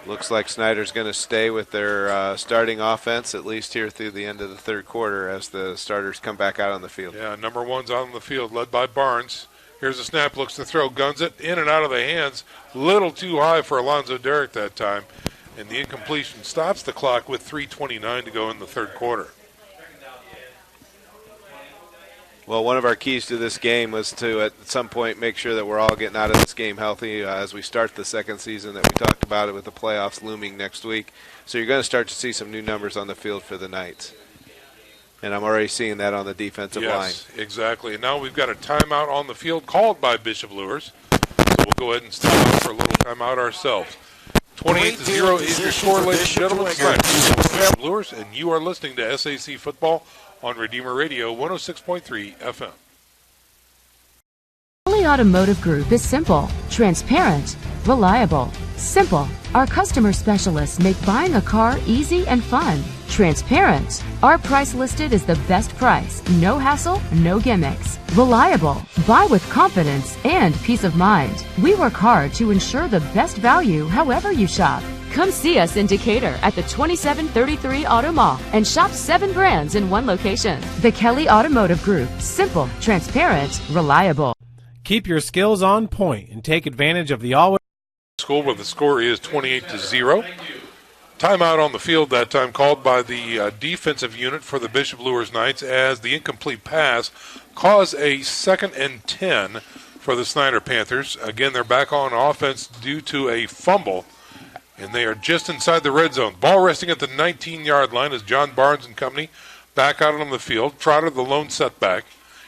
Looks like Snider's going to stay with their starting offense, at least here through the end of the third quarter as the starters come back out on the field. Yeah, number 1's out on the field, led by Barnes. Here's a snap, looks to throw, guns it, in and out of the hands. Little too high for Alonzo Derrick that time. And the incompletion stops the clock with 3:29 to go in the third quarter. Well, one of our keys to this game was to, at some point, make sure that we're all getting out of this game healthy as we start the second season that we talked about it with the playoffs looming next week. So you're going to start to see some new numbers on the field for the Knights. And I'm already seeing that on the defensive line. Yes, exactly. And now we've got a timeout on the field called by Bishop Luers. So we'll go ahead and step out for a little timeout ourselves. 28-0 is your score, ladies and gentlemen. Bishop Luers, and you are listening to SAC Football on Redeemer Radio 106.3 FM. Kelly Automotive Group is simple, transparent, reliable. Simple. Our customer specialists make buying a car easy and fun. Transparent. Our price listed is the best price. No hassle, no gimmicks. Reliable. Buy with confidence and peace of mind. We work hard to ensure the best value however you shop. Come see us in Decatur at the 2733 Auto Mall and shop 7 brands in one location. The Kelly Automotive Group. Simple, transparent, reliable. Keep your skills on point and take advantage of the always School where the score is 28-0. Timeout on the field that time called by the defensive unit for the Bishop Luers Knights as the incomplete pass caused a 2nd and 10 for the Snider Panthers. Again, they're back on offense due to a fumble, and they are just inside the red zone. Ball resting at the 19-yard line as John Barnes and company back out on the field. Trotter, the lone setback.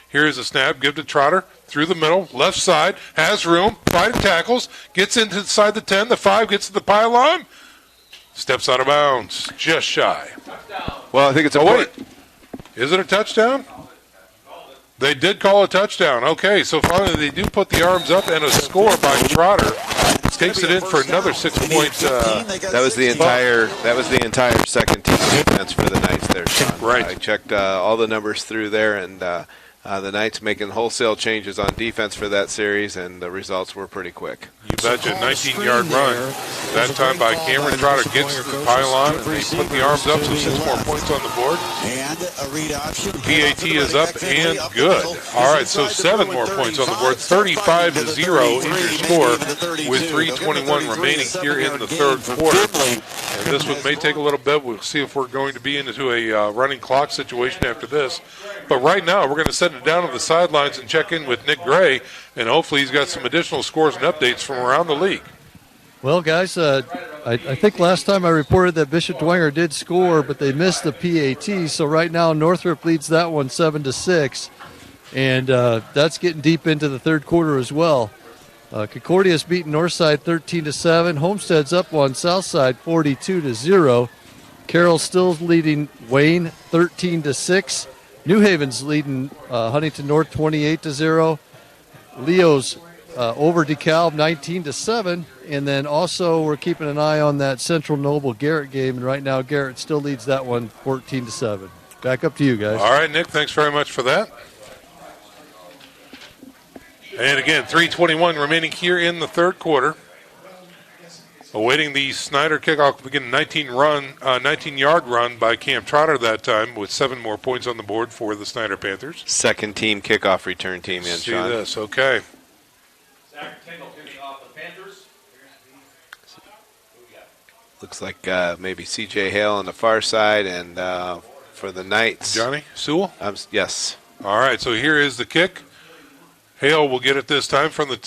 Here's a snap, give to Trotter, through the middle, left side, has room, fighting tackles, gets inside the 10, the 5, gets to the pylon, steps out of bounds, just shy. Well, I think it's a wait. Is it a touchdown? They did call a touchdown. Okay, so finally they do put the arms up, and a score by Trotter takes it in for another 6 points. That was the entire second team defense for the Knights there, Sean. Right. I checked all the numbers through there, and the Knights making wholesale changes on defense for that series, and the results were pretty quick. You betcha. 19-yard run. That time by Cameron. Trotter gets to the pylon, and they put the arms up, so 6 more points on the board. And a read option. PAT is up and good. All right, so 7 more points on the board. 35-0 is your score with 3:21 remaining here in the third quarter. And this one may take a little bit. We'll see if we're going to be into a running clock situation after this. But right now, we're going to set it down on the sidelines and check in with Nick Gray, and hopefully he's got some additional scores and updates from around the league. Well, guys, I think last time I reported that Bishop Dwenger did score, but they missed the PAT. So right now, Northrop leads that one 7-6, and that's getting deep into the third quarter as well. Concordia's beaten Northside 13-7. Homestead's up on Southside 42-0. Carroll's still leading Wayne 13-6. New Haven's leading Huntington North 28-0. Leo's over DeKalb 19-7, and then also we're keeping an eye on that Central Noble Garrett game, and right now Garrett still leads that one 14-7. Back up to you guys. All right, Nick, thanks very much for that. And again, 3:21 remaining here in the third quarter. Awaiting the Snider kickoff, begin 19-yard run by Cam Trotter that time with 7 more points on the board for the Snider Panthers. Second team kickoff return team in, See Sean. this, okay. Looks like maybe C.J. Hale on the far side, and for the Knights. Johnny Sewell? Yes. All right, so here is the kick. Hale will get it this time from the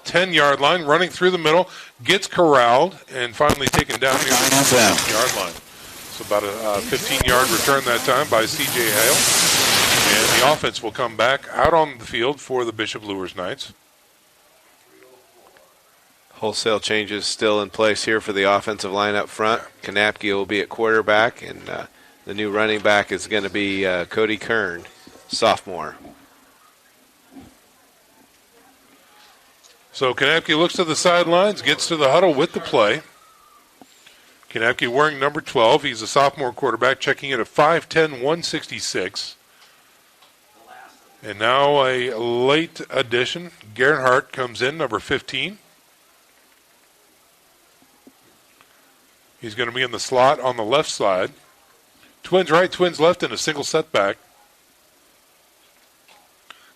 10-yard line, running through the middle, gets corralled, and finally taken down near the 15-yard line. So about a 15-yard return that time by C.J. Hale. And the offense will come back out on the field for the Bishop Luers Knights. Wholesale changes still in place here for the offensive line up front. Kanapke will be at quarterback, and the new running back is going to be Cody Kern, sophomore. So Kanapke looks to the sidelines, gets to the huddle with the play. Kanapke wearing number 12. He's a sophomore quarterback, checking in at 5'10", 166. And now a late addition. Gerhardt comes in, number 15. He's going to be in the slot on the left side. Twins right, twins left in a single setback.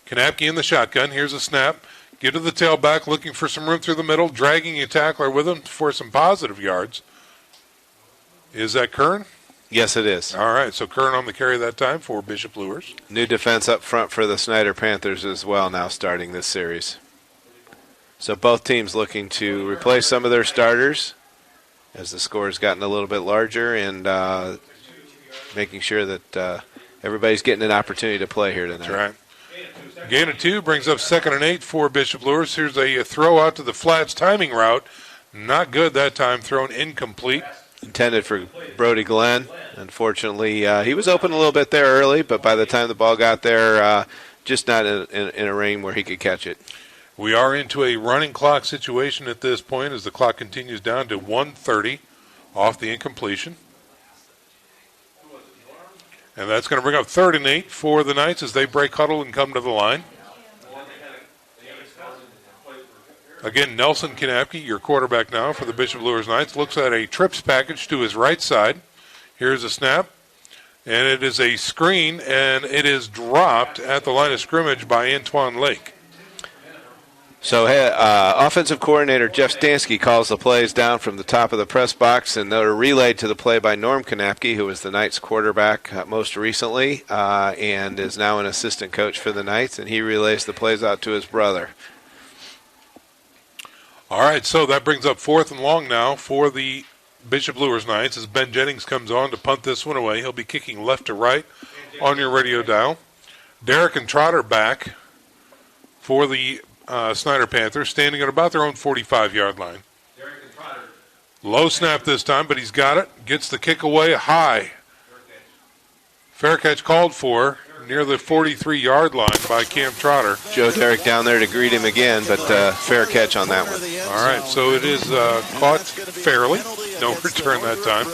Kanapke in the shotgun. Here's a snap. Get to the tailback, looking for some room through the middle, dragging a tackler with him for some positive yards. Is that Kern? Yes, it is. All right, so Kern on the carry that time for Bishop Luers. New defense up front for the Snider Panthers as well now starting this series. So both teams looking to replace some of their starters as the score has gotten a little bit larger and making sure that everybody's getting an opportunity to play here tonight. That's right. Gain of 2 brings up 2nd and 8 for Bishop Luers. Here's a throw out to the flats timing route. Not good that time, thrown incomplete. Intended for Brody Glenn. Unfortunately, he was open a little bit there early, but by the time the ball got there, just not in a range where he could catch it. We are into a running clock situation at this point as the clock continues down to 1:30 off the incompletion. And that's going to bring up 3rd and 8 for the Knights as they break huddle and come to the line. Again, Nelson Kanapke, your quarterback now for the Bishop Luers Knights, looks at a trips package to his right side. Here's a snap, and it is a screen, and it is dropped at the line of scrimmage by Antoine Lake. So offensive coordinator Jeff Stansky calls the plays down from the top of the press box, and they're relayed to the play by Norm Kanapke, who was the Knights quarterback most recently and is now an assistant coach for the Knights, and he relays the plays out to his brother. All right, so that brings up 4th and long now for the Bishop Luers Knights as Ben Jennings comes on to punt this one away. He'll be kicking left to right on your radio dial. Derrick and Trotter back for the Snider Panthers, standing at about their own 45-yard line. Low snap this time, but he's got it. Gets the kick away high. Fair catch called for near the 43-yard line by Cam Trotter. Joe Derrick down there to greet him again, but fair catch on that one. All right, so it is caught fairly. No return that time.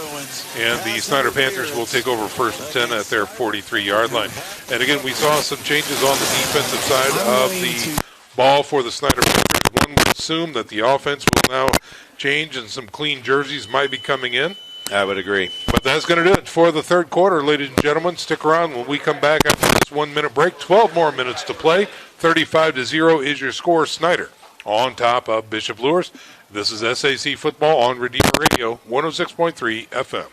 And the Snider Panthers will take over 1st and 10 at their 43-yard line. And again, we saw some changes on the defensive side of the ball for the Snider Panthers. One would assume that the offense will now change and some clean jerseys might be coming in. I would agree. But that's going to do it for the 3rd quarter, ladies and gentlemen. Stick around when we come back after this 1-minute break. 12 more minutes to play. 35-0 is your score. Snider on top of Bishop Luers. This is SAC Football on Redeemer Radio, 106.3 FM.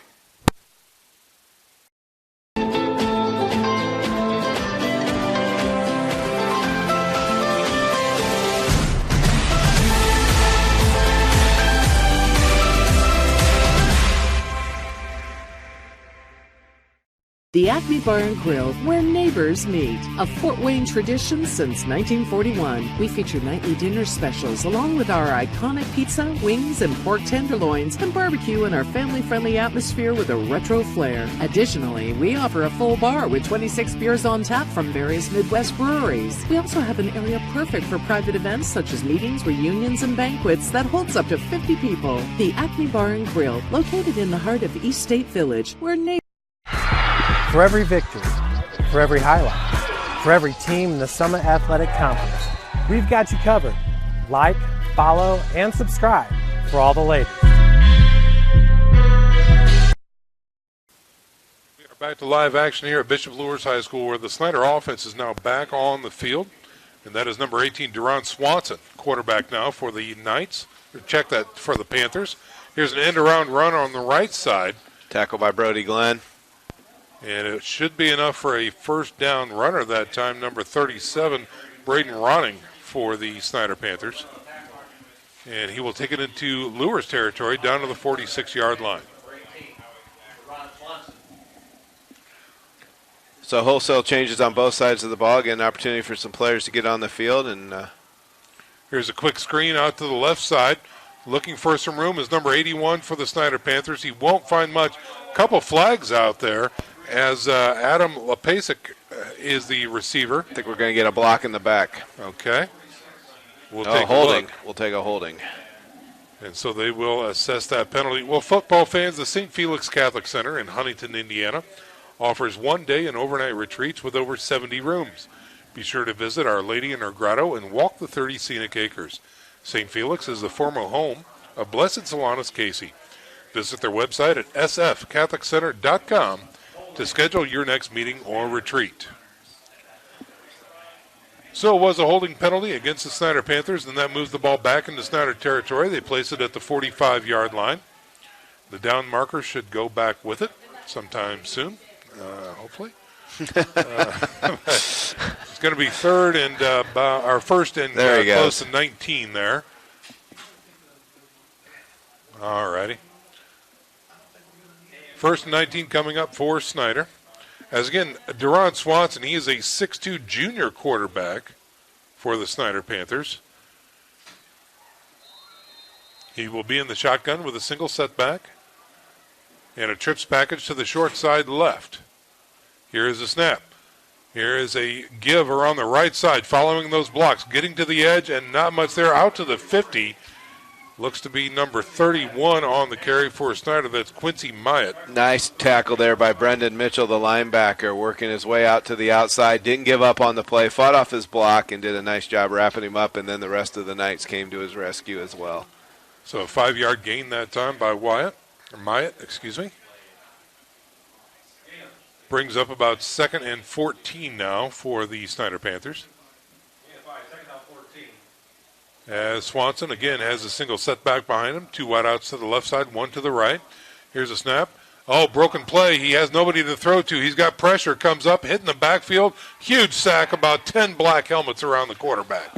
The Acme Bar and Grill, where neighbors meet. A Fort Wayne tradition since 1941. We feature nightly dinner specials along with our iconic pizza, wings, and pork tenderloins, and barbecue in our family-friendly atmosphere with a retro flair. Additionally, we offer a full bar with 26 beers on tap from various Midwest breweries. We also have an area perfect for private events such as meetings, reunions, and banquets that holds up to 50 people. The Acme Bar and Grill, located in the heart of East State Village, where neighbors... For every victory, for every highlight, for every team in the Summit Athletic Conference, we've got you covered. Like, follow, and subscribe for all the latest. We are back to live action here at Bishop Luers High School, where the Snider offense is now back on the field. And that is number 18, Deron Swanson, quarterback now for the Knights. Check that for the Panthers. Here's an end-around run on the right side. Tackle by Brody Glenn. And it should be enough for a first down runner that time, number 37, Braden Ronning for the Snider Panthers. And he will take it into Luers territory down to the 46-yard line. So wholesale changes on both sides of the ball. Again, an opportunity for some players to get on the field. And here's a quick screen out to the left side. Looking for some room is number 81 for the Snider Panthers. He won't find much. Couple flags out there as Adam Lepasic is the receiver. I think we're going to get a block in the back. Okay. We'll take holding. a look. We'll take a holding. And so they will assess that penalty. Well, football fans, the St. Felix Catholic Center in Huntington, Indiana, offers one-day and overnight retreats with over 70 rooms. Be sure to visit Our Lady in her grotto and walk the 30 scenic acres. St. Felix is the former home of Blessed Solanus Casey. Visit their website at sfcatholiccenter.com to schedule your next meeting or retreat. So it was a holding penalty against the Snider Panthers, and that moves the ball back into Snider territory. They place it at the 45-yard line. The down marker should go back with it sometime soon, hopefully. It's going to be third and our first and close to 19 there. All righty. First and 19 coming up for Snider. As again, Deron Swanson, he is a 6'2 junior quarterback for the Snider Panthers. He will be in the shotgun with a single setback and a trips package to the short side left. Here is a snap. Here is a give around the right side, following those blocks, getting to the edge, and not much there, out to the 50. Looks to be number 31 on the carry for Snider. That's Quincy Myatt. Nice tackle there by Brendan Mitchell, the linebacker, working his way out to the outside. Didn't give up on the play, fought off his block, and did a nice job wrapping him up, and then the rest of the Knights came to his rescue as well. So a 5-yard gain that time by Myatt, excuse me. Brings up about 2nd and 14 now for the Snider Panthers. As Swanson, again, has a single setback behind him. 2 wideouts to the left side, 1 to the right. Here's a snap. Oh, broken play. He has nobody to throw to. He's got pressure, comes up, hitting the backfield. Huge sack, about 10 black helmets around the quarterback.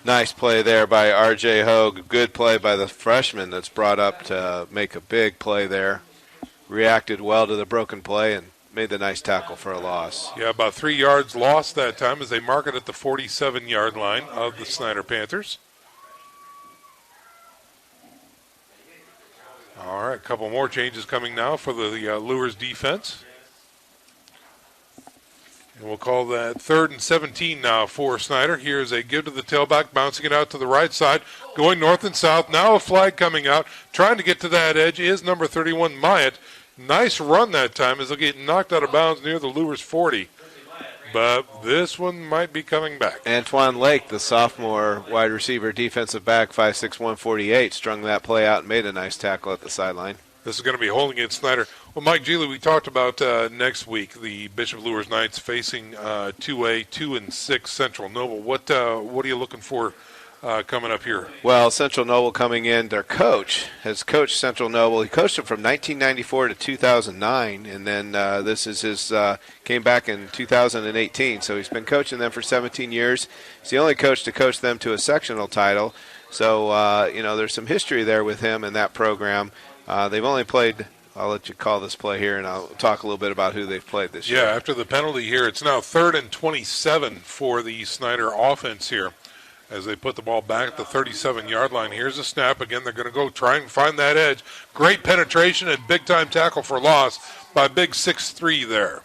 Nice play there by R.J. Hogue. Good play by the freshman that's brought up to make a big play there. Reacted well to the broken play and made the nice tackle for a loss. Yeah, about 3 yards lost that time as they mark it at the 47-yard line of the Snider Panthers. All right, a couple more changes coming now for the Luers defense. And we'll call that 3rd and 17 now for Snider. Here's a give to the tailback, bouncing it out to the right side, going north and south. Now a flag coming out. Trying to get to that edge is number 31, Myatt. Nice run that time as they'll get knocked out of bounds near the Luers 40. But this one might be coming back. Antoine Lake, the sophomore wide receiver, defensive back, 5'6", 148, strung that play out and made a nice tackle at the sideline. This is going to be holding it, Snider. Well, Mike Geely, we talked about next week the Bishop Luers Knights facing 2A, 2-6 Central Noble. What are you looking for coming up here? Well, Central Noble coming in, their coach has coached Central Noble. He coached them from 1994 to 2009, and then this is his came back in 2018. So he's been coaching them for 17 years. He's the only coach to coach them to a sectional title. So, there's some history there with him in that program. They've only played, I'll let you call this play here, and I'll talk a little bit about who they've played this year. Yeah, after the penalty here, it's now 3rd and 27 for the Snider offense here as they put the ball back at the 37-yard line. Here's a snap. Again, they're going to go try and find that edge. Great penetration and big-time tackle for loss by big 6'3" there.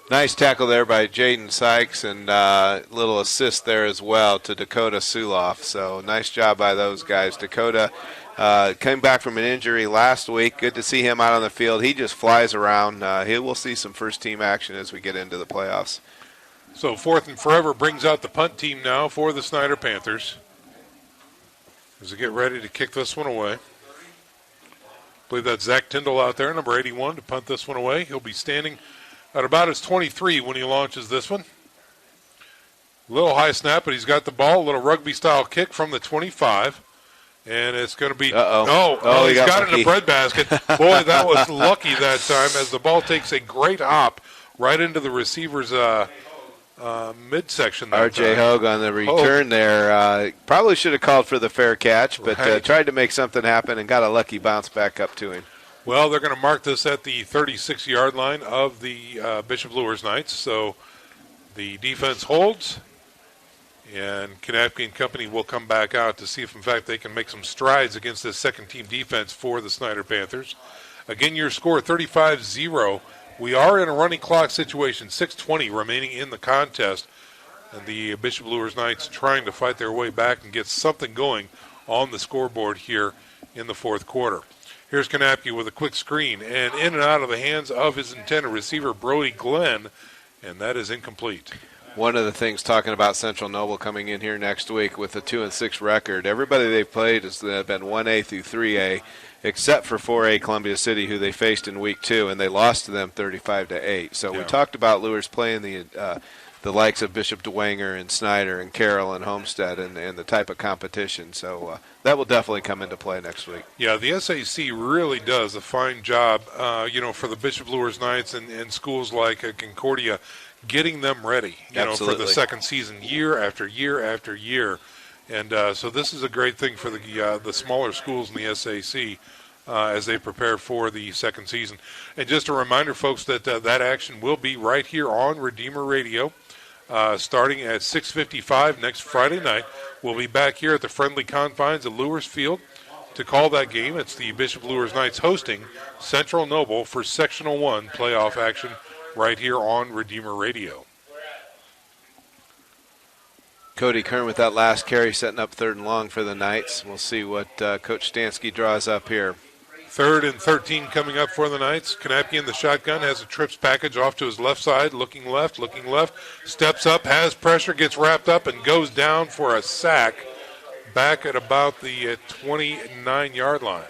Nice tackle there by Jaden Sykes, and little assist there as well to Dakota Suloff. So nice job by those guys. Dakota came back from an injury last week. Good to see him out on the field. He just flies around. We'll see some first-team action as we get into the playoffs. So 4th and forever brings out the punt team now for the Snider Panthers as they get ready to kick this one away. I believe that's Zach Tyndall out there, number 81, to punt this one away. He'll be standing at about his 23 when he launches this one. Little high snap, but he's got the ball. A little rugby-style kick from the 25. And it's going to be no, he's got it in a breadbasket. Boy, that was lucky that time as the ball takes a great hop right into the receiver's midsection. R.J. Hogue on the return there. Probably should have called for the fair catch, but tried to make something happen and got a lucky bounce back up to him. Well, they're going to mark this at the 36-yard line of the Bishop Luers Knights. So the defense holds, and Kanapke and company will come back out to see if, in fact, they can make some strides against this second-team defense for the Snider Panthers. Again, your score 35-0. We are in a running clock situation, 6:20 remaining in the contest. And the Bishop Luers Knights trying to fight their way back and get something going on the scoreboard here in the fourth quarter. Here's Kanapke with a quick screen, and in and out of the hands of his intended receiver, Brody Glenn, and that is incomplete. One of the things talking about Central Noble coming in here next week with a 2-6 record, everybody they've played has been 1A through 3A, except for 4A Columbia City, who they faced in week 2, and they lost to them 35-8. So we talked about Luers playing the likes of Bishop DeWanger and Snider and Carroll and Homestead and the type of competition. So that will definitely come into play next week. Yeah, the SAC really does a fine job, for the Bishop Luers Knights and schools like Concordia, getting them ready, for the second season, year after year after year. And so this is a great thing for the smaller schools in the SAC as they prepare for the second season. And just a reminder, folks, that that action will be right here on Redeemer Radio starting at 6:55 next Friday night. We'll be back here at the friendly confines of Luers Field to call that game. It's the Bishop Luers Knights hosting Central Noble for Sectional 1 playoff action right here on Redeemer Radio. Cody Kern with that last carry setting up 3rd and long for the Knights. We'll see what Coach Stansky draws up here. 3rd and 13 coming up for the Knights. Kanapke in the shotgun, has a trips package off to his left side, looking left, steps up, has pressure, gets wrapped up, and goes down for a sack back at about the 29-yard line.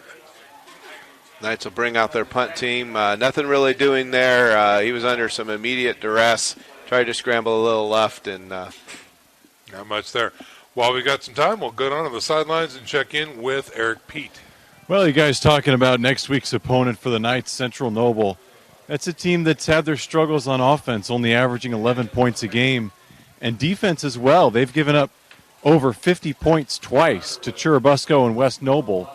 Knights will bring out their punt team. Nothing really doing there. He was under some immediate duress. Tried to scramble a little left, and not much there. While we got some time, we'll go down to the sidelines and check in with Eric Pete. Well, you guys talking about next week's opponent for the Knights, Central Noble. That's a team that's had their struggles on offense, only averaging 11 points a game, and defense as well. They've given up over 50 points twice to Churubusco and West Noble.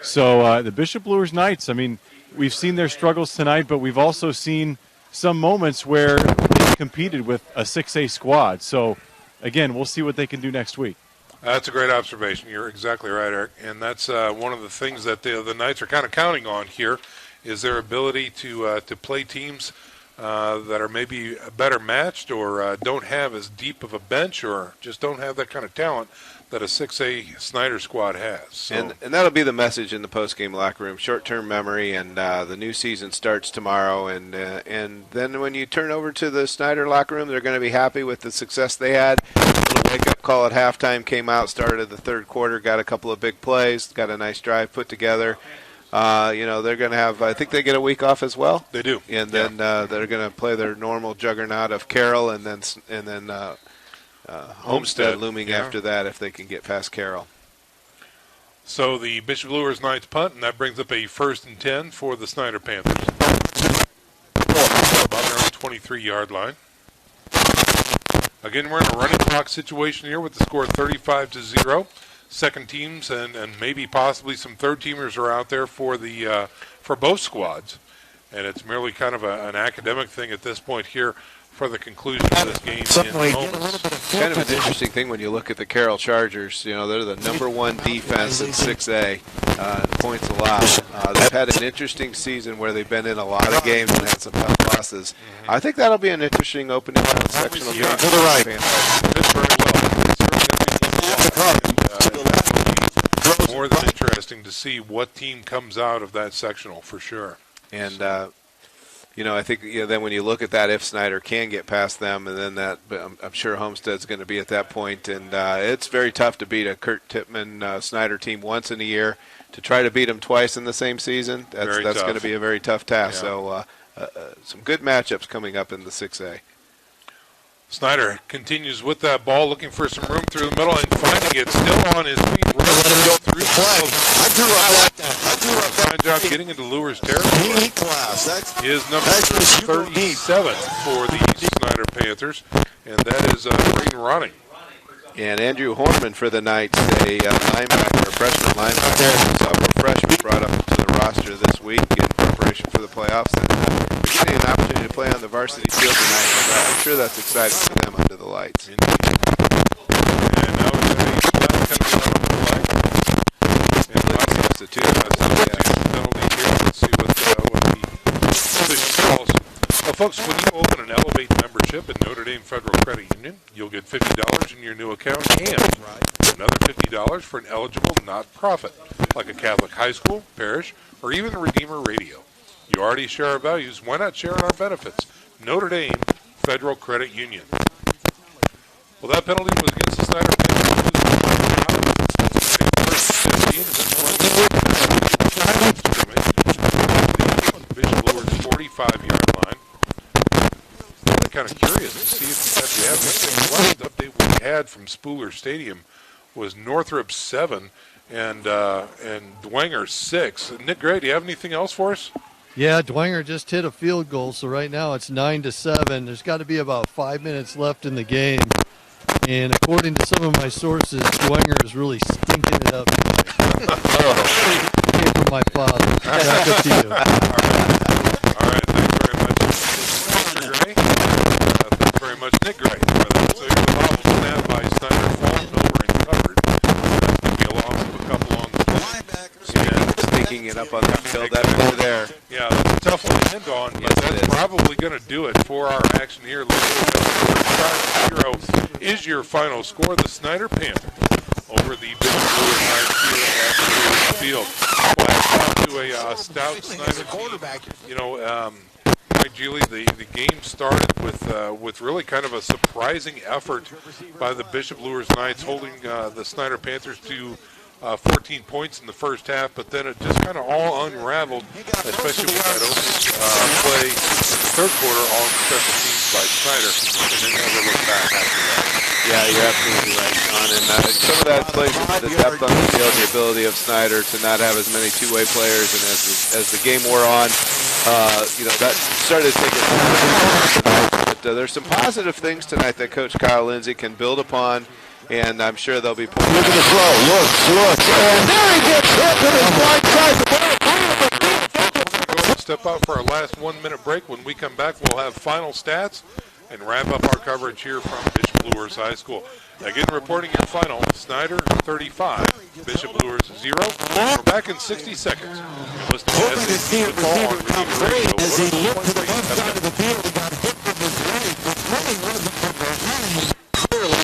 So the Bishop Luers Knights, I mean, we've seen their struggles tonight, but we've also seen some moments where they competed with a 6A squad. So, again, we'll see what they can do next week. That's a great observation. You're exactly right, Eric. And that's one of the things that the Knights are kind of counting on here is their ability to play teams that are maybe better matched or don't have as deep of a bench or just don't have that kind of talent that a 6A Snider squad has. So. And that'll be the message in the post-game locker room, short-term memory, and the new season starts tomorrow. And then when you turn over to the Snider locker room, they're going to be happy with the success they had. A little wake-up call at halftime came out, started the third quarter, got a couple of big plays, got a nice drive put together. They're going to have, I think they get a week off as well. They do. And then they're going to play their normal juggernaut of Carroll and then Homestead looming after that if they can get past Carroll. So the Bishop Luers Knights punt, and that brings up a 1st and 10 for the Snider Panthers. About their own 23-yard line. Again, we're in a running clock situation here with the score 35-0. Second teams and maybe possibly some third teamers are out there for both squads, and it's merely kind of an academic thing at this point here for the conclusion of this game. Kind of an interesting thing when you look at the Carroll Chargers. They're the #1 defense in 6A, points a lot. They've had an interesting season where they've been in a lot of games and had some tough losses. I think that'll be an interesting opening sectional game. To the right. More than interesting to see what team comes out of that sectional for sure. And I think then when you look at that, if Snider can get past them, and then that, I'm sure Homestead's going to be at that point, and it's very tough to beat a Kurt Tippmann Snider team once in a year. To try to beat them twice in the same season, that's going to be a very tough task. Yeah. So some good matchups coming up in the 6A. Snider continues with that ball, looking for some room through the middle and finding it still on his feet. Right through I like that. Fine job getting into Luers territory. Is number 37 for the Snider Panthers, and that is Braden Ronning. And Andrew Horman for the Knights, a freshman linebacker. A freshman brought up to the roster this week in preparation for the playoffs. And getting an opportunity to play on the varsity field tonight, I'm sure that's exciting for them under the lights. And now it's a flag coming out on the light. And lots of substitution penalty here. Let's see what the official calls. A folks, when you open an Elevate membership at Notre Dame Federal Credit Union, you'll get $50 in your new account and another $50 for an eligible not-profit, like a Catholic high school, parish, or even Redeemer Radio. You already share our values. Why not share in our benefits? Notre Dame Federal Credit Union. Well, that penalty was against the Snider Bishop Luers 45-yard line. I'm kind of curious to see if you have anything. The last update we had from Spooler Stadium was Northrop 7 and Dwenger 6. Nick Gray, do you have anything else for us? Yeah, Dwenger just hit a field goal, so right now it's 9-7. There's got to be about 5 minutes left in the game. And according to some of my sources, Dwenger is really stinking it up. Came from my father. Back up to you. All right, thanks very much, Mr. Gray. Thanks very much, Nick Gray. So here's the ball snap by Snider, falling over and covered. That's going to be a loss of a couple on the play. Sneaking it up on the field, that over there. Yeah, that's a tough one to end on, but that's probably going to do it for our action here. 35-0 is your final score. The Snider Panthers over the Bishop Luers Knights here at the field. Well, down to a stout Snider team. You know, Mike Geely, the game started with really kind of a surprising effort by the Bishop Luers Knights, holding the Snider Panthers to 14 points in the first half, but then it just kind of all unraveled, especially with that opening play in the third quarter on special teams by Snider, and then never looked back after that. Yeah, you're absolutely right, Sean. And some of that plays into the depth on the field, the ability of Snider to not have as many two-way players, and as the game wore on, that started to take it. But there's some positive things tonight that Coach Kyle Lindsay can build upon. And I'm sure they'll be playing. Look at the throw. Look. And there he gets hit to the blind side. We're going to step out for our last 1-minute break. When we come back, we'll have final stats and wrap up our coverage here from Bishop Luers High School. Again, reporting your final, Snider 35, Bishop Luers 0. We're back in 60 seconds. You're listening to SAC Football on Redeemer Radio. As he looked to the left side of the field, he got hit from his right. Running one of the clearly.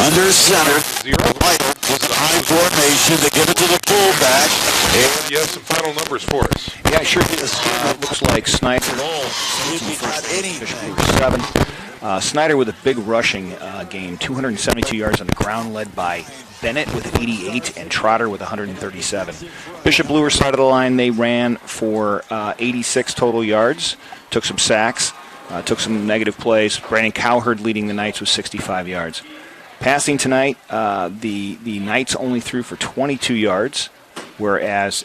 Under center, with the high formation to give it to the fullback. And you have some final numbers for us. Yeah, sure is. Looks like Snider. Bishop Luers 7. Snider with a big rushing game, 272 yards on the ground, led by Bennett with 88 and Trotter with 137. Bishop Luers side of the line, they ran for 86 total yards, took some sacks. Took some negative plays. Brandon Cowherd leading the Knights with 65 yards. Passing tonight, the Knights only threw for 22 yards, whereas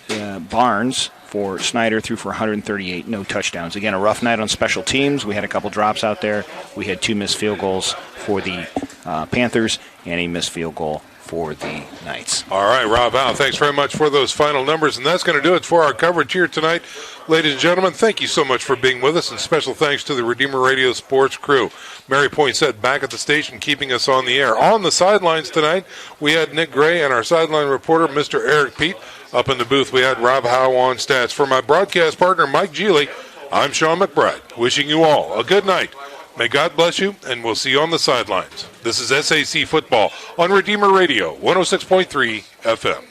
Barnes for Snider threw for 138, no touchdowns. Again, a rough night on special teams. We had a couple drops out there. We had 2 missed field goals for the Panthers and a missed field goal for the Knights. All right, Rob Howe, thanks very much for those final numbers, and that's going to do it for our coverage here tonight. Ladies and gentlemen, thank you so much for being with us, and special thanks to the Redeemer Radio Sports crew. Mary Poinsett back at the station keeping us on the air. On the sidelines tonight, we had Nick Gray and our sideline reporter, Mr. Eric Pete. Up in the booth, we had Rob Howe on stats. For my broadcast partner, Mike Geely, I'm Sean McBride, wishing you all a good night. May God bless you, and we'll see you on the sidelines. This is SAC Football on Redeemer Radio, 106.3 FM.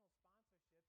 sponsorships